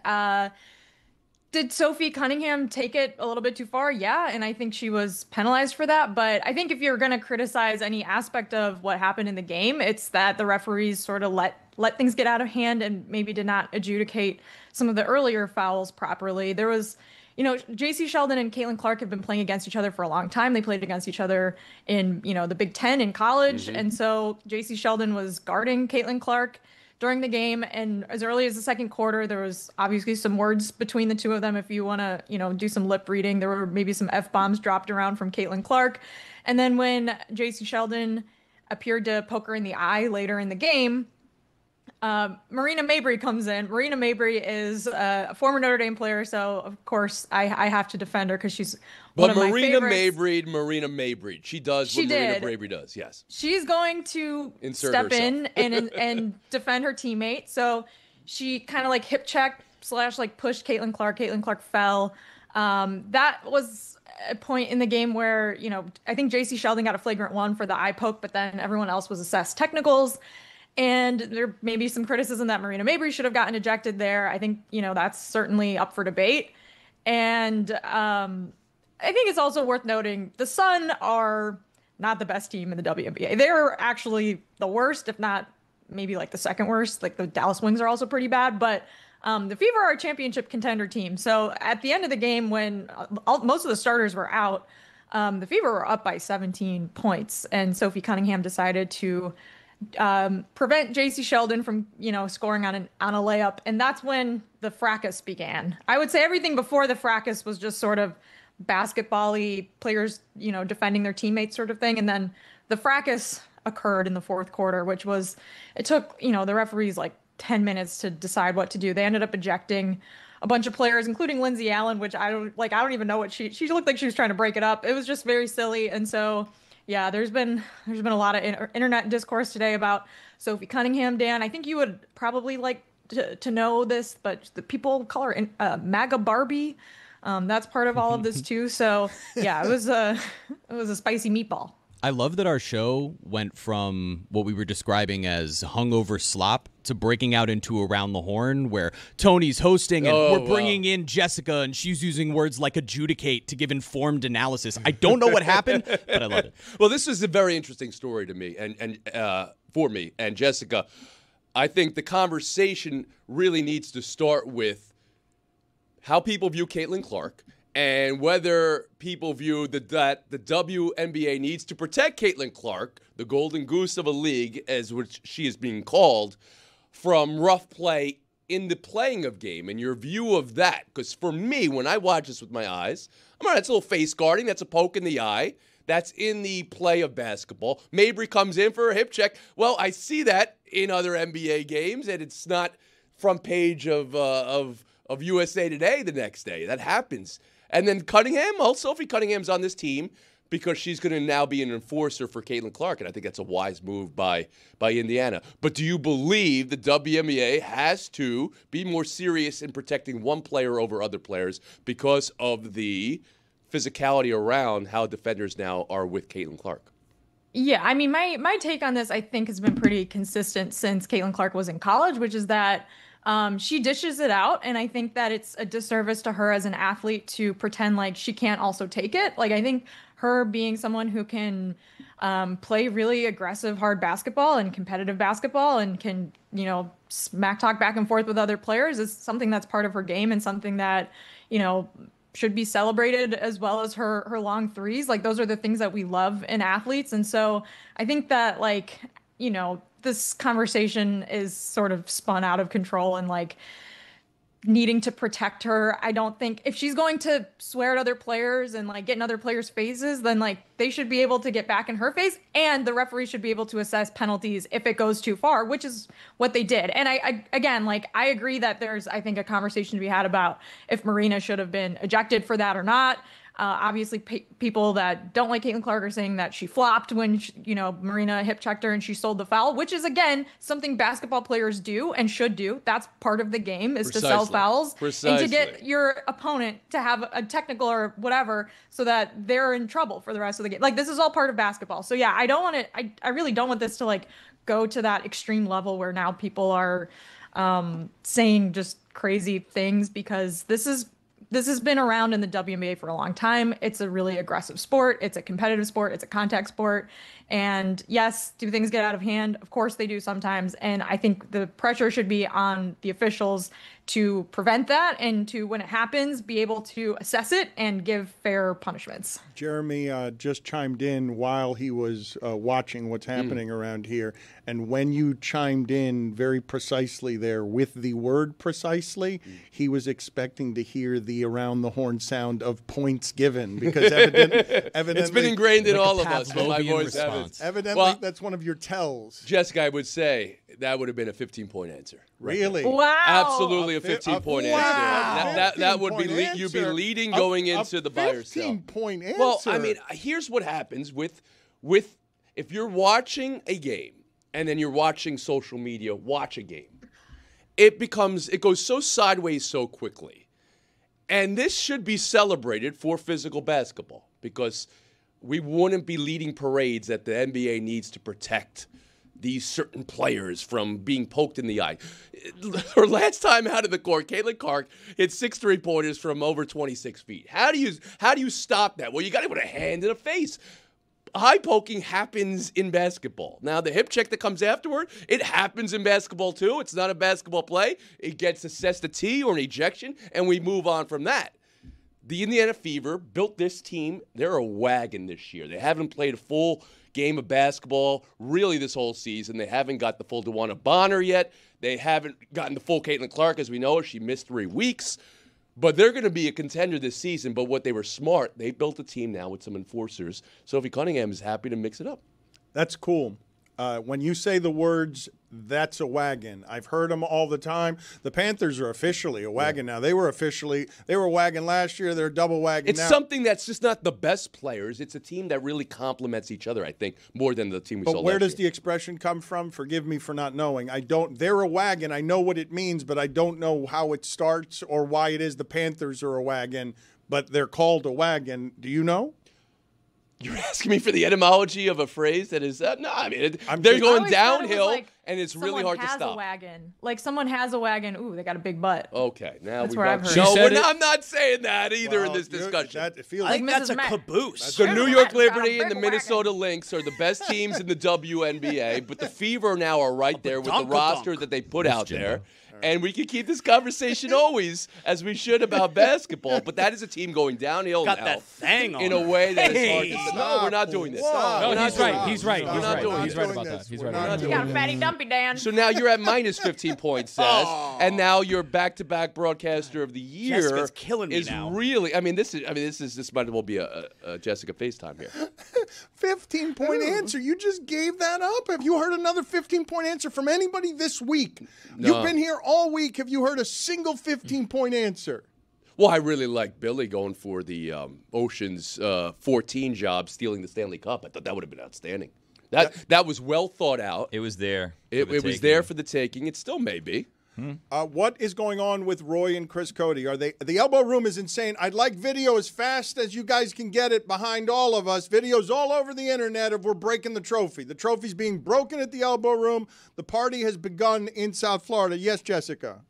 S18: did Sophie Cunningham take it a little bit too far? Yeah, and I think she was penalized for that. But I think if you're going to criticize any aspect of what happened in the game, it's that the referees sort of let things get out of hand and maybe did not adjudicate some of the earlier fouls properly. There was, J.C. Sheldon and Caitlin Clark have been playing against each other for a long time. They played against each other in, the Big Ten in college. And so J.C. Sheldon was guarding Caitlin Clark during the game. And as early as the second quarter, there was obviously some words between the two of them. If you want to, do some lip reading, there were maybe some F-bombs dropped around from Caitlin Clark. And then when J.C. Sheldon appeared to poke her in the eye later in the game, Marina Mabry comes in. Marina Mabry is a former Notre Dame player, so of course I have to defend her because she's one of my favorites.
S9: Marina Mabry. She does what Marina Mabry does, yes.
S18: She's going to step in and defend her teammate. So she kind of like hip checked / like pushed Caitlin Clark. Caitlin Clark fell. That was a point in the game where, I think J.C. Sheldon got a flagrant 1 for the eye poke, but then everyone else was assessed technicals. And there may be some criticism that Marina Mabry should have gotten ejected there. I think, that's certainly up for debate. And I think it's also worth noting the Sun are not the best team in the WNBA. They're actually the worst, if not maybe like the second worst. Like the Dallas Wings are also pretty bad. But the Fever are a championship contender team. So at the end of the game, when most of the starters were out, the Fever were up by 17 points. And Sophie Cunningham decided to prevent J.C. Sheldon from, scoring on a layup. And that's when the fracas began. I would say everything before the fracas was just sort of basketball-y players, defending their teammates sort of thing. And then the fracas occurred in the fourth quarter, which was, it took, the referees like 10 minutes to decide what to do. They ended up ejecting a bunch of players, including Lindsay Allen, which I don't even know what she looked like she was trying to break it up. It was just very silly. And so, yeah, there's been a lot of internet discourse today about Sophie Cunningham. Dan, I think you would probably like to know this, but the people call her MAGA Barbie. That's part of all of this too. So yeah, it was a spicy meatball.
S12: I love that our show went from what we were describing as hungover slop to breaking out into Around the Horn, where Tony's hosting and we're bringing in Jessica, and she's using words like adjudicate to give informed analysis. I don't know what happened, but I love it.
S9: Well, this is a very interesting story to me and for me. And Jessica, I think the conversation really needs to start with how people view Caitlin Clark and whether people view that the WNBA needs to protect Caitlin Clark, the golden goose of a league, as which she is being called, from rough play in the playing of game, and your view of that. Because for me, when I watch this with my eyes, that's a little face guarding, that's a poke in the eye, that's in the play of basketball. Mabry comes in for a hip check. Well, I see that in other NBA games, and it's not front page of USA Today the next day. That happens. And then Cunningham, Sophie Cunningham's on this team because she's going to now be an enforcer for Caitlin Clark, and I think that's a wise move by Indiana. But do you believe the WNBA has to be more serious in protecting one player over other players because of the physicality around how defenders now are with Caitlin Clark?
S18: Yeah, I mean, my take on this, I think, has been pretty consistent since Caitlin Clark was in college, which is that she dishes it out, and I think that it's a disservice to her as an athlete to pretend like she can't also take it. Like, I think her being someone who can play really aggressive, hard basketball and competitive basketball and can, smack talk back and forth with other players is something that's part of her game and something that, should be celebrated, as well as her long threes. Like, those are the things that we love in athletes. And so I think that, this conversation is sort of spun out of control and needing to protect her. I don't think if she's going to swear at other players and get in other players' faces, then they should be able to get back in her face, and the referee should be able to assess penalties if it goes too far, which is what they did. And I agree that there's, I think, a conversation to be had about if Marina should have been ejected for that or not. Obviously, people that don't like Caitlin Clark are saying that she flopped when, Marina hip checked her and she sold the foul, which is, again, something basketball players do and should do. That's part of the game, is to sell fouls and to get your opponent to have a technical or whatever so that they're in trouble for the rest of the game. This is all part of basketball. So, yeah, I don't want it. I really don't want this to, go to that extreme level where now people are saying just crazy things, because this has been around in the WNBA for a long time. It's a really aggressive sport. It's a competitive sport. It's a contact sport. And yes, do things get out of hand? Of course they do sometimes. And I think the pressure should be on the officials to prevent that and to, when it happens, be able to assess it and give fair punishments.
S7: Jeremy just chimed in while he was watching what's happening around here. And when you chimed in very precisely there with the word precisely, he was expecting to hear the around the horn sound of points given, because evidently
S9: it's been ingrained in all of us. My voice
S7: evidently, that's one of your tells.
S9: Jessica, I would say that would have been a 15-point answer.
S7: Really?
S18: Wow.
S9: Absolutely a 15-point answer. That would be you'd be leading going into the buy or sell.
S7: 15-point answer.
S9: Well, I mean, here's what happens with if you're watching a game and then you're watching social media, watch a game. It goes so sideways so quickly. And this should be celebrated for physical basketball, because we wouldn't be leading parades that the NBA needs to protect these certain players from being poked in the eye. Her last time out of the court, Caitlin Clark hit 6 3-pointers from over 26 feet. How do you stop that? Well, you got to put a hand in the face. High poking happens in basketball. Now, the hip check that comes afterward, it happens in basketball too. It's not a basketball play. It gets assessed a T or an ejection, and we move on from that. The Indiana Fever built this team. They're a wagon this year. They haven't played a full game of basketball really this whole season. They haven't got the full DeWanna Bonner yet. They haven't gotten the full Caitlin Clark, as we know. She missed 3 weeks. But they're going to be a contender this season. But what they were smart, they built a team now with some enforcers. Sophie Cunningham is happy to mix it up.
S7: That's cool. When you say the words, that's a wagon, I've heard them all the time. The Panthers are officially a wagon now. They were a wagon last year. They're a double wagon now.
S9: It's something that's just not the best players. It's a team that really complements each other, I think, more than the team we saw last year.
S7: But where does the expression come from? Forgive me for not knowing. They're a wagon. I know what it means, but I don't know how it starts or why it is the Panthers are a wagon, but they're called a wagon. Do you know?
S9: You're asking me for the etymology of a phrase that is no. I mean, they're
S18: I
S9: going
S18: always thought it was
S9: downhill,
S18: like
S9: and it's really hard to
S18: Someone has a
S9: stop.
S18: wagon. Like someone has a wagon. Ooh, they got a big butt.
S9: Okay, now
S18: That's
S9: we
S18: where I've
S9: got.
S18: heard.
S9: No,
S18: She
S9: we're
S18: said
S9: not,
S18: it.
S9: I'm not saying that either in
S7: Well,
S9: this discussion.
S7: That feels
S10: I think
S18: Like
S10: that's
S18: Mrs.
S10: a
S18: Mac.
S10: caboose.
S9: The New York
S18: Got a big
S9: Liberty and the
S18: wagon.
S9: Minnesota Lynx are the best teams in the WNBA, but the Fever now are right there with the roster that they put out there. And we can keep this conversation always, as we should, about basketball. But that is a team going downhill
S10: Got
S9: now
S10: that thing on
S9: in a
S10: it.
S9: way that is hard to
S10: Hey.
S9: No, we're not doing this.
S7: Whoa.
S9: We're
S8: No,
S9: not
S8: he's
S9: doing
S8: right.
S9: this.
S8: He's right.
S9: We're
S8: He's
S9: not
S8: right.
S9: doing
S8: He's
S9: this.
S8: right about that. He's right about that.
S18: You got a fatty dumpy, Dan.
S9: So now you're at minus 15 points, Saz, and now your back-to-back broadcaster of the year
S10: Jessica's killing me
S9: is
S10: now.
S9: really. This might as well be a Jessica FaceTime here.
S7: 15-point answer. You just gave that up. Have you heard another 15-point answer from anybody this week?
S9: No.
S7: You've been here all week. Have you heard a single 15-point answer?
S9: Well, I really like Billy going for the Ocean's 14 job, stealing the Stanley Cup. I thought that would have been outstanding. That was well thought out.
S1: It was there.
S9: It was there for the taking. It still may be.
S7: What is going on with Roy and Chris Cody? Are they? The elbow room is insane. I'd like video as fast as you guys can get it behind all of us. Videos all over the internet of we're breaking the trophy. The trophy's being broken at the elbow room. The party has begun in South Florida. Yes, Jessica.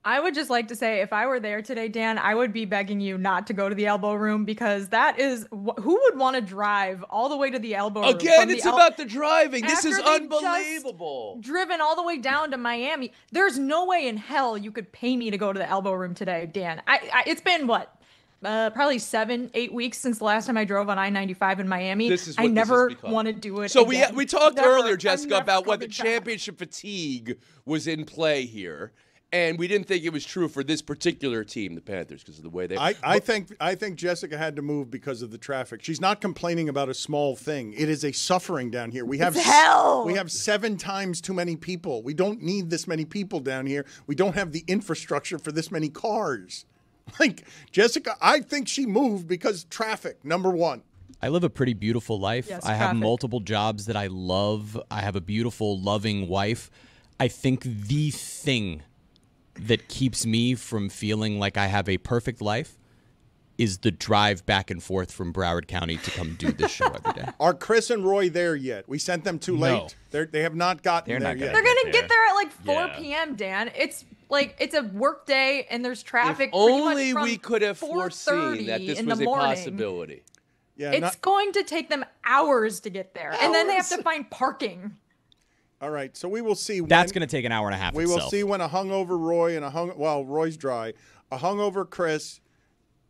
S18: I would just like to say, if I were there today, Dan, I would be begging you not to go to the elbow room because that is who would want to drive all the way to the elbow room?
S9: Again,
S18: from
S9: it's
S18: the
S9: about the driving. This
S18: After
S9: is
S18: they just
S9: unbelievable.
S18: Driven all the way down to Miami. There's no way in hell you could pay me to go to the elbow room today, Dan. It's been what? Probably 7-8 weeks since the last time I drove on I-95 in Miami.
S9: This is
S18: I
S9: what this
S18: never
S9: has become.
S18: want to do it
S9: So
S18: again.
S9: we talked
S18: Never.
S9: earlier,
S18: I'm
S9: Jessica,
S18: never
S9: about whether
S18: coming back.
S9: championship fatigue was in play here. And we didn't think it was true for this particular team, the Panthers, because of the way they.
S7: I think Jessica had to move because of the traffic. She's not complaining about a small thing. It is a suffering down here. We have
S18: hell.
S7: We have 7 times too many people. We don't need this many people down here. We don't have the infrastructure for this many cars. Like Jessica, I think she moved because traffic. Number one.
S12: I live a pretty beautiful life.
S18: Yes,
S12: I have
S18: traffic.
S12: multiple jobs that I love. I have a beautiful, loving wife. I think the thing that keeps me from feeling like I have a perfect life is the drive back and forth from Broward County to come do this show every day.
S7: Are Chris and Roy there yet? We sent them too late. They have not gotten there yet.
S18: They're gonna get there at like 4
S1: Yeah.
S18: p.m. Dan. It's like it's a work day and there's traffic.
S9: If
S18: pretty much
S9: only
S18: from
S9: we could have
S18: 4:30
S9: foreseen that this
S18: in
S9: was
S18: the
S9: a
S18: morning.
S9: possibility.
S7: Yeah,
S18: It's going to take them hours to get there, and then they have to find parking.
S7: All right, so we will see.
S12: That's going to take an hour and a half
S7: We
S12: itself.
S7: will see when a hungover Roy and Roy's dry. A hungover Chris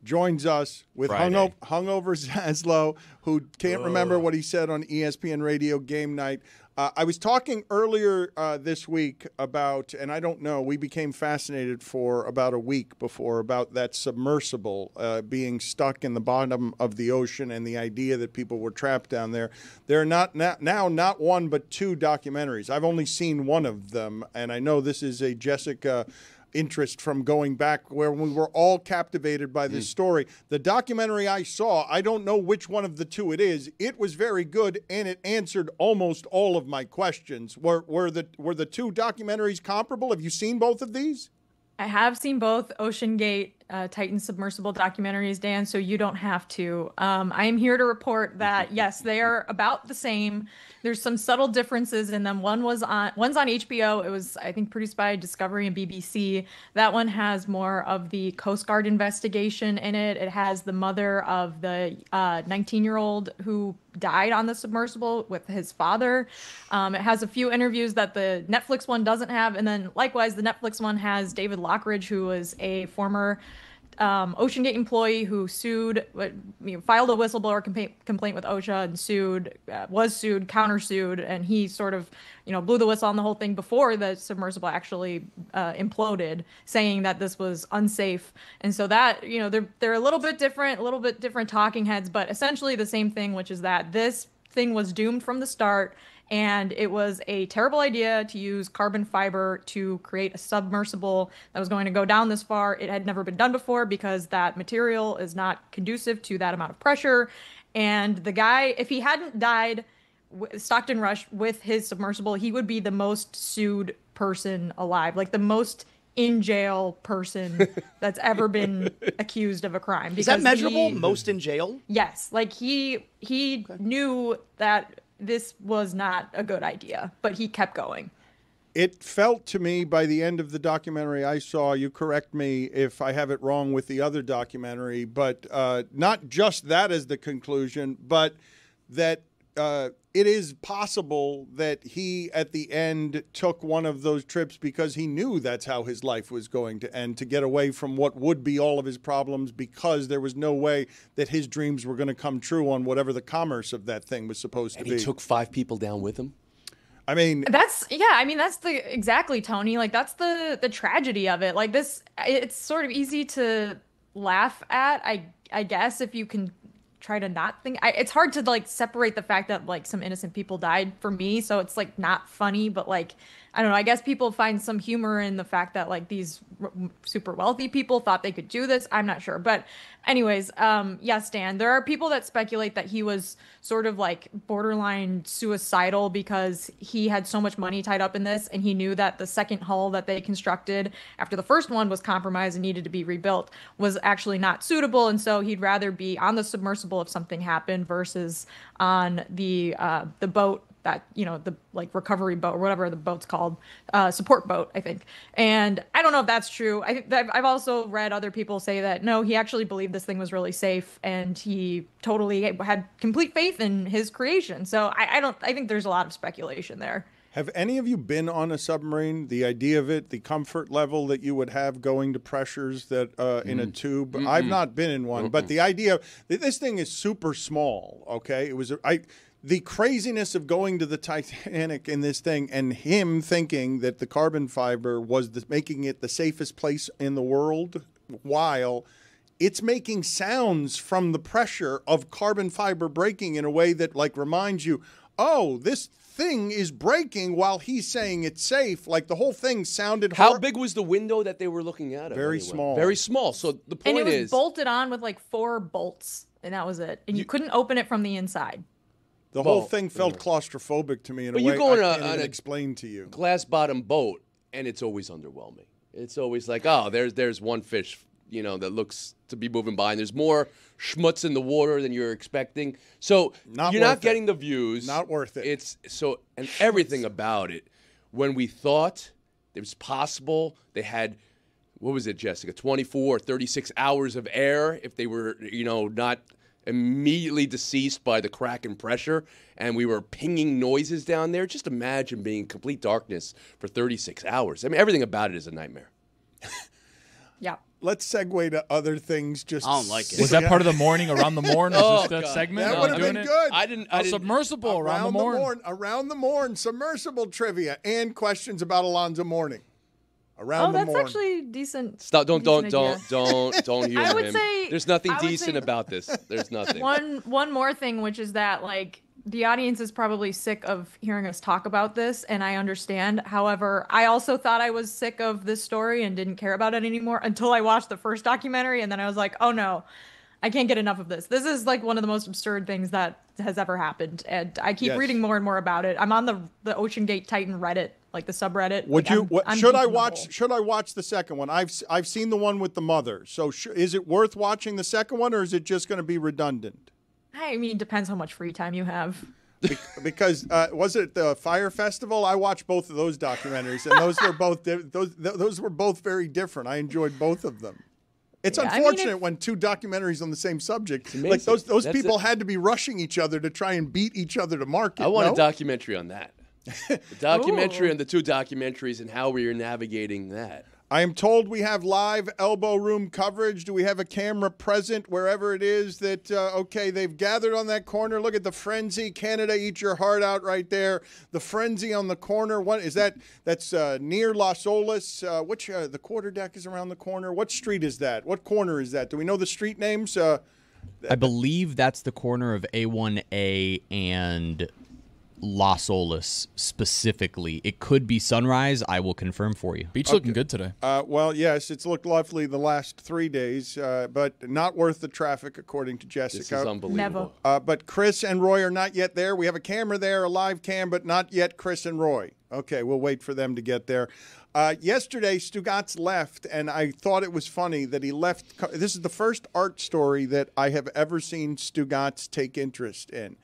S7: joins us with
S1: Friday.
S7: hungover Zaslow, who can't remember what he said on ESPN Radio Game Night. I was talking earlier this week about, and I don't know, we became fascinated for about a week before about that submersible being stuck in the bottom of the ocean and the idea that people were trapped down there. There are not one but 2 documentaries. I've only seen one of them, and I know this is a Jessica interest from going back where we were all captivated by this story. The documentary I saw, I don't know which one of the 2 it is. It was very good and it answered almost all of my questions. Were the 2 documentaries comparable? Have you seen both of these?
S18: I have seen both Ocean Gate, Titan submersible documentaries, Dan, so you don't have to. I am here to report that, yes, they are about the same. There's some subtle differences in them. One's on HBO. It was, I think, produced by Discovery and BBC. That one has more of the Coast Guard investigation in it. It has the mother of the 19-year-old who died on the submersible with his father. It has a few interviews that the Netflix one doesn't have. And then likewise, the Netflix one has David Lockridge, who was a former Ocean Gate employee who sued, filed a whistleblower complaint with OSHA and was sued, countersued, and he sort of, blew the whistle on the whole thing before the submersible actually imploded, saying that this was unsafe. And so that, they're a little bit different talking heads, but essentially the same thing, which is that this thing was doomed from the start. And it was a terrible idea to use carbon fiber to create a submersible that was going to go down this far. It had never been done before because that material is not conducive to that amount of pressure. And the guy, if he hadn't died, Stockton Rush, with his submersible, he would be the most sued person alive, like the most in jail person that's ever been accused of a crime.
S10: Is that measurable? Most in jail?
S18: Yes. Like he knew that this was not a good idea, but he kept going.
S7: It felt to me by the end of the documentary I saw, you correct me if I have it wrong with the other documentary, but not just that as the conclusion, but that it is possible that he at the end took one of those trips because he knew that's how his life was going to end, to get away from what would be all of his problems, because there was no way that his dreams were going to come true on whatever the commerce of that thing was supposed to be.
S9: And he took 5 people down with him?
S7: I mean,
S18: that's exactly, Tony. Like, that's the tragedy of it. Like, it's sort of easy to laugh at, I guess, if you can try to not think. It's hard to like separate the fact that like some innocent people died for me, so it's like not funny, but like, I don't know, I guess people find some humor in the fact that like these super wealthy people thought they could do this. I'm not sure. But anyways, yes, Dan, there are people that speculate that he was sort of like borderline suicidal because he had so much money tied up in this, and he knew that the second hull that they constructed after the first one was compromised and needed to be rebuilt was actually not suitable. And so he'd rather be on the submersible if something happened versus on the boat that, you know, the like recovery boat or whatever the boat's called, support boat, I think. And I don't know if that's true. I've also read other people say that no, he actually believed this thing was really safe, and he totally had complete faith in his creation. So I think there's a lot of speculation there.
S7: Have any of you been on a submarine? The idea of it, the comfort level that you would have going to pressures that in a tube. I've not been in one, but the idea that this thing is super small. Okay, it was the craziness of going to the Titanic in this thing, and him thinking that the carbon fiber was making it the safest place in the world, while it's making sounds from the pressure of carbon fiber breaking in a way that like reminds you, oh, this thing is breaking while he's saying it's safe. Like the whole thing sounded.
S9: How big was the window that they were looking at?
S7: Very small.
S9: Very small. So the point
S18: and it was
S9: is
S18: bolted on with like 4 bolts, and that was it. And you couldn't open it from the inside.
S7: The whole thing felt claustrophobic to me in a way
S9: you go
S7: I can't even explain to you.
S9: Glass bottom boat, and it's always underwhelming. It's always like, oh, there's one fish, you know, that looks to be moving by, and there's more schmutz in the water than you're expecting. So you're not getting the views.
S7: Not worth it.
S9: It's so, and everything about it. When we thought it was possible, they had, what was it, Jessica? 24 or 36 hours of air if they were, you know, not immediately deceased by the crack and pressure, and we were pinging noises down there. Just imagine being in complete darkness for 36 hours. I mean, everything about it is a nightmare.
S18: Yeah.
S7: Let's segue to other things. Just
S10: I don't like it.
S8: Was that part of the morning around the morn? Was this that segment?
S7: That would have been good.
S9: I didn't.
S8: Submersible around the morn.
S7: Around the morn, submersible trivia and questions about Alonzo Mourning. Around the morn.
S18: That's actually decent.
S9: Stop! Don't humor
S18: I would
S9: him.
S18: say
S9: There's nothing decent about this. There's nothing.
S18: One more thing, which is that like the audience is probably sick of hearing us talk about this, and I understand. However, I also thought I was sick of this story and didn't care about it anymore until I watched the first documentary, and then I was like, oh no, I can't get enough of this. This is like one of the most absurd things that has ever happened, and I keep reading more and more about it. I'm on the Ocean Gate Titan Reddit, like the subreddit.
S7: Would
S18: like,
S7: you?
S18: I'm
S7: should I
S18: deep in the
S7: watch?
S18: hole.
S7: Should I watch the second one? I've seen the one with the mother. So is it worth watching the second one, or is it just going to be redundant?
S18: I mean, depends how much free time you have.
S7: Because was it the Fire Festival? I watched both of those documentaries, and those were both those were both very different. I enjoyed both of them. It's unfortunate when 2 documentaries on the same subject, like those people had to be rushing each other to try and beat each other to market.
S9: I want a documentary on that. The documentary on the 2 documentaries and how we are navigating that.
S7: I am told we have live elbow room coverage. Do we have a camera present wherever it is that, okay, they've gathered on that corner. Look at the frenzy. Canada, eat your heart out right there. The frenzy on the corner. What is that? That's near Las Olas. Which the quarter deck is around the corner. What street is that? What corner is that? Do we know the street names?
S12: I believe that's the corner of A1A and Las Olas specifically. It could be sunrise. I will confirm for you.
S8: Beach looking good today.
S7: Well, yes, it's looked lovely the last 3 days, but not worth the traffic, according to Jessica.
S9: This is unbelievable.
S7: But Chris and Roy are not yet there. We have a camera there, a live cam, but not yet Chris and Roy. Okay, we'll wait for them to get there. Yesterday, Stugotz left, and I thought it was funny that he left. This is the first art story that I have ever seen Stugotz take interest in.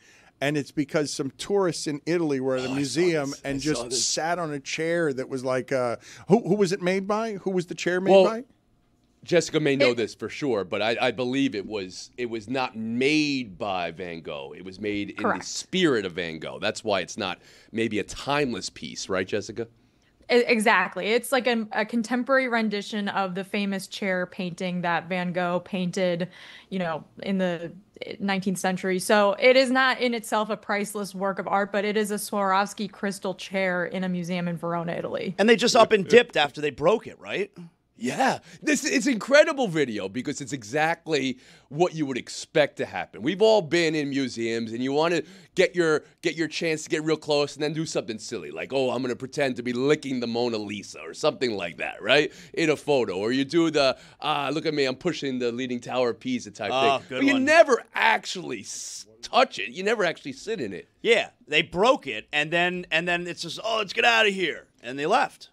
S7: And it's because some tourists in Italy were at a museum and just sat on a chair that was like, who was it made by? Who was the chair made by?
S9: Jessica may know this for sure, but I believe it was not made by Van Gogh. It was made in the spirit of Van Gogh. That's why it's not maybe a timeless piece, right, Jessica?
S18: Exactly. It's like a contemporary rendition of the famous chair painting that Van Gogh painted, in the 19th century. So it is not in itself a priceless work of art, but it is a Swarovski crystal chair in a museum in Verona, Italy.
S10: And they just up and dipped after they broke it, right?
S9: Yeah, it's incredible video because it's exactly what you would expect to happen. We've all been in museums, and you want to get your chance to get real close and then do something silly, like, oh, I'm going to pretend to be licking the Mona Lisa or something like that, right? In a photo, or you do the look at me, I'm pushing the Leaning Tower of Pisa type thing. But you never actually touch it. You never actually sit in it.
S10: Yeah, they broke it, and then it's just, oh, let's get out of here, and they left.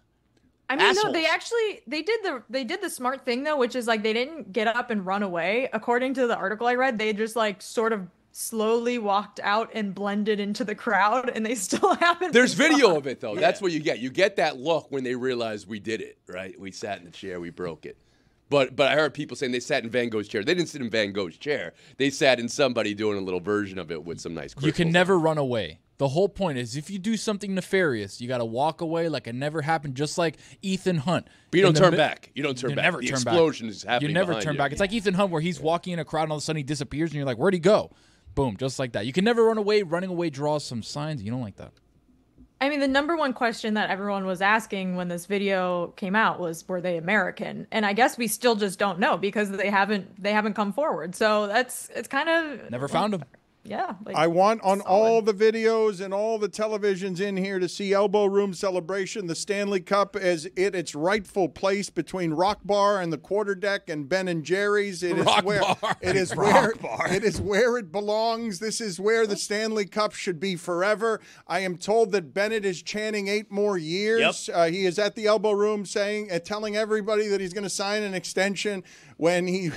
S18: I mean, no, they did the smart thing though, which is like they didn't get up and run away. According to the article I read, they just like sort of slowly walked out and blended into the crowd, and they still haven't.
S9: There's video of it though. Yeah. That's what you get. You get that look when they realize we did it, right? We sat in the chair, we broke it. But I heard people saying they sat in Van Gogh's chair. They didn't sit in Van Gogh's chair. They sat in somebody doing a little version of it with some nice crystals.
S8: You can never run away. The whole point is if you do something nefarious, you got to walk away like it never happened, just like Ethan Hunt.
S9: But you don't turn back. You don't turn back.
S8: Never
S9: the
S8: turn
S9: explosion
S8: back.
S9: is happening.
S8: You never
S9: behind
S8: turn
S9: you.
S8: back. It's like Ethan Hunt where he's walking in a crowd and all of a sudden he disappears and you're like, where'd he go? Boom, just like that. You can never run away. Running away draws some signs. You don't like that.
S18: I mean, the number one question that everyone was asking when this video came out was, were they American? And I guess we still just don't know because they haven't come forward. So it's kind of
S8: never found them.
S18: Yeah.
S7: I want on all the videos and all the televisions in here to see Elbow Room Celebration, the Stanley Cup as its rightful place between Rock Bar and the quarterdeck and Ben and Jerry's. It is where it belongs. This is where the Stanley Cup should be forever. I am told that Bennett is chanting 8 more years. Yep. He is at the Elbow Room telling everybody that he's going to sign an extension when he.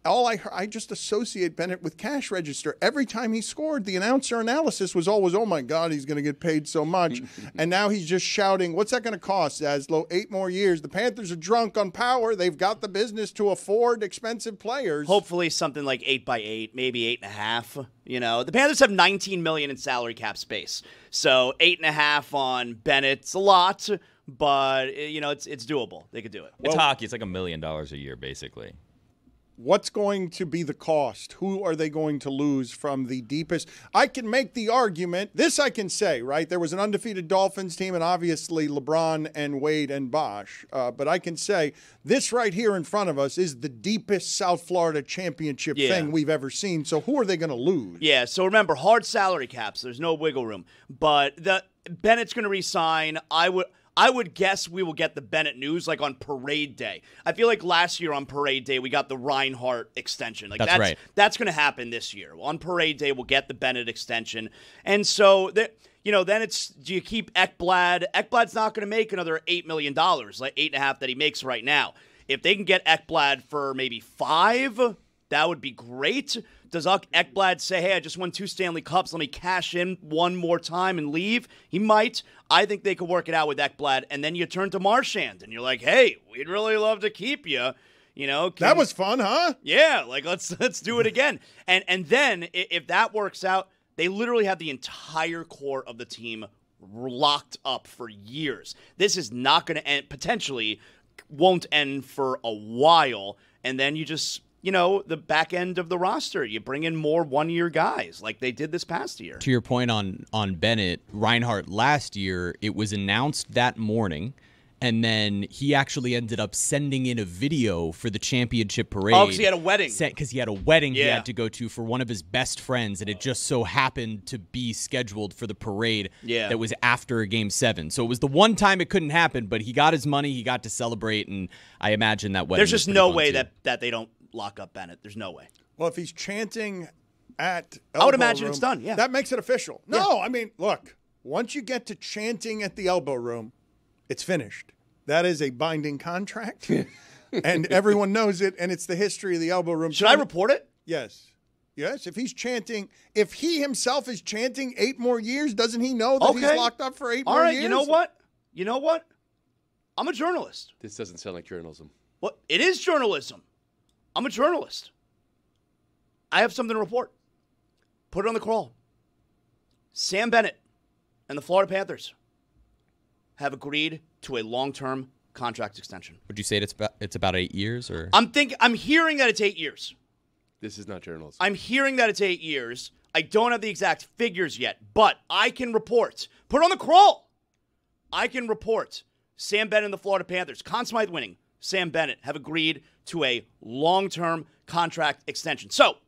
S7: I just associate Bennett with cash register. Every time he scored, the announcer analysis was always, oh, my God, he's going to get paid so much. And now he's just shouting, what's that going to cost, Zaslow? 8 more years. The Panthers are drunk on power. They've got the business to afford expensive players.
S10: Hopefully something like 8x8, maybe 8.5. The Panthers have $19 million in salary cap space. So 8.5 on Bennett's a lot, but, it's doable. They could do it.
S1: It's hockey. It's like $1 million a year, basically.
S7: What's going to be the cost? Who are they going to lose from the deepest? I can make the argument. This I can say, right? There was an undefeated Dolphins team, and obviously LeBron and Wade and Bosch. But I can say this right here in front of us is the deepest South Florida championship thing we've ever seen. So who are they going to lose?
S10: Yeah, so remember, hard salary caps. There's no wiggle room. But Bennett's going to re-sign. I would guess we will get the Bennett news like on parade day. I feel like last year on parade day we got the Reinhart extension. Like that's right. That's going to happen this year. On parade day we'll get the Bennett extension. And so then it's, do you keep Ekblad? Ekblad's not going to make another $8 million, like 8.5 that he makes right now. If they can get Ekblad for maybe 5, that would be great. Does Ekblad say, hey, I just won 2 Stanley Cups, let me cash in one more time and leave? He might. I think they could work it out with Ekblad, and then you turn to Marchand, and you're like, hey, we'd really love to keep you.
S7: That was fun, huh?
S10: Yeah, like let's do it again. And then if that works out, they literally have the entire core of the team locked up for years. This is not going to end, potentially won't end for a while, and then you just... the back end of the roster, you bring in more one-year guys like they did this past year.
S12: To your point on Bennett, Reinhart last year, it was announced that morning, And then he actually ended up sending in a video for the championship parade.
S10: Oh, because he had a wedding.
S12: Because he had a wedding he
S10: Yeah.
S12: had to go to for one of his best friends, and it just so happened to be scheduled for the parade that was after Game 7. So it was the one time it couldn't happen, but he got his money, he got to celebrate, and I imagine that wedding
S10: There's
S12: was
S10: just
S12: pretty
S10: no
S12: fun
S10: way
S12: too.
S10: that they don't lock up Bennett. There's no way.
S7: Well, if he's chanting at
S10: I would
S7: elbow
S10: imagine
S7: room,
S10: it's done, yeah.
S7: That makes it official. No, I mean, look, once you get to chanting at the elbow room, it's finished. That is a binding contract, and everyone knows it, and it's the history of the elbow room.
S10: Should I report it?
S7: Yes. Yes, if he's chanting, if he himself is chanting 8 more years, doesn't he know that he's locked up for 8
S10: All
S7: more
S10: right,
S7: years?
S10: you know what? You know what? I'm a journalist.
S9: This doesn't sound like journalism.
S10: Well, it is journalism. I'm a journalist. I have something to report. Put it on the crawl. Sam Bennett and the Florida Panthers have agreed to a long-term contract extension.
S12: Would you say it's about 8 years, or?
S10: I'm hearing that it's 8 years.
S9: This is not journalism.
S10: I'm hearing that it's 8 years. I don't have the exact figures yet, but I can report. Put it on the crawl. I can report. Sam Bennett and the Florida Panthers, Conn Smythe winning, Sam Bennett, have agreed to a long-term contract extension. So,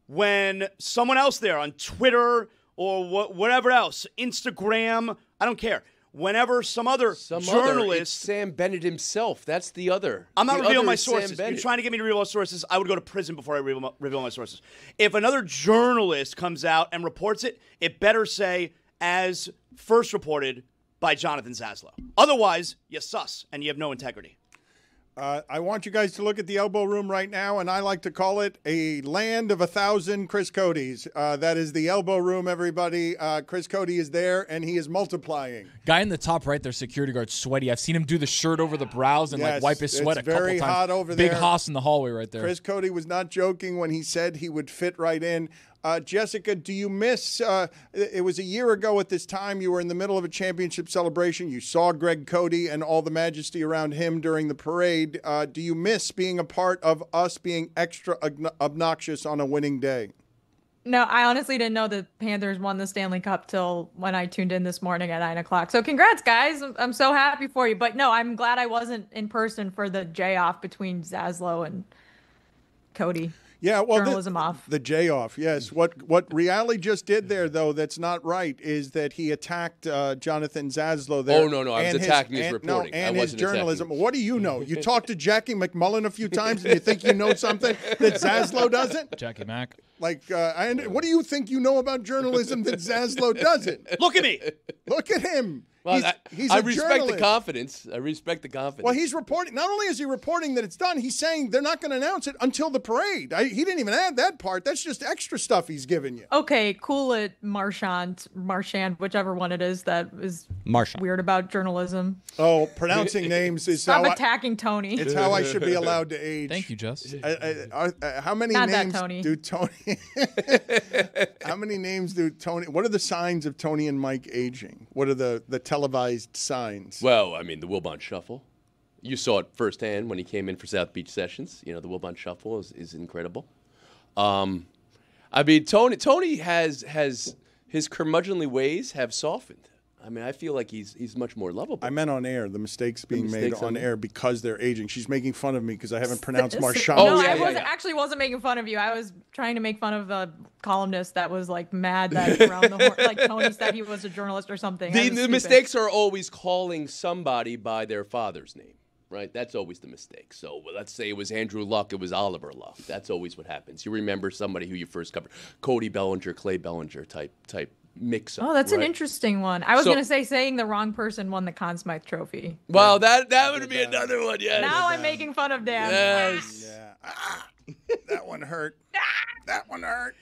S10: when someone else there on Twitter or whatever else, Instagram, I don't care. Whenever some other journalist,
S9: it's Sam Bennett himself. That's the other.
S10: I'm not
S9: The
S10: revealing
S9: other
S10: my
S9: is Sam
S10: sources. You're
S9: Bennett.
S10: trying to get me to reveal my sources. I would go to prison before I reveal my sources. If another journalist comes out and reports it, it better say as first reported by Jonathan Zaslow. Otherwise, you sus and you have no integrity.
S7: I want you guys to look at the elbow room right now, and I like to call it a land of 1,000 Chris Codys. That is the elbow room, everybody. Chris Cody is there, and he is multiplying.
S8: Guy in the top right there, security guard, sweaty. I've seen him do the shirt over the brows and
S7: Yes,
S8: wipe his sweat
S7: it's
S8: a couple
S7: very
S8: times.
S7: hot over
S8: Big
S7: there.
S8: hoss in the hallway right there.
S7: Chris Cody was not joking when he said he would fit right in. Jessica, do you miss, it was a year ago at this time, you were in the middle of a championship celebration. You saw Greg Cody and all the majesty around him during the parade. Do you miss being a part of us being extra obnoxious on a winning day?
S18: No, I honestly didn't know the Panthers won the Stanley Cup till when I tuned in this morning at 9 o'clock. So congrats, guys. I'm so happy for you. But no, I'm glad I wasn't in person for the J-off between Zaslow and Cody.
S7: Yeah, well,
S18: journalism off.
S7: The J off, yes. What Reale just did there, though, that's not right, is that he attacked Jonathan Zaslow there.
S9: Oh, no, I was attacking his reporting.
S7: No, and
S9: I
S7: his
S9: wasn't
S7: journalism.
S9: attacking.
S7: What do you know? You talked to Jackie McMullen a few times, and you think you know something that Zaslow doesn't?
S8: Jackie Mack.
S7: Like, what do you think you know about journalism that Zaslow doesn't?
S10: Look at me.
S7: Look at him.
S9: Well,
S7: he's
S9: I
S7: a
S9: respect
S7: journalist.
S9: the confidence. I respect the confidence.
S7: Well, he's reporting. Not only is he reporting that it's done, he's saying they're not going to announce it until the parade. He didn't even add that part. That's just extra stuff he's giving you.
S18: Okay, cool it, Marchand, whichever one it is that is weird about journalism.
S7: Oh, pronouncing names is
S18: Stop
S7: how
S18: attacking Tony.
S7: It's how I should be allowed to age.
S8: Thank you, Jess.
S7: How many
S18: Not that
S7: names
S18: Tony.
S7: do Tony? How many names do Tony? What are the signs of Tony and Mike aging? What are the televised signs?
S9: Well, I mean, the Wilbon Shuffle. You saw it firsthand when he came in for South Beach Sessions. You know, the Wilbon Shuffle is incredible. I mean, Tony has his curmudgeonly ways have softened. I mean, I feel like he's much more lovable.
S7: I meant on air, the mistakes being made
S9: mistakes
S7: on
S9: on
S7: air because they're aging. She's making fun of me because I haven't pronounced Marchand.
S18: No, I actually wasn't making fun of you. I was trying to make fun of a columnist that was like mad that around the horn, like Tony said he was a journalist or something.
S9: The mistakes are always calling somebody by their father's name, right? That's always the mistake. So let's say it was Andrew Luck, it was Oliver Luck. That's always what happens. You remember somebody who you first covered, Cody Bellinger, Clay Bellinger type mix up.
S18: Oh, that's an
S9: right?
S18: interesting one. I was
S9: So-
S18: going to say saying the wrong person won the Conn Smythe Trophy.
S9: Well, that would be another one, yes.
S18: Now I'm making fun of Dan.
S9: Yes.
S7: That one hurt. That one hurt.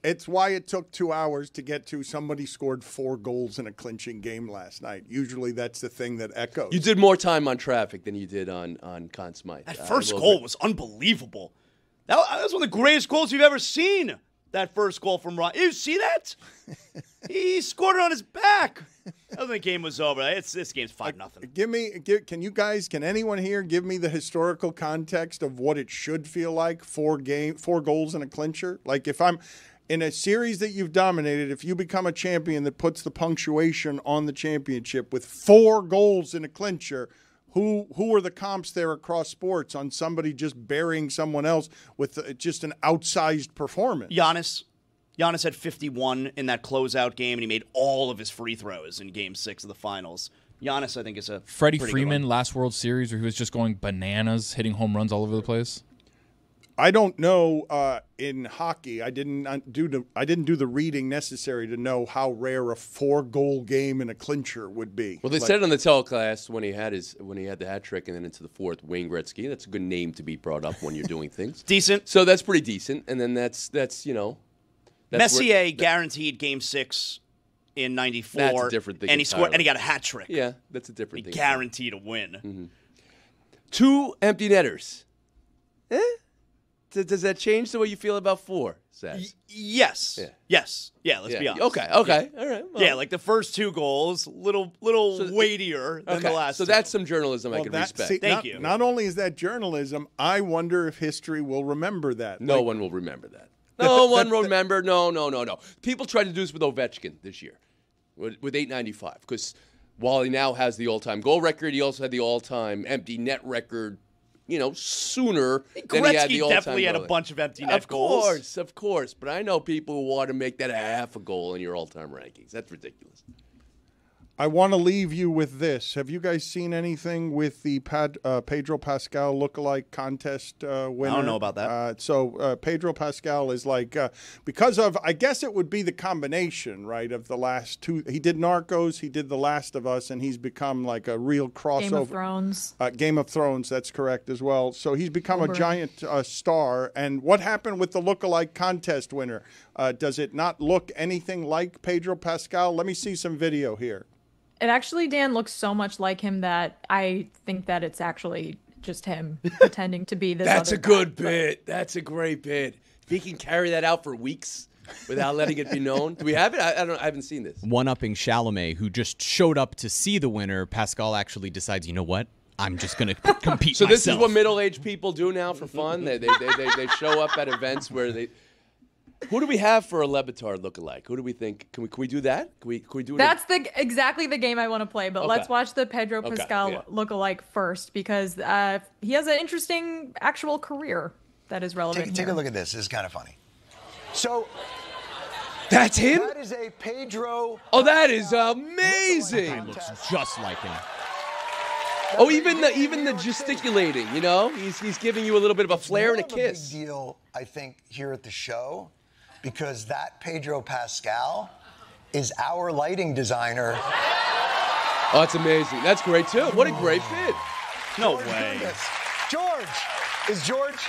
S7: It's why it took 2 hours to get to somebody scored 4 goals in a clinching game last night. Usually that's the thing that echoes.
S9: You did more time on traffic than you did on Conn Smythe.
S10: That first goal was unbelievable. That was one of the greatest goals you've ever seen. That first goal from Wright. You see that? He scored it on his back. That was when the game was over. This game's 5-0.
S7: Can anyone here give me the historical context of what it should feel like? 4 goals in a clincher. Like if I'm in a series that you've dominated, if you become a champion that puts the punctuation on the championship with 4 goals in a clincher, who are the comps there across sports on somebody just burying someone else with just an outsized performance?
S10: Giannis had 51 in that closeout game, and he made all of his free throws in Game 6 of the Finals. Giannis, I think, is a
S8: Freddie
S10: pretty good
S8: Freeman
S10: one.
S8: last World Series where he was just going bananas, hitting home runs all over the place.
S7: I don't know in hockey. I didn't do the reading necessary to know how rare a 4-goal game in a clincher would be.
S9: Well, they said it on the telecast when he had the hat trick and then into the fourth, Wayne Gretzky. That's a good name to be brought up when you're doing things.
S10: Decent.
S9: So that's pretty decent. And then that's
S10: Messier guaranteed Game 6 in '94.
S9: That's a different thing.
S10: And he scored,
S9: entirely.
S10: and he got a hat trick.
S9: Yeah, that's a different thing.
S10: Guaranteed a win.
S9: Mm-hmm. 2 empty netters. Does that change the way you feel about 4, Saz?
S10: Yes.
S9: Yeah.
S10: Yes. Yeah, let's be honest.
S9: Okay.
S10: Yeah.
S9: All right. Well.
S10: Yeah, like the first 2 goals, little weightier than the last
S9: So
S10: 2.
S9: that's some journalism I can respect.
S10: Thank you.
S7: Not only is that journalism, I wonder if history will remember that.
S9: No one will remember that. No one will remember. No. People tried to do this with Ovechkin this year, with 895, because while he now has the all-time goal record, he also had the all-time empty net record, sooner than he had the
S10: Gretzky
S9: all-time
S10: definitely had a
S9: goal.
S10: bunch of empty net goals.
S9: Of course. But I know people who want to make that a half a goal in your all-time rankings. That's ridiculous.
S7: I want to leave you with this. Have you guys seen anything with the Pedro Pascal lookalike contest winner?
S10: I don't know about that.
S7: So Pedro Pascal is like, because of, I guess it would be the combination, right, of the last 2. He did Narcos, he did The Last of Us, and he's become like a real crossover.
S18: Game of Thrones.
S7: Game of Thrones, that's correct as well. So he's become a giant star. And what happened with the lookalike contest winner? Does it not look anything like Pedro Pascal? Let me see some video here.
S18: It actually, Dan, looks so much like him that I think that it's actually just him pretending to be this
S9: That's
S18: other
S9: a good
S18: guy.
S9: bit. That's a great bit. If he can carry that out for weeks without letting it be known. Do we have it? I haven't seen this.
S12: One-upping Chalamet, who just showed up to see the winner. Pascal actually decides, you know what? I'm just going to compete
S9: So
S12: myself.
S9: this is what middle-aged people do now for fun? They show up at events where they... Who do we have for a Le Batard lookalike? Who do we think? Can we do that? Can we do it?
S18: That's exactly the game I want to play, but
S9: Okay.
S18: let's watch the Pedro Pascal
S9: yeah.
S18: lookalike first because he has an interesting actual career that is relevant.
S19: Take a look at this. This is kind of funny. So
S9: that's him?
S19: That is a Pedro.
S9: Oh, that is amazing.
S12: He looks just like him.
S9: Oh, even the gesticulating, he's giving you a little bit of a flair and a kiss.
S19: Big deal, I think, here at the show, because that Pedro Pascal is our lighting designer.
S9: Oh, that's amazing. That's great too. What a great bid.
S10: No
S19: George,
S10: way.
S19: do this. George, is George?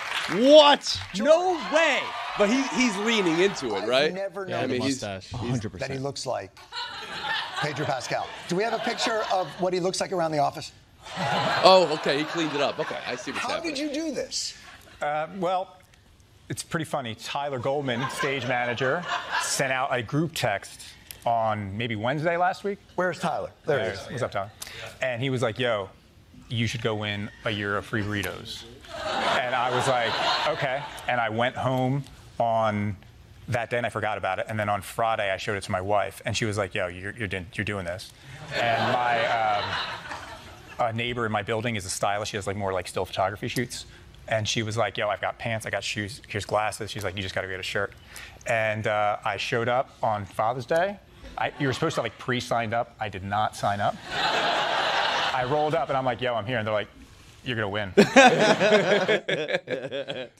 S10: What?
S19: George.
S9: No way. But he's leaning into it, right?
S19: I've never
S9: Yeah, I
S19: known
S9: mean, he's
S12: 100%.
S19: that he looks like Pedro Pascal. Do we have a picture of what he looks like around the office?
S9: Oh, okay. He cleaned it up. Okay, I see what's
S19: How
S9: happening.
S19: did you do this?
S20: Well, it's pretty funny. Tyler Goldman, stage manager, sent out a group text on maybe Wednesday last week.
S19: Where's Tyler? There he is.
S20: What's up, Tyler? And he was like, yo, you should go win a year of free burritos. And I was like, okay. And I went home on that day and I forgot about it. And then on Friday, I showed it to my wife. And she was like, yo, you're doing this. And my neighbor in my building is a stylist. She does more still photography shoots. And she was like, yo, I've got pants, I got shoes, here's glasses. She's like, you just got to get a shirt. And I showed up on Father's Day. You were supposed to pre-signed up. I did not sign up. I rolled up and I'm like, yo, I'm here. And they're like, you're going to win.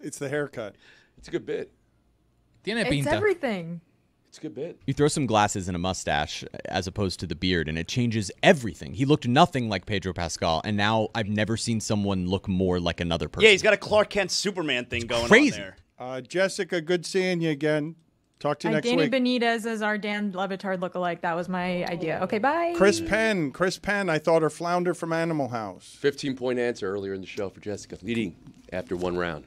S7: It's the haircut.
S9: It's a good bit.
S18: It's everything.
S9: It's a good bit.
S12: You throw some glasses and a mustache as opposed to the beard, and it changes everything. He looked nothing like Pedro Pascal, and now I've never seen someone look more like another person.
S10: Yeah, he's got a Clark Kent Superman thing going
S12: crazy.
S10: on there.
S7: Jessica, good seeing you again. Talk to you next
S18: Danny
S7: week.
S18: Benitez is our Dan Le Batard lookalike. That was my idea. Okay, bye.
S7: Chris Penn, I thought her flounder from Animal House.
S9: 15-point answer earlier in the show for Jessica, leading after one round.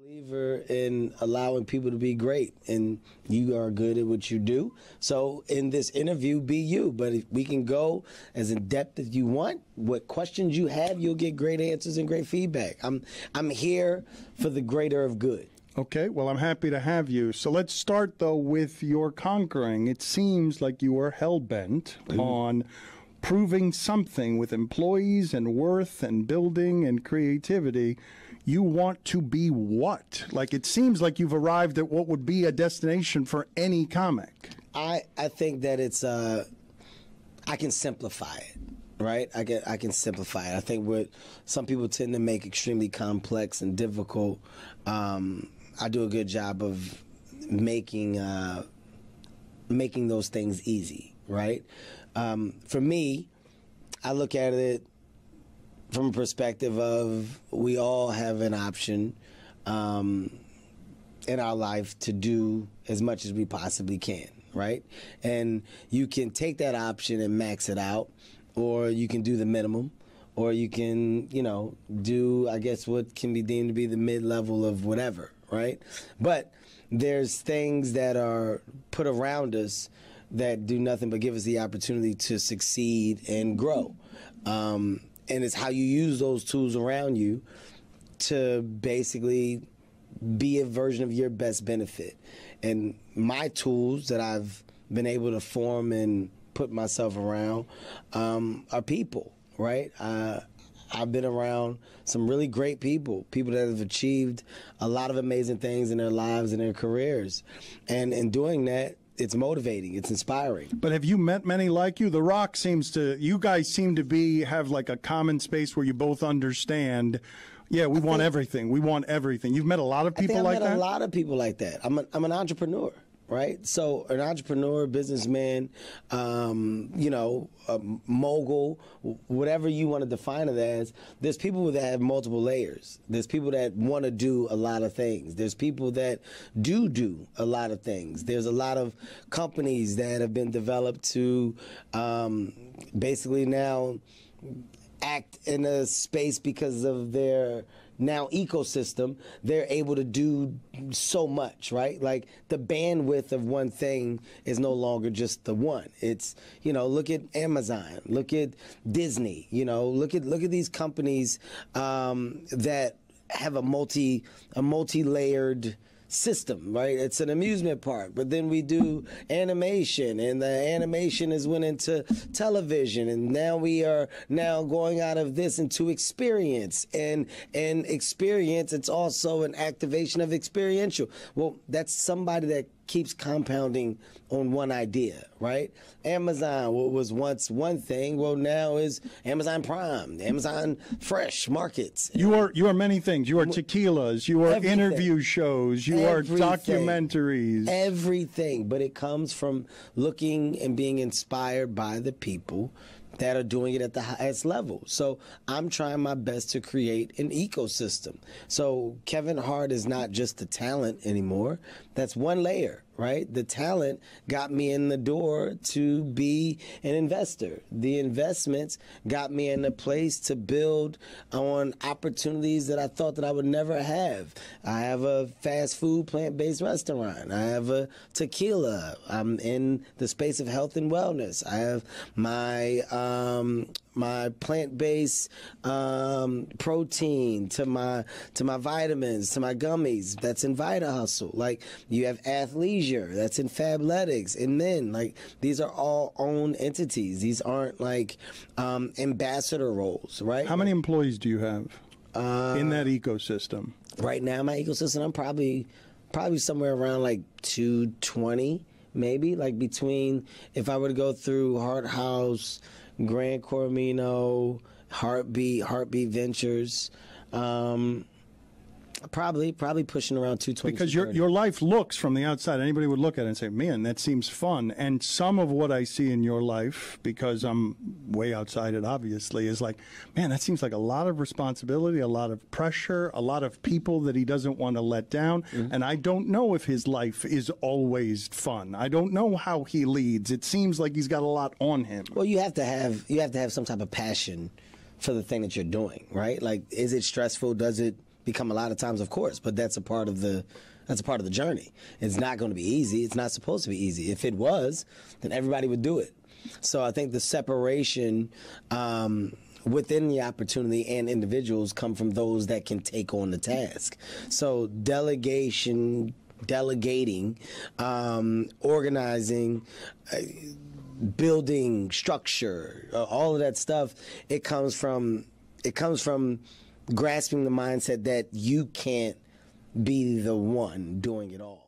S17: believer in allowing people to be great, and you are good at what you do. So in this interview, be you. But if we can go as in depth as you want, what questions you have, you'll get great answers and great feedback. I'm here for the greater of good.
S7: Okay, well, I'm happy to have you. So let's start, though, with your conquering. It seems like you are hell-bent on proving something with employees and worth and building and creativity. You want to be what? Like, it seems like you've arrived at what would be a destination for any comic.
S17: I think that it's I can simplify it, right? I can simplify it. I think what some people tend to make extremely complex and difficult, I do a good job of making those things easy, right? For me, I look at it from a perspective of we all have an option in our life to do as much as we possibly can, right? And you can take that option and max it out, or you can do the minimum, or you can, do, I guess, what can be deemed to be the mid-level of whatever, right? But there's things that are put around us that do nothing but give us the opportunity to succeed and grow. And it's how you use those tools around you to basically be a version of your best benefit. And my tools that I've been able to form and put myself around are people, right? I've been around some really great people that have achieved a lot of amazing things in their lives and their careers. And in doing that, it's motivating. It's inspiring.
S7: But have you met many like you? The Rock you guys seem to have like a common space where you both understand, we want everything. We want everything. You've met a lot of people like that?
S17: I've met a lot of people like that. I'm an entrepreneur, right? So an entrepreneur, businessman, a mogul, whatever you want to define it as, there's people that have multiple layers. There's people that want to do a lot of things. There's people that do a lot of things. There's a lot of companies that have been developed to basically now act in a space because of their now ecosystem. They're able to do so much, right? Like the bandwidth of one thing is no longer just the one. It's, look at Amazon, look at Disney, look at these companies that have a multi-layered system, right? It's an amusement park, but then we do animation, and the animation has went into television, and now we are going out of this into experience, and experience, it's also an activation of experiential. Well, that's somebody that keeps compounding on one idea, right? Amazon, what was once one thing, well, now is Amazon Prime, Amazon Fresh Markets.
S7: You are many things. You are tequilas. You are interview shows. You are documentaries.
S17: Everything. But it comes from looking and being inspired by the people that are doing it at the highest level. So I'm trying my best to create an ecosystem. So Kevin Hart is not just the talent anymore. That's one layer, right? The talent got me in the door to be an investor. The investments got me in a place to build on opportunities that I thought that I would never have. I have a fast food plant-based restaurant. I have a tequila. I'm in the space of health and wellness. I have my plant-based protein to my vitamins, to my gummies. That's in Vita Hustle. Like, you have athleisure. That's in Fabletics. And then, like, these are all owned entities. These aren't like ambassador roles, right?
S7: How many employees do you have in that ecosystem?
S17: Right now, my ecosystem, I'm probably somewhere around like 220, maybe. Like between, if I were to go through Heart House, Grand Coromino, Heartbeat Ventures, probably pushing around 220.
S7: Because your life looks, from the outside, anybody would look at it and say, man, that seems fun. And some of what I see in your life, because I'm way outside it, obviously, is like, man, that seems like a lot of responsibility, a lot of pressure, a lot of people that he doesn't want to let down. Mm-hmm. And I don't know if his life is always fun. I don't know how he leads. It seems like he's got a lot on him.
S17: Well, you have to have some type of passion for the thing that you're doing, right? Like, is it stressful? Does it become a lot of times, of course, but that's a part of the journey. It's not going to be easy. It's not supposed to be easy. If it was, then everybody would do it. So I think the separation within the opportunity and individuals come from those that can take on the task. So delegating, organizing, building structure, all of that stuff, it comes from grasping the mindset that you can't be the one doing it all.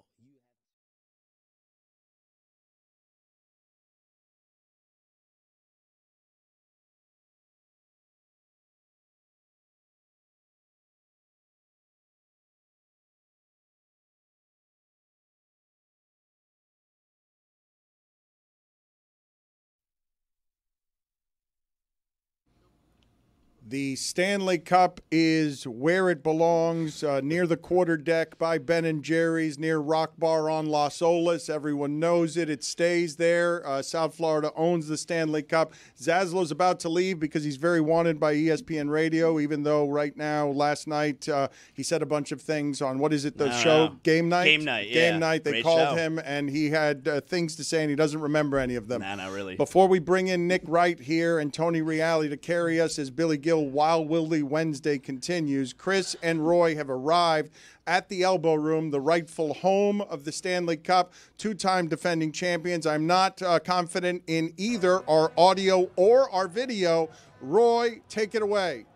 S7: The Stanley Cup is where it belongs, near the quarter deck by Ben & Jerry's, near Rock Bar on Las Olas. Everyone knows it. It stays there. South Florida owns the Stanley Cup. Zaslo's about to leave because he's very wanted by ESPN Radio, even though right now, last night, he said a bunch of things on, what is it, the show? Game Night?
S10: Game Night, yeah.
S7: Game Night. They
S10: Great
S7: called
S10: show.
S7: him, and he had things to say, and he doesn't remember any of them.
S10: Nah, not really.
S7: Before we bring in Nick Wright here and Tony Reale to carry us as Billy Gill Wild Willie Wednesday continues, Chris and Roy have arrived at the Elbow Room, the rightful home of the Stanley Cup, two-time defending champions. I'm not confident in either our audio or our video. Roy, take it away.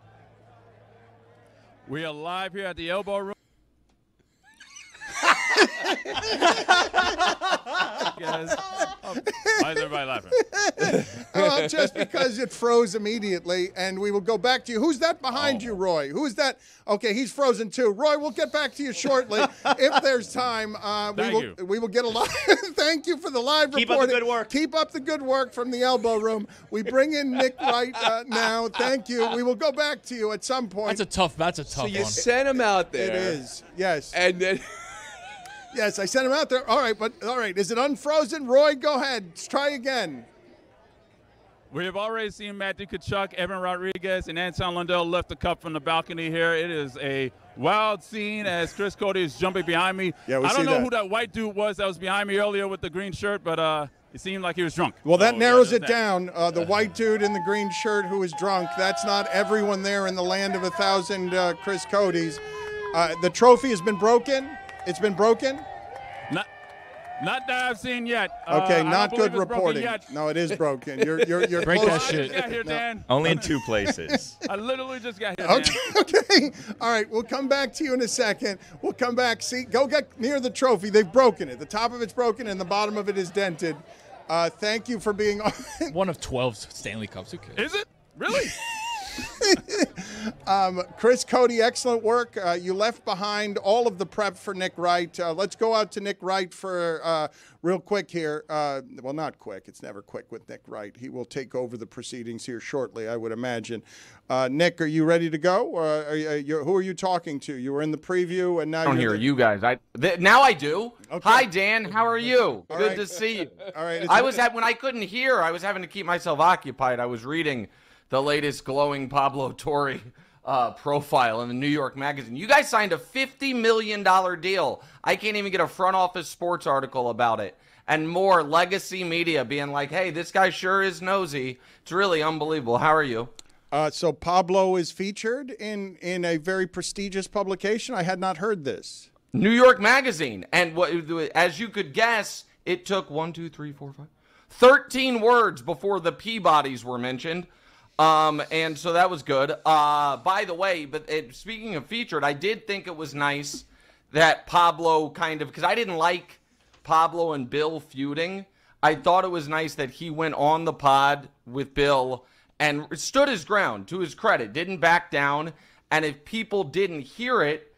S2: We are live here at the Elbow Room. Why is everybody laughing?
S7: Well, just because it froze immediately, and we will go back to you. Who's that behind you, Roy? Who is that? Okay, he's frozen too. Roy, we'll get back to you shortly if there's time. We will get a live. Thank you for the live
S10: Keep
S7: reporting.
S10: up the good work.
S7: Keep up the good work from the Elbow Room. We bring in Nick Wright now. Thank you. We will go back to you at some point.
S8: That's a tough
S9: So you
S8: one.
S9: sent him out there.
S7: It is, yes.
S9: And then
S7: Yes, I sent him out there. All right, is it unfrozen? Roy, go ahead. Let's try again.
S2: We have already seen Matthew Tkachuk, Evan Rodriguez, and Anton Lundell lift the cup from the balcony here. It is a wild scene as Chris Cody is jumping behind me.
S7: Yeah, we
S2: I don't
S7: see
S2: know
S7: that.
S2: who that white dude was that was behind me earlier with the green shirt, but it seemed like he was drunk.
S7: Well, that
S2: So,
S7: narrows
S2: yeah,
S7: it down. The white dude in the green shirt who is drunk. That's not everyone there in the land of 1,000 Chris Codys. The trophy has been broken. It's been broken.
S2: Not that I've seen yet.
S7: Okay,
S2: I don't
S7: not
S2: believe
S7: good
S2: it's broken
S7: reporting.
S2: yet.
S7: No, it is broken. You're
S8: Break
S7: close.
S8: that shit.
S2: I just got here, Dan.
S1: Only in two places.
S2: I literally just got here,
S7: Okay. All right, we'll come back to you in a second. We'll come back. See, go get near the trophy. They've broken it. The top of it's broken and the bottom of it is dented. Thank you for being on.
S8: One of 12 Stanley Cups. Who cares?
S2: Is it? Really?
S7: Chris Cody, excellent work. You left behind all of the prep for Nick Wright. Let's go out to Nick Wright for real quick here. Well, not quick. It's never quick with Nick Wright. He will take over the proceedings here shortly, I would imagine. Nick, are you ready to go? Who are you talking to? You were in the preview, and now
S21: I don't
S7: you're
S21: hear you guys. Now I do.
S7: Okay.
S21: Hi, Dan. How are you?
S7: All
S21: Good
S7: right.
S21: to see you.
S7: All right.
S21: When I couldn't hear, I was having to keep myself occupied. I was reading the latest glowing Pablo Torre profile in the New York Magazine. You guys signed a $50 million deal. I can't even get a front office sports article about it. And more legacy media being like, hey, this guy sure is nosy. It's really unbelievable. How are you?
S7: So Pablo is featured in a very prestigious publication. I had not heard this.
S21: New York Magazine. And as you could guess, it took 13 words before the Peabodys were mentioned. And so that was good. By the way, speaking of featured, I did think it was nice that Pablo because I didn't like Pablo and Bill feuding. I thought it was nice that he went on the pod with Bill and stood his ground, to his credit, didn't back down. And if people didn't hear it,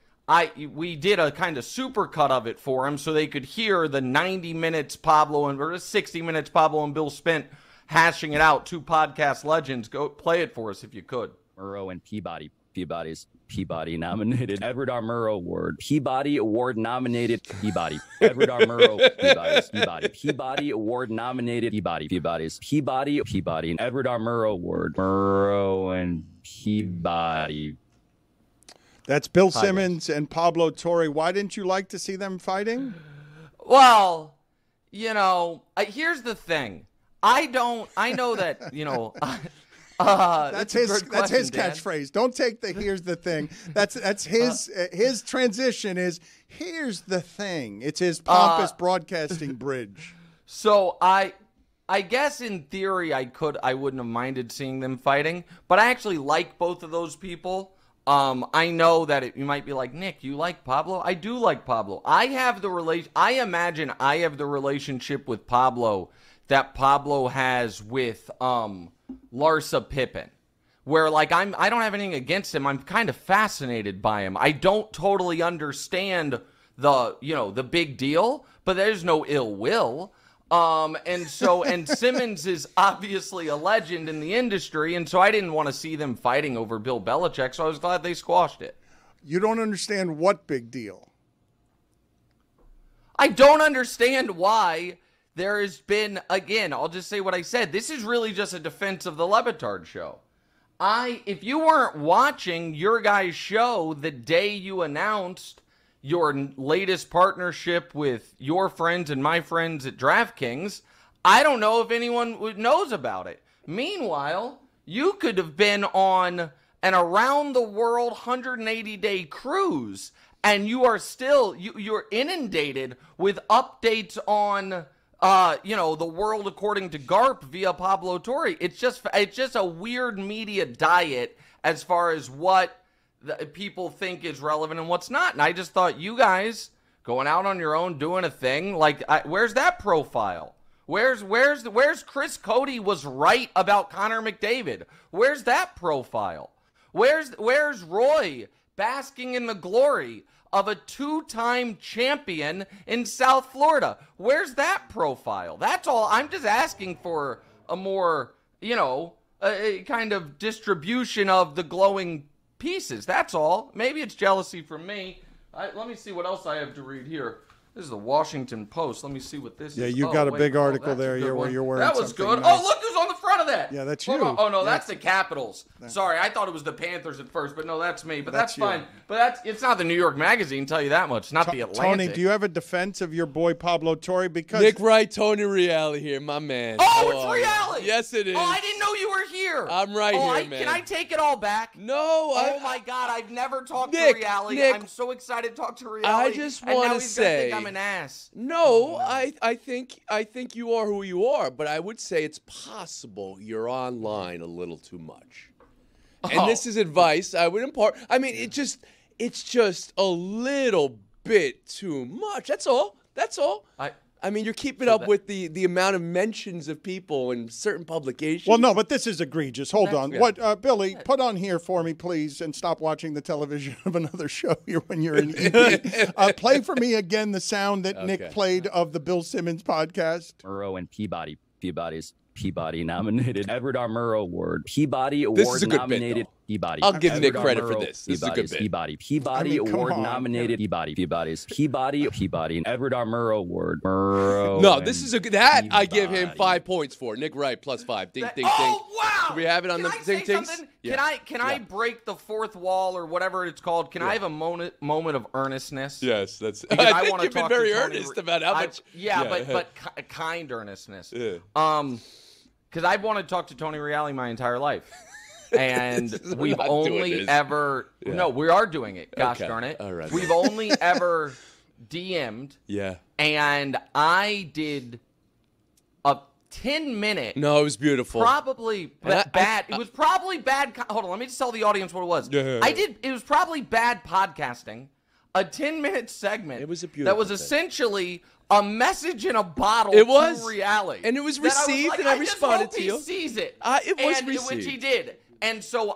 S21: we did a kind of super cut of it for him so they could hear the 90 minutes or 60 minutes Pablo and Bill spent hashing it out. Two podcast legends. Go play it for us if you could.
S22: Murrow and Peabody nominated Edward R. Murrow Award. Peabody Award nominated Peabody. Edward R. Murrow Peabody. Peabody Award nominated Peabody. Peabody and Edward R. Murrow Award. Murrow and Peabody.
S7: That's Bill Simmons and Pablo Torre. Why didn't you like to see them fighting?
S21: Well, here's the thing. I know that,
S7: that's his
S21: Dan.
S7: catchphrase. Don't take the "here's the thing." That's his transition is "here's the thing." It's his pompous broadcasting bridge.
S21: So I guess in theory I wouldn't have minded seeing them fighting, but I actually like both of those people. I know that you might be like, Nick, you like Pablo? I do like Pablo. I imagine I have the relationship with Pablo that Pablo has with Larsa Pippen, where like I don't have anything against him. I'm kind of fascinated by him. I don't totally understand the big deal, but there's no ill will. And Simmons is obviously a legend in the industry, and so I didn't want to see them fighting over Bill Belichick, so I was glad they squashed it.
S7: You don't understand what big deal?
S21: I don't understand why there has been, again, I'll just say what I said. This is really just a defense of the Le Batard Show. If you weren't watching your guys' show the day you announced your latest partnership with your friends and my friends at DraftKings, I don't know if anyone knows about it. Meanwhile, you could have been on an around-the-world 180-day cruise, and you are still, you're inundated with updates on, the world according to Garp via Pablo Torre. It's just a weird media diet as far as what people think is relevant and what's not. And I just thought you guys going out on your own doing a thing, like, where's that profile? Where's Chris Cody was right about Connor McDavid? Where's that profile? Where's Roy basking in the glory of a 2-time champion in South Florida? Where's that profile? That's all. I'm just asking for a more, a kind of distribution of the glowing pieces. That's all. Maybe it's jealousy from me. Let me see what else I have to read here. This is the Washington Post. Let me see what this is.
S7: Yeah, you got a big article there where you're wearing
S21: that was good.
S7: Nice.
S21: Oh, look who's on the front of that.
S7: Yeah, that's
S21: Hold
S7: you.
S21: on. Oh, no, that's the Capitals. Sorry, I thought it was the Panthers at first, but no, that's me. But that's fine.
S7: You.
S21: But it's not the New York Magazine, tell you that much. It's not the Atlantic.
S7: Tony, do you have a defense of your boy Pablo Torre? Because
S9: Nick Wright, Tony Reale here, my man.
S21: Oh, it's Reale.
S9: Yes, it is.
S21: Oh, I didn't know you were here.
S9: I'm right here, man.
S21: Can I take it all back?
S9: No.
S21: Oh, my God. I've never talked to Reale.
S9: Nick,
S21: I'm so excited to talk to Reale.
S9: I just want to say.
S21: Think I'm an ass.
S9: No, I think you are who you are, but I would say it's possible you're online a little too much. And this is advice I would impart. I mean, it's just a little bit too much. That's all. I mean, you're keeping up with the amount of mentions of people in certain publications.
S7: Well, no, but this is egregious. Hold on. What, Billy, put on here for me, please, and stop watching the television of another show here when you're in EP. Play for me again the sound that Nick played of the Bill Simmons podcast.
S22: Murrow and Peabody's Peabody nominated Edward R. Murrow Award. Peabody Award nominated Peabody.
S9: I'll give Nick credit for this. This is a good bit.
S22: Peabody Award nominated Peabody's Peabody Edward R. Murrow Award.
S9: No, this is a good. That I give him 5 points for. Nick Wright +5. Ding, ding, ding.
S21: Wow!
S9: Do we have it on the ding dings?
S21: Can I break the fourth wall or whatever it's called? Can I have a moment of earnestness?
S9: Yes, that's.
S21: I
S9: think you've been very earnest about how much.
S21: But kind earnestness. Because I've wanted to talk to Tony Reale my entire life. And we've only ever... Yeah. No, we are doing it. Gosh darn it.
S9: All right.
S21: We've only ever DM'd.
S9: Yeah.
S21: And I did a 10-minute...
S9: No, it was beautiful.
S21: Probably bad. It was probably bad... Hold on, let me just tell the audience what it was.
S9: Yeah.
S21: It was probably bad podcasting. A 10-minute segment.
S9: It was a beautiful
S21: that was essentially... a message in a bottle
S9: it was,
S21: to Reale.
S9: And it was received, and I responded to you.
S21: He sees it.
S9: It was received.
S21: Which he did. And so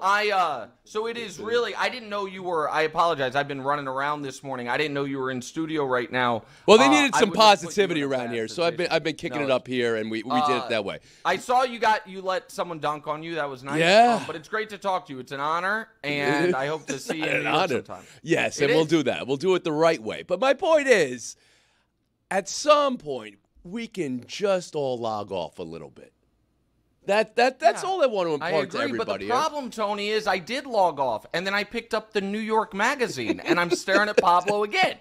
S21: so it is really, I didn't know you were, I apologize, I've been running around this morning. I didn't know you were in studio right now.
S9: Well, they needed some positivity around here, so I've been kicking it up here, and we did it that way.
S21: I saw you let someone dunk on you. That was nice.
S9: Yeah.
S21: But it's great to talk to you. It's an honor, and I hope to see you in New York sometime.
S9: Yes, and we'll do that. We'll do it the right way. But my point is, at some point, we can just all log off a little bit. That's all I want to impart
S21: I agree,
S9: to everybody.
S21: but the problem, Tony, is I did log off, and then I picked up the New York Magazine, and I'm staring at Pablo again.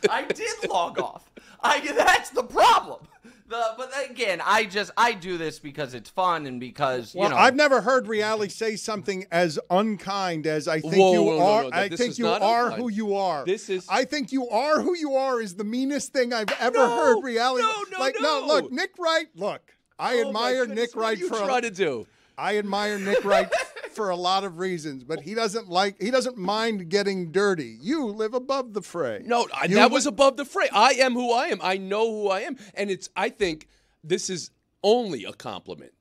S21: I did log off. That's the problem. But again, I do this because it's fun and because you know.
S7: I've never heard Reale say something as unkind as I think you are. I think you are who you are. I think you are who you are is the meanest thing I've ever heard Reale. No, look, Nick Wright. Look, I admire Nick Wright for.
S9: What are you trying to do?
S7: I admire Nick Wright for a lot of reasons, but he doesn't mind getting dirty. You live above the fray.
S9: No, that was above the fray. I am who I am. I know who I am, and I think this is only a compliment.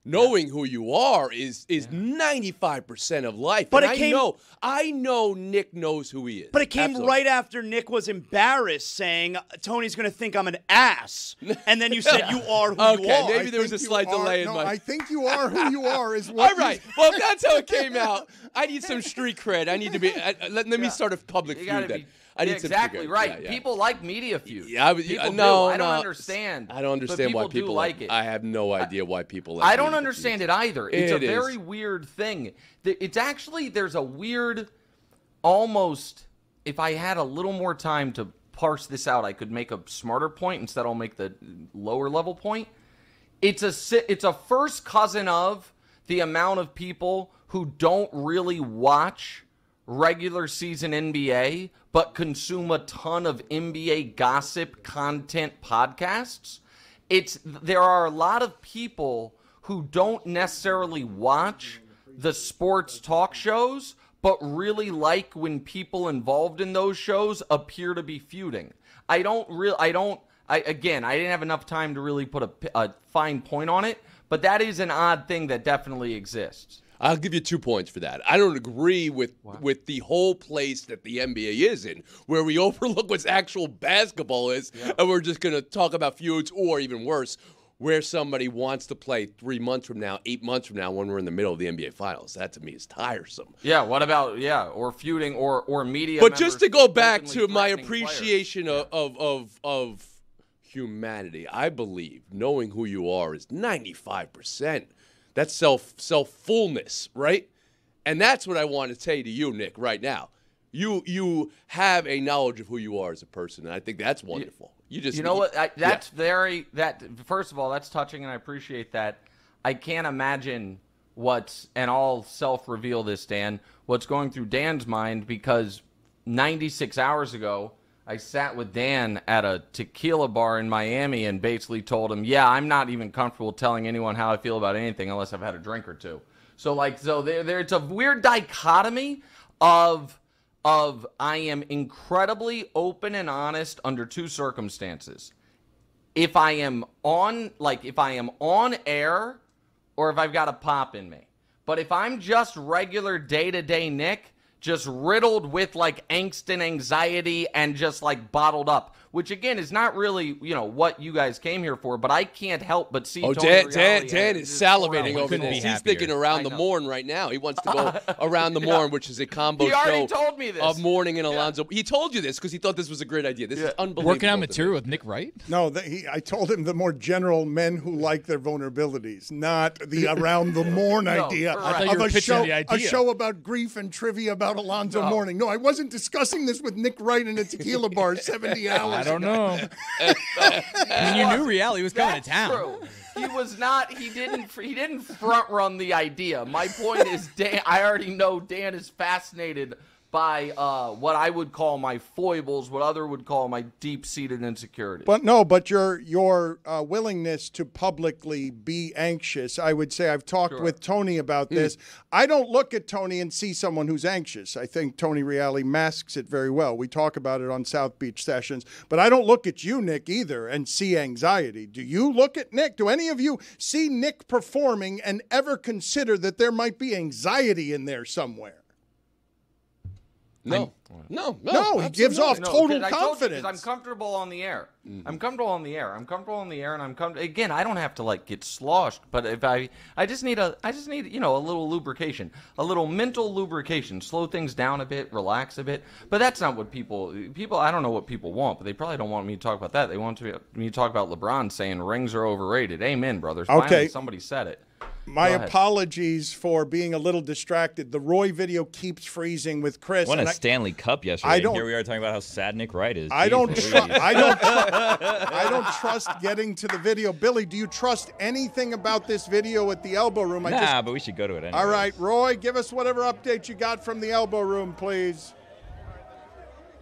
S9: Knowing who you are is 95% of life.
S10: But
S9: and I know Nick knows who he is.
S10: But it came right after Nick was embarrassed saying, Tony's going to think I'm an ass. And then you said you are who you are.
S9: Okay, maybe there was a slight delay in my...
S7: I think you are who you are is what
S9: All right. Well, if that's how it came out, I need some street cred. I need to be... Let me start a public feud then.
S21: Exactly right.
S9: Yeah.
S21: People like media feud.
S9: Yeah,
S21: people
S9: no,
S21: I don't understand.
S9: I don't understand why people
S21: like it.
S9: I have no idea why people like it.
S21: I don't understand it either. It's a very weird thing. It's actually, there's a weird, almost, if I had a little more time to parse this out, I could make a smarter point. Instead, I'll make the lower level point. It's a first cousin of the amount of people who don't really watch regular season NBA, but consume a ton of NBA gossip content podcasts. There are a lot of people who don't necessarily watch the sports talk shows, but really like when people involved in those shows appear to be feuding. I didn't have enough time to really put a fine point on it, but that is an odd thing that definitely exists.
S9: I'll give you 2 points for that. I don't agree with the whole place that the NBA is in, where we overlook what actual basketball is, and we're just going to talk about feuds, or even worse, where somebody wants to play 3 months from now, 8 months from now, when we're in the middle of the NBA Finals. That, to me, is tiresome.
S21: Yeah, what about, or feuding, or media
S9: But just to go back to my appreciation of humanity, I believe knowing who you are is 95%. That's self-fullness, right? And that's what I want to say to you, Nick, right now. You have a knowledge of who you are as a person, and I think that's wonderful.
S21: First of all, that's touching, and I appreciate that. I can't imagine and I'll self-reveal this, Dan, what's going through Dan's mind, because 96 hours ago, I sat with Dan at a tequila bar in Miami and basically told him, I'm not even comfortable telling anyone how I feel about anything unless I've had a drink or two. So it's a weird dichotomy of I am incredibly open and honest under two circumstances. If I am on air or if I've got a pop in me. But if I'm just regular day-to-day Nick, just riddled with angst and anxiety and just bottled up, which again is not really what you guys came here for. But I can't help but see.
S9: Dan is salivating over this. He's thinking Around the Morn right now. He wants to go Around the Morn, which is a combo show
S21: told me this.
S9: of Morning and Alonzo. He told you this because he thought this was a great idea. This is unbelievable.
S8: Working on material with Nick Wright?
S7: No, I told him the more general men who like their vulnerabilities, not the Around the Morn idea of a show about grief and trivia about Alonzo Mourning. No, I wasn't discussing this with Nick Wright in a tequila bar 70 hours.
S8: I don't know. You knew Reale was coming to town.
S21: True. He was not. He didn't front run the idea. My point is, Dan. I already know Dan is fascinated by what I would call my foibles, what other would call my deep-seated insecurities.
S7: But your willingness to publicly be anxious, I would say, I've talked with Tony about this. I don't look at Tony and see someone who's anxious. I think Tony Reale masks it very well. We talk about it on South Beach sessions. But I don't look at you, Nick, either, and see anxiety. Do you look at Nick? Do any of you see Nick performing and ever consider that there might be anxiety in there somewhere?
S9: No,
S7: he gives off total confidence.
S21: I'm comfortable on the air. I'm comfortable on the air. And I'm comfortable. Again, I don't have to like get sloshed, but if I just need a little lubrication, a little mental lubrication, slow things down a bit, relax a bit. But that's not what people. I don't know what people want, but they probably don't want me to talk about that. They want me to talk about LeBron saying rings are overrated. Amen, brothers.
S7: Okay.
S21: Finally, somebody said it.
S7: My apologies for being a little distracted. The Roy video keeps freezing with Chris.
S1: Won a Stanley Cup yesterday. Here we are talking about how sad Nick Wright is.
S7: I don't trust getting to the video. Billy, do you trust anything about this video at the Elbow Room?
S1: But we should go to it anyway.
S7: All right, Roy, give us whatever update you got from the Elbow Room, please.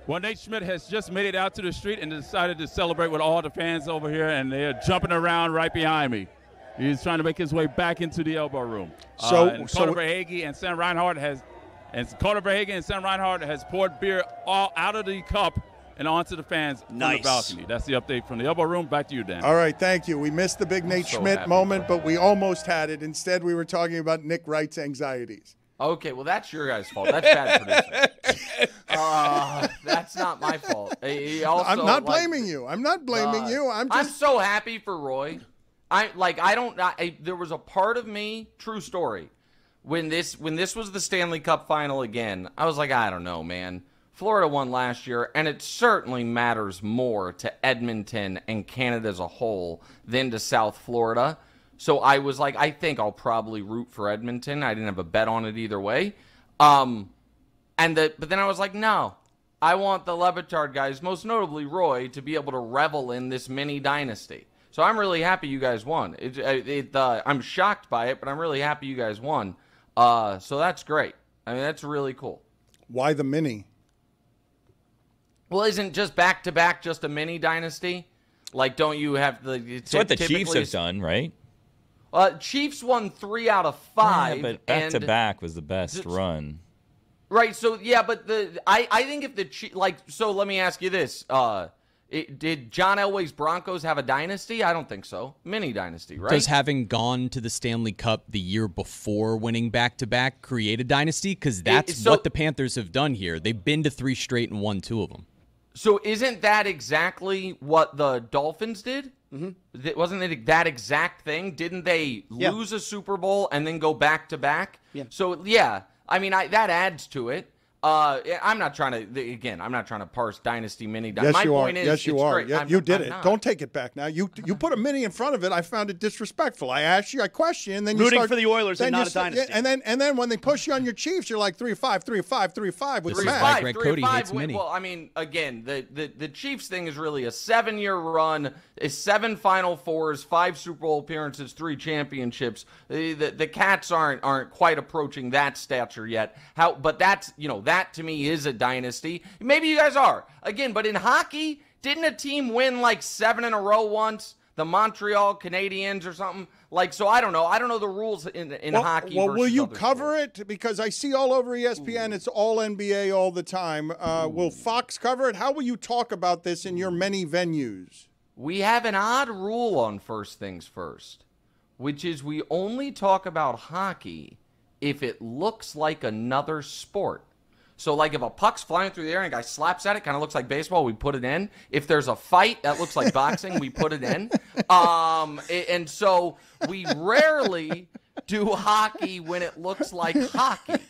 S2: Well, Nate Schmidt has just made it out to the street and decided to celebrate with all the fans over here, and they're jumping around right behind me. He's trying to make his way back into the Elbow Room. And Carter Verhaeghe and Sam Reinhart has poured beer all out of the cup and onto the fans from the balcony. That's the update from the Elbow Room. Back to you, Dan.
S7: All right, thank you. We missed the big Nate Schmidt moment, but we almost had it. Instead, we were talking about Nick Wright's anxieties.
S21: Okay, well, that's your guys' fault. That's bad producing. That's not my fault.
S7: I'm not blaming you. I'm not blaming you.
S21: I'm so happy for Roy. There was a part of me, true story, when this was the Stanley Cup final again, I was like, I don't know, man. Florida won last year, and it certainly matters more to Edmonton and Canada as a whole than to South Florida. So I was like, I think I'll probably root for Edmonton. I didn't have a bet on it either way. But then I was like, no. I want the Le Batard guys, most notably Roy, to be able to revel in this mini dynasty. So I'm really happy you guys won. I'm shocked by it, but I'm really happy you guys won. So that's great. I mean, that's really cool.
S7: Why the mini?
S21: Well, isn't just back-to-back just a mini dynasty? Like, don't you have the...
S1: It's what the Chiefs have done, right?
S21: Chiefs won 3 out of 5.
S1: Yeah, but back-to-back was the best run.
S21: Right, so, yeah, but I think if the Chiefs... So let me ask you this. Did John Elway's Broncos have a dynasty? I don't think so. Mini dynasty, right?
S12: Does having gone to the Stanley Cup the year before winning back-to-back create a dynasty? Because that's what the Panthers have done here. They've been to 3 straight and won 2 of them.
S21: So isn't that exactly what the Dolphins did? Mm-hmm. Wasn't it that exact thing? Didn't they lose a Super Bowl and then go back-to-back? Yeah. So, yeah, I mean, that adds to it. I'm not trying to parse dynasty, mini dynasty.
S7: Yes,
S21: My point is,
S7: yes, you are.
S21: Great.
S7: You did it. Don't take it back now. You put a mini in front of it. I found it disrespectful. I asked you, I questioned, and then you
S10: rooting for the Oilers and not a dynasty.
S7: And then when they push you on your Chiefs, you're like 3-5, 3-5, 3-5 with the
S21: match.
S12: Greg Cody hates mini.
S21: Well, I mean, again, the Chiefs thing is really a 7-year run, is 7 Final Fours, 5 Super Bowl appearances, 3 championships. The Cats aren't quite approaching that stature yet. But that's that to me is a dynasty. Maybe you guys are. Again, but in hockey, didn't a team win like 7 in a row once? The Montreal Canadiens or something? So I don't know. I don't know the rules in hockey.
S7: Well, will you cover
S21: sports.
S7: it? Because I see all over ESPN, it's all NBA all the time. Will Fox cover it? How will you talk about this in your many venues?
S21: We have an odd rule on First Things First, which is we only talk about hockey if it looks like another sport. So, if a puck's flying through the air and a guy slaps at it, kind of looks like baseball, we put it in. If there's a fight that looks like boxing, we put it in. And so we rarely do hockey when it looks like hockey,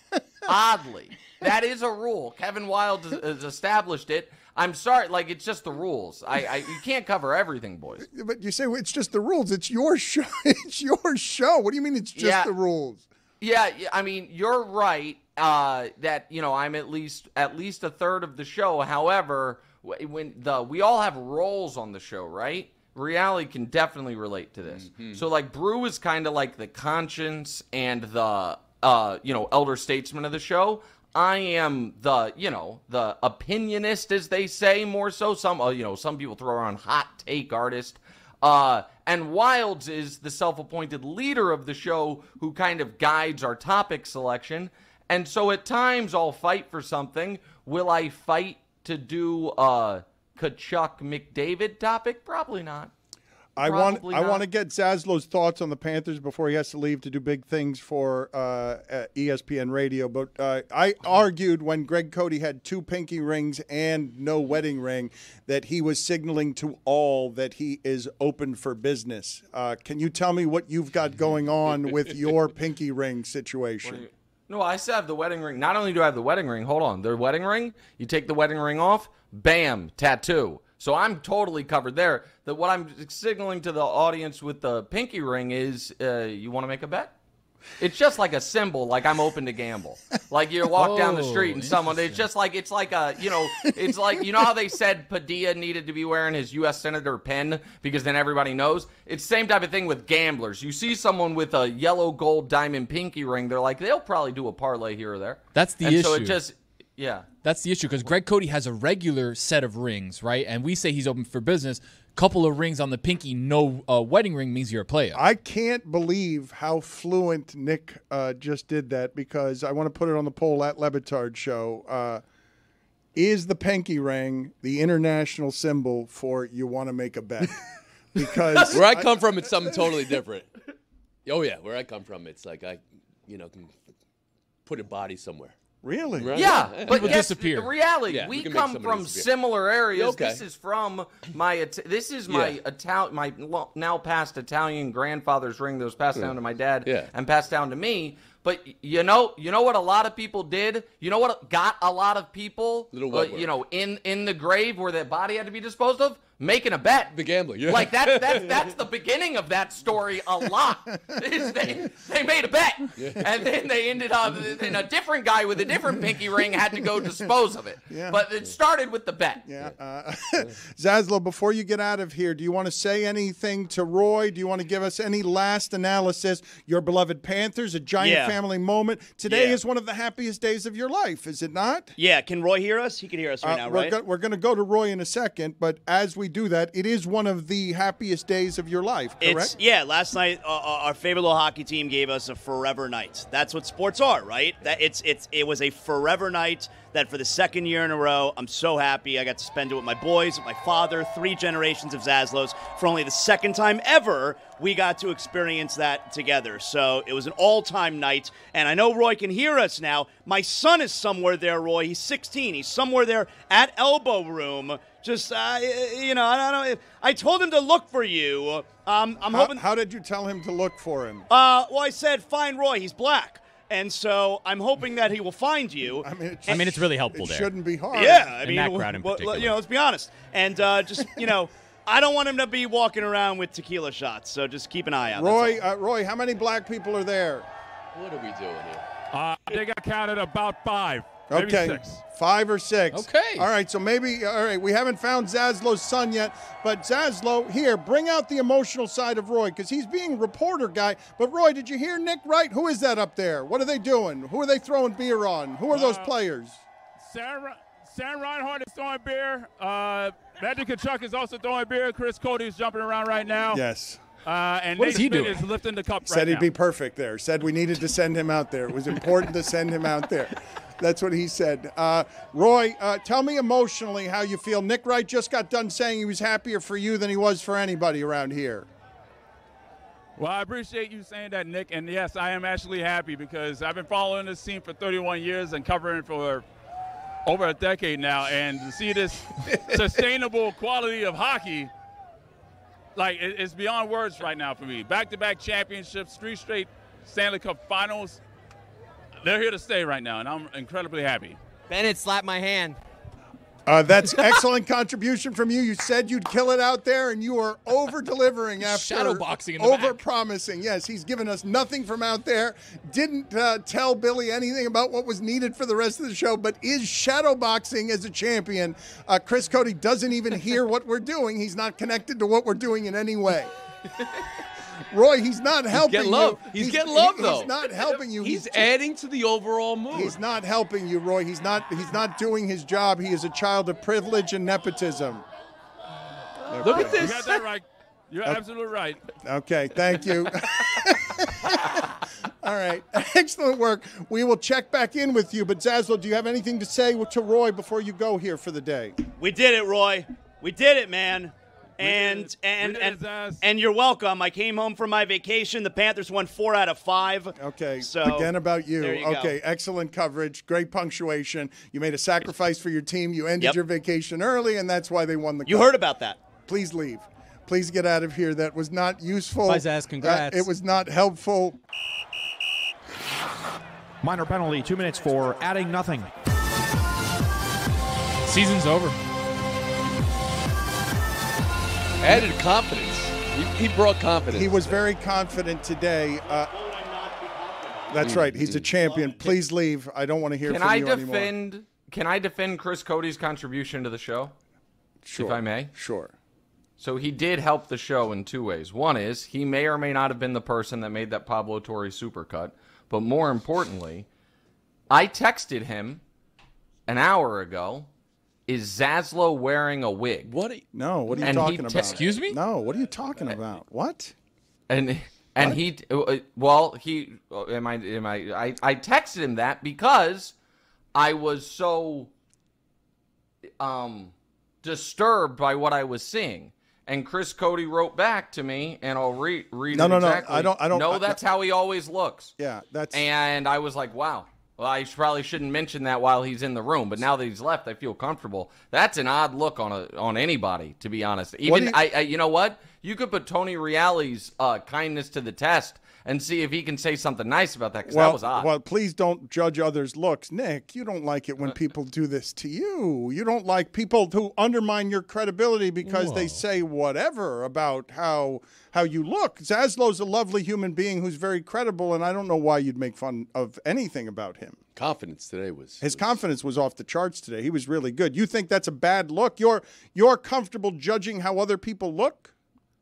S21: oddly. That is a rule. Kevin Wild has established it. I'm sorry, it's just the rules. You can't cover everything, boys.
S7: But you say it's just the rules. It's your show. It's your show. What do you mean it's just the rules?
S21: Yeah, I mean, you're right. That I'm at least a third of the show. However, we all have roles on the show, right? Reality can definitely relate to this. Mm-hmm. So Brew is kind of like the conscience and the elder statesman of the show. I am the opinionist, as they say, more so. Some people throw around hot take artist. And Wilds is the self-appointed leader of the show who kind of guides our topic selection. And so at times I'll fight for something. Will I fight to do a Kachuk McDavid topic? Probably not.
S7: I want to get Zaslow's thoughts on the Panthers before he has to leave to do big things for ESPN Radio. But I argued when Greg Cody had 2 pinky rings and no wedding ring that he was signaling to all that he is open for business. Can you tell me what you've got going on with your pinky ring situation?
S21: No, I still have the wedding ring. Not only do I have the wedding ring, hold on. The wedding ring, you take the wedding ring off, bam, tattoo. So I'm totally covered there. What I'm signaling to the audience with the pinky ring is, you want to make a bet? It's just like a symbol, like I'm open to gamble. Like you walk down the street and someone, it's like a, it's like, you know how they said Padilla needed to be wearing his U.S. Senator pen because then everybody knows? It's the same type of thing with gamblers. You see someone with a yellow gold diamond pinky ring, they're like, they'll probably do a parlay here or there.
S8: That's the issue.
S21: So it just, yeah.
S8: That's the issue because Greg Cody has a regular set of rings, right? And we say he's open for business. Couple of rings on the pinky, no wedding ring means you're a player.
S7: I can't believe how fluent Nick just did that because I want to put it on the poll at Le Batard Show. Is the pinky ring the international symbol for you want to make a bet? Because
S9: where I come from, it's something totally different. Oh, yeah. Where I come from, it's like I can put a body somewhere.
S7: Really?
S9: Right?
S21: Yeah, but yes,
S8: disappear.
S21: the reality,
S9: Yeah,
S21: we
S9: can
S21: come
S9: make
S21: from
S9: disappear.
S21: similar areas.
S9: Okay.
S21: This is from my my now past Italian grandfather's ring that was passed down to my dad and passed down to me. But you know what a lot of people did? You know what got a lot of people in the grave where their body had to be disposed of? Making a bet.
S9: The gambler, yeah.
S21: Like that's the beginning of that story a lot. Is they made a bet.
S9: Yeah.
S21: And then they ended up in a different guy with a different pinky ring had to go dispose of it.
S7: Yeah.
S21: But it started with the bet.
S7: Yeah. Zaslow, before you get out of here, do you want to say anything to Roy? Do you want to give us any last analysis? Your beloved Panthers, a giant family moment. Today is one of the happiest days of your life, is it not?
S10: Yeah. Can Roy hear us? He can hear us right now, right?
S7: We're going to go to Roy in a second, but as we do that, it is one of the happiest days of your life, correct?
S10: Last night our favorite little hockey team gave us a forever night. That's what sports are, right? That it was a forever night that for the second year in a row, I'm so happy I got to spend it with my boys, with my father, 3 generations of Zaslows. For only the second time ever, we got to experience that together. So it was an all-time night, and I know Roy can hear us now. My son is somewhere there, Roy. He's 16. He's somewhere there at Elbow Room. Just, I don't know. I told him to look for you. I'm hoping.
S7: How did you tell him to look for him?
S10: Well, I said, find Roy. He's black. And so I'm hoping that he will find you.
S12: I mean, it's really helpful there.
S7: It shouldn't be hard.
S10: Yeah, I
S12: in
S10: mean,
S12: that crowd in particular.
S10: let's be honest. And just, I don't want him to be walking around with tequila shots. So just keep an eye out.
S7: Roy, how many black people are there?
S9: What are we doing here?
S2: I think I counted about 5. Maybe
S7: Okay,
S2: 6.
S7: 5 or 6.
S8: Okay.
S7: All right, so maybe, all right, we haven't found Zaslow's son yet, but Zaslow, here, bring out the emotional side of Roy, because he's being reporter guy. But Roy, did you hear Nick Wright? Who is that up there? What are they doing? Who are they throwing beer on? Who are those players?
S2: Sam Reinhart is throwing beer. Magic Kachuk is also throwing beer. Chris Cody is jumping around right now.
S7: Yes.
S2: And
S8: What
S2: Nate
S8: is he
S2: Smith
S8: doing?
S2: is lifting the cup
S7: Said
S2: right
S7: he'd
S2: now.
S7: be perfect there. Said we needed to send him out there. It was important to send him out there. That's what he said. Roy, tell me emotionally how you feel. Nick Wright just got done saying he was happier for you than he was for anybody around here.
S2: Well, I appreciate you saying that, Nick. And, yes, I am actually happy because I've been following this team for 31 years and covering for over a decade now. And to see this sustainable quality of hockey, like, it's beyond words right now for me. Back-to-back championships, 3 straight Stanley Cup finals. They're here to stay right now, and I'm incredibly happy.
S11: Bennett slapped my hand.
S7: That's excellent contribution from you. You said you'd kill it out there, and you are over-delivering after
S8: Shadowboxing in the back.
S7: over-promising. Yes, he's given us nothing from out there. Didn't tell Billy anything about what was needed for the rest of the show, but is shadowboxing as a champion. Chris Cody doesn't even hear what we're doing. He's not connected to what we're doing in any way. Roy, he's not helping
S9: Getting love.
S7: you.
S9: He's getting love, though.
S7: He's not helping you.
S9: He's adding to the overall mood.
S7: He's not helping you, Roy. He's not doing his job. He is a child of privilege and nepotism.
S9: Look at
S2: You
S9: this.
S2: got that right. You're absolutely right.
S7: Okay, thank you. All right, excellent work. We will check back in with you. But Zaslow, do you have anything to say to Roy before you go here for the day?
S10: We did it, Roy. We did it, man. And you're welcome. I came home from my vacation. The Panthers won 4 out of 5.
S7: Okay,
S10: so
S7: again about you.
S10: There you
S7: Okay,
S10: go.
S7: excellent coverage, great punctuation. You made a sacrifice for your team. You ended your vacation early, and that's why they won the cup.
S10: You heard about that.
S7: Please leave. Please get out of here. That was not useful.
S12: Bye, Zaz. Congrats.
S7: It was not helpful.
S3: Minor penalty, 2 minutes for adding nothing.
S8: Season's over.
S9: Added confidence. He brought confidence.
S7: He was very confident today. That's right. He's a champion. Please leave. I don't want to hear from you anymore.
S21: Can I defend Chris Cody's contribution to the show?
S7: Sure.
S21: If I may?
S7: Sure.
S21: So he did help the show in 2 ways. One is he may or may not have been the person that made that Pablo Torre supercut. But more importantly, I texted him an hour ago, is Zaslow wearing a wig?
S7: What are you talking about?
S8: Excuse me?
S7: No, what are you talking about? What?
S21: And
S7: What?
S21: he I texted him that because I was so disturbed by what I was seeing. And Chris Cody wrote back to me, and I'll read it exactly.
S7: I don't.
S21: No, that's how he always looks.
S7: Yeah, that's.
S21: And I was like, wow. Well, I probably shouldn't mention that while he's in the room, but now that he's left, I feel comfortable. That's an odd look on anybody, to be honest. Even you know what? You could put Tony Reale's kindness to the test and see if he can say something nice about that, because that was odd.
S7: Well, please don't judge others' looks. Nick, you don't like it when people do this to you. You don't like people who undermine your credibility because they say whatever about how you look. Zaslow's a lovely human being who's very credible, and I don't know why you'd make fun of anything about him.
S9: Confidence today was...
S7: His confidence was off the charts today. He was really good. You think that's a bad look? You're comfortable judging how other people look?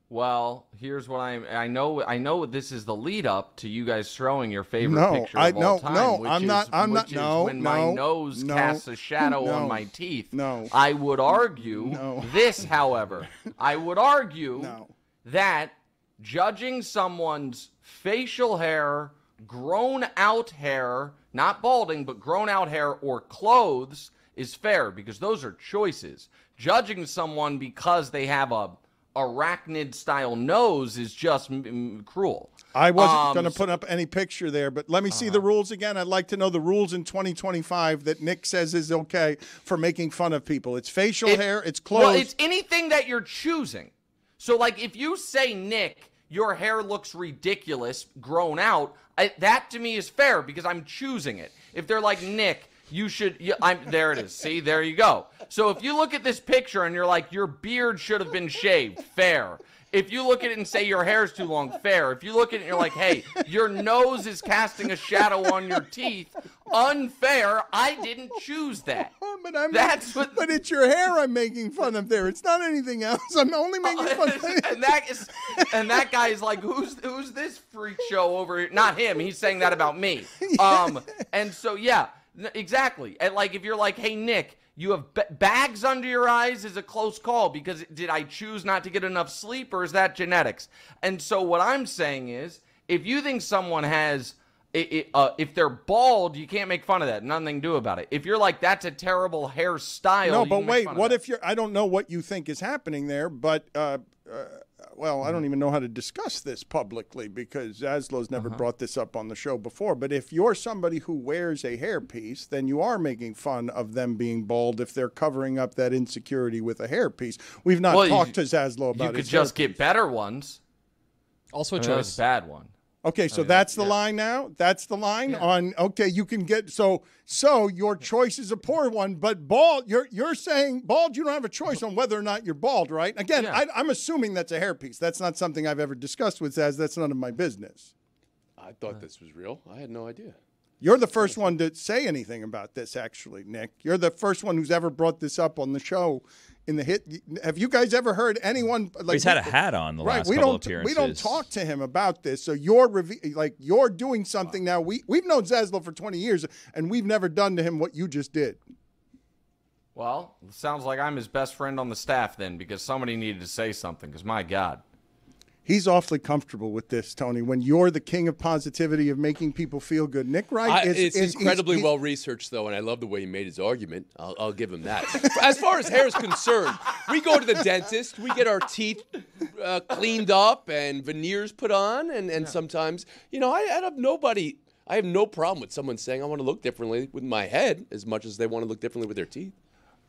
S21: Well, here's what I know this is the lead up to you guys throwing your favorite picture of all time. When my nose casts a shadow on my teeth.
S7: No.
S21: I would argue this, however. I would argue that judging someone's facial hair, grown out hair, not balding, but grown out hair or clothes is fair because those are choices. Judging someone because they have a arachnid style nose is just cruel.
S7: I wasn't going to put up any picture there, but let me see the rules again. I'd like to know the rules in 2025 that Nick says is okay for making fun of people. It's facial hair, it's clothes.
S21: Well, it's anything that you're choosing. So, like, if you say, Nick, your hair looks ridiculous, grown out, that to me is fair because I'm choosing it. If they're like, Nick, you should, there it is. See, there you go. So if you look at this picture and you're like, your beard should have been shaved, fair. If you look at it and say your hair's too long, fair. If you look at it and you're like, hey, your nose is casting a shadow on your teeth, unfair. I didn't choose that.
S7: But it's your hair I'm making fun of there. It's not anything else. I'm only making fun of it.
S21: And that guy is like, who's this freak show over here? Not him. He's saying that about me. And so, yeah. Exactly. And like if you're like, hey, Nick, you have bags under your eyes is a close call because did I choose not to get enough sleep or is that genetics? And so what I'm saying is if you think someone has, if they're bald, you can't make fun of that. Nothing to do about it. If you're like, that's a terrible hairstyle.
S7: No, but wait, what if I don't know what you think is happening there, but well, I don't even know how to discuss this publicly because Zaslow's never brought this up on the show before. But if you're somebody who wears a hairpiece, then you are making fun of them being bald if they're covering up that insecurity with a hairpiece. We've not talked to Zaslow about it.
S21: You could just get better ones.
S8: Also a choice.
S21: Bad one.
S7: Okay, so that's the line now? That's the line on, okay, you can get, so your choice is a poor one, but bald, you're saying bald, you don't have a choice on whether or not you're bald, right? Again, I'm assuming that's a hairpiece. That's not something I've ever discussed with Zaz. That's none of my business.
S9: I thought this was real. I had no idea.
S7: You're the first one to say anything about this, actually, Nick. You're the first one who's ever brought this up on the show. In the hit, have you guys ever heard anyone? Like,
S1: he's had a hat on the last couple appearances.
S7: We don't talk to him about this. So you're doing something now. We've known Zaslow for 20 years, and we've never done to him what you just did.
S21: Well, it sounds like I'm his best friend on the staff then, because somebody needed to say something. Because my God,
S7: He's awfully comfortable with this, Tony. When you're the king of positivity of making people feel good, Nick Wright
S9: it's incredibly well researched, though, and I love the way he made his argument. I'll give him that. As far as hair is concerned, we go to the dentist, we get our teeth cleaned up and veneers put on, and sometimes, I have no problem with someone saying I want to look differently with my head as much as they want to look differently with their teeth.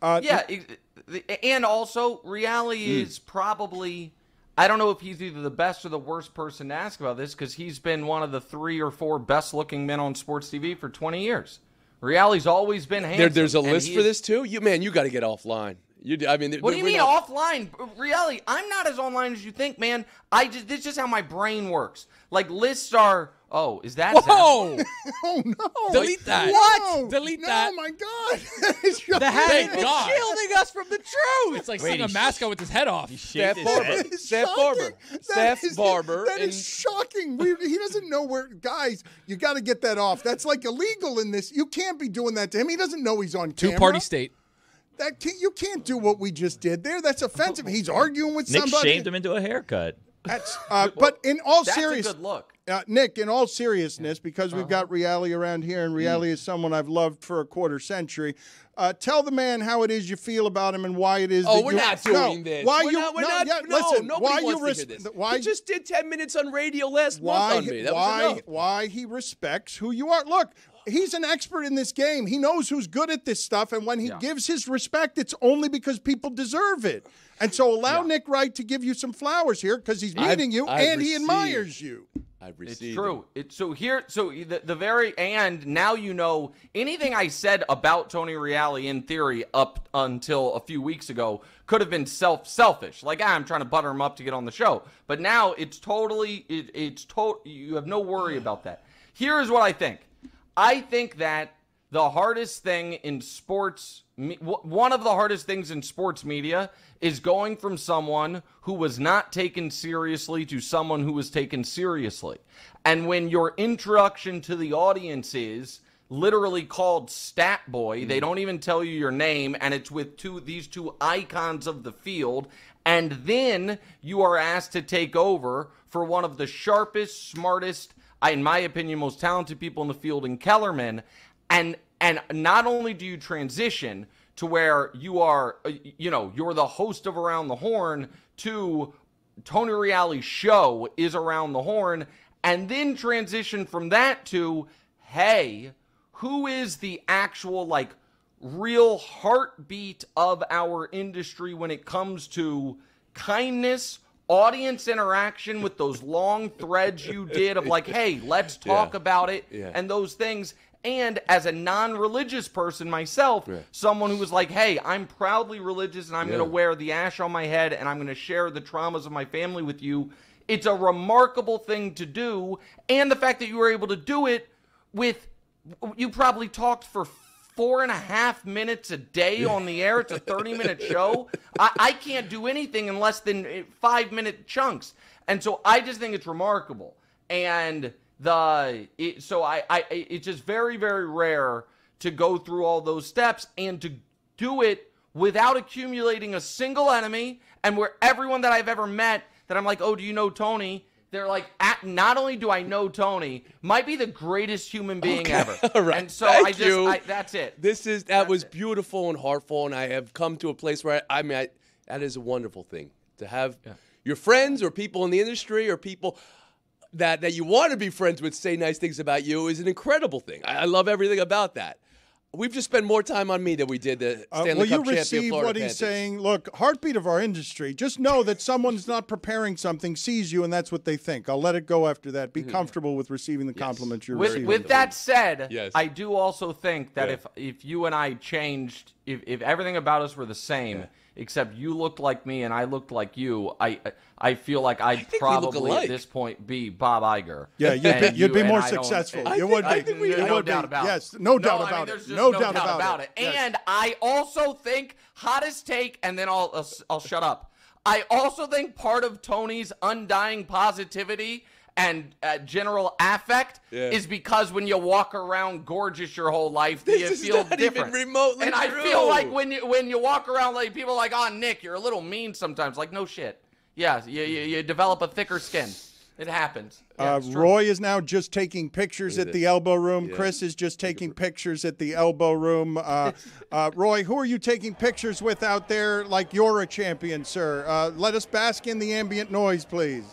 S21: And also, reality is probably. I don't know if he's either the best or the worst person to ask about this because he's been one of the 3 or 4 best-looking men on sports TV for 20 years. Reality's always been handsome.
S9: There's a list for this too. You got to get offline.
S21: What do you mean offline? Reality, I'm not as online as you think, man. This is just how my brain works. Like lists are. Oh, is that?
S8: Whoa!
S7: Oh no!
S8: Delete that.
S7: What?
S8: Delete that.
S7: Oh my God!
S8: The hat is
S9: shielding us from the truth.
S8: It's like seeing a mascot with his head off.
S9: Seth Barber.
S7: That is shocking. He doesn't know where. Guys, you got to get that off. That's like illegal in this. You can't be doing that to him. He doesn't know he's on camera.
S8: 2-party state.
S7: You can't do what we just did there. That's offensive. He's arguing with
S1: Nick
S7: somebody.
S1: shamed him into a haircut.
S7: That's. But in all seriousness,
S21: that's a good look.
S7: Nick, in all seriousness, because we've got Reali around here, and Reali is someone I've loved for a quarter century. Tell the man how it is you feel about him and why it is.
S9: We're not doing this.
S7: Listen,
S9: why you just did 10 minutes on radio last month on me. That was enough.
S7: Why he respects who you are. Look, he's an expert in this game. He knows who's good at this stuff, and when he gives his respect, it's only because people deserve it. And so allow Nick Wright to give you some flowers here because he's meeting you and he admires you.
S21: It's true. The very end, now you know anything I said about Tony Reali in theory up until a few weeks ago could have been selfish. Like, I'm trying to butter him up to get on the show. But now it's totally, you have no worry about that. Here's what I think. I think that the hardest thing in sports, one of the hardest things in sports media is going from someone who was not taken seriously to someone who was taken seriously. And when your introduction to the audience is literally called Stat Boy, they don't even tell you your name, and it's with these two icons of the field, and then you are asked to take over for one of the sharpest, smartest, in my opinion, most talented people in the field in Kellerman, and not only do you transition to where you are, you're the host of Around the Horn to Tony Reali's show is Around the Horn, and then transition from that to, hey, who is the actual, real heartbeat of our industry when it comes to kindness, audience interaction with those long threads you did of hey, let's talk about it, and those things. And as a non-religious person myself, someone who was hey, I'm proudly religious and I'm going to wear the ash on my head and I'm going to share the traumas of my family with you. It's a remarkable thing to do. And the fact that you were able to do it with, you probably talked for 4.5 minutes a day on the air. It's a 30-minute show. I can't do anything in less than 5-minute chunks. And so I just think it's remarkable. And it's just very, very rare to go through all those steps and to do it without accumulating a single enemy, and where everyone that I've ever met that I'm oh, do you know Tony? They're not only do I know Tony, might be the greatest human being ever.
S9: Right.
S21: And so that's it.
S9: That was beautiful and heartful, and I have come to a place where that is a wonderful thing to have your friends or people in the industry or people that you want to be friends with say nice things about you is an incredible thing. I love everything about that. We've just spent more time on me than we did the Stanley Cup champion Florida Panthers.
S7: Will you receive what he's saying? Look, heartbeat of our industry. Just know that someone's not preparing something, sees you, and that's what they think. I'll let it go after that. Be comfortable with receiving the compliments you're receiving.
S21: With that said, I do also think that if you and I changed, if everything about us were the same, except you looked like me and I looked like you, I feel like I'd probably at this point be Bob Iger.
S7: Yeah, you'd be more successful. You would be.
S21: No doubt about it.
S7: Yes, no doubt about it. No doubt about it.
S21: And I also think, hottest take, and then I'll shut up. I also think part of Tony's undying positivity and general affect is because when you walk around gorgeous your whole life, you feel different.
S9: Even remotely
S21: and
S9: true.
S21: I feel like when you walk around, people are oh, Nick, you're a little mean sometimes. No shit. Yeah, you develop a thicker skin. It happens. Yeah,
S7: Roy is now just taking pictures at the elbow room. Yeah. Chris is just taking pictures at the elbow room. Roy, who are you taking pictures with out there like you're a champion, sir? Let us bask in the ambient noise, please.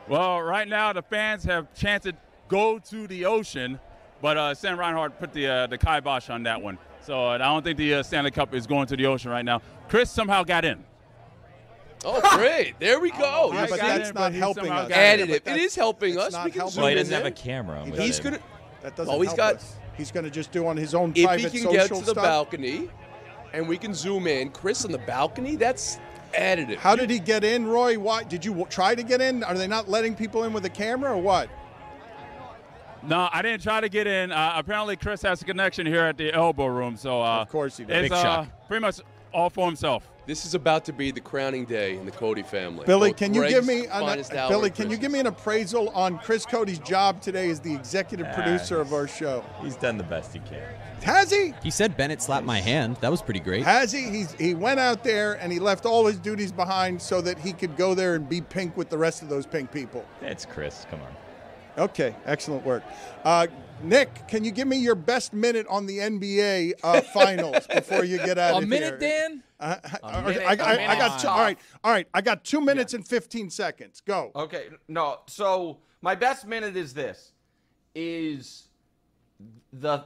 S2: Well, right now the fans have chanted go to the ocean, but Sam Reinhart put the kibosh on that one. So I don't think the Stanley Cup is going to the ocean right now. Chris somehow got in.
S9: Oh, great. There we go.
S7: Yeah, but that's not helping us.
S9: Additive. It is helping us. We can zoom
S1: Well, he
S9: in
S1: doesn't have
S9: there.
S1: a camera.
S9: He's going to.
S7: That doesn't help us. He's going to just do on his own
S9: If
S7: private
S9: he
S7: social
S9: can get to the
S7: stuff.
S9: balcony and we can zoom in, Chris on the balcony, that's additive.
S7: How did he get in, Roy? Why did you try to get in? Are they not letting people in with a camera or what?
S2: No, I didn't try to get in. Apparently, Chris has a connection here at the elbow room. So
S7: of course he does.
S2: It's
S7: Big shock.
S2: Pretty much all for himself.
S9: This is about to be the crowning day in the Cody family.
S7: Billy,
S9: Both
S7: can you
S9: Greg's
S7: give me
S9: finest hour
S7: Billy?
S9: and
S7: Can you
S9: Chris's.
S7: give me an appraisal on Chris Cody's job today as the executive producer of our show?
S1: He's done the best he can.
S7: Has he?
S12: He said Bennett slapped my hand. That was pretty great.
S7: Has he? He went out there and he left all his duties behind so that he could go there and be pink with the rest of those pink people.
S1: It's Chris. Come on.
S7: Okay, excellent work. Nick, can you give me your best minute on the NBA finals before you get out of here?
S8: A minute, Dan?
S7: I got two. All right. I got 2 minutes and 15 seconds. Go.
S21: Okay. No. So my best minute is this: is the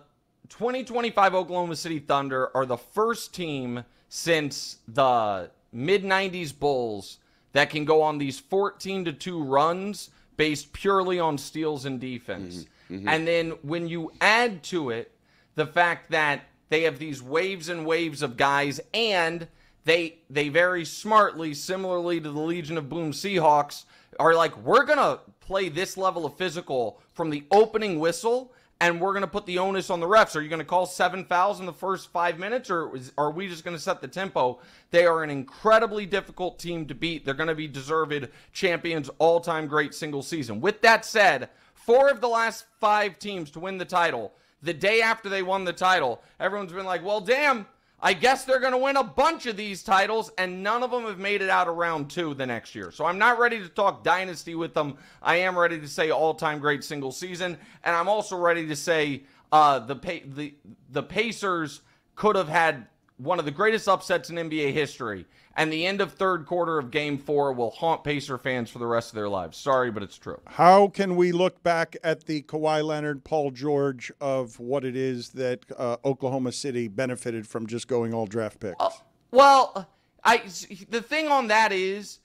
S21: 2025 Oklahoma City Thunder are the first team since the mid-90s Bulls that can go on these 14-2 runs based purely on steals and defense. Mm-hmm. And then when you add to it the fact that they have these waves and waves of guys, and they very smartly, similarly to the Legion of Boom Seahawks, are like, we're going to play this level of physical from the opening whistle, and we're going to put the onus on the refs. Are you going to call 7 fouls in the first 5 minutes, or are we just going to set the tempo? They are an incredibly difficult team to beat. They're going to be deserved champions, all-time great single season. With that said, 4 of the last 5 teams to win the title, the day after they won the title, everyone's been like, well, damn, I guess they're going to win a bunch of these titles, and none of them have made it out of round 2 the next year. So I'm not ready to talk dynasty with them. I am ready to say all-time great single season, and I'm also ready to say the Pacers could have had one of the greatest upsets in NBA history, and the end of third quarter of Game 4 will haunt Pacer fans for the rest of their lives. Sorry, but it's true.
S7: How can we look back at the Kawhi Leonard, Paul George of what it is that Oklahoma City benefited from just going all draft picks?
S21: Well, the thing on that is,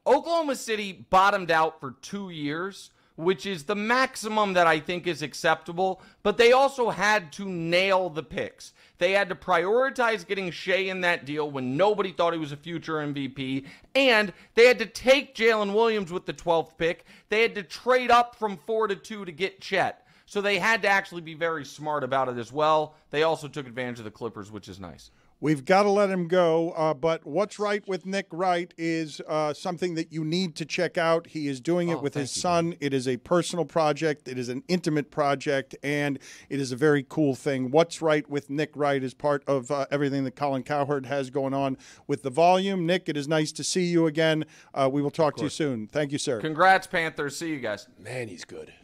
S21: Oklahoma City bottomed out for 2 years, which is the maximum that I think is acceptable, but they also had to nail the picks. They had to prioritize getting Shea in that deal when nobody thought he was a future MVP, and they had to take Jalen Williams with the 12th pick. They had to trade up from 4 to 2 to get Chet. So they had to actually be very smart about it as well. They also took advantage of the Clippers, which is nice.
S7: We've got to let him go, but What's Right with Nick Wright is something that you need to check out. He is doing it with his son. It is a personal project. It is an intimate project, and it is a very cool thing. What's Right with Nick Wright is part of everything that Colin Cowherd has going on with the volume. Nick, it is nice to see you again. We will talk to you soon. Thank you, sir.
S21: Congrats, Panthers. See you guys.
S9: Man, he's good.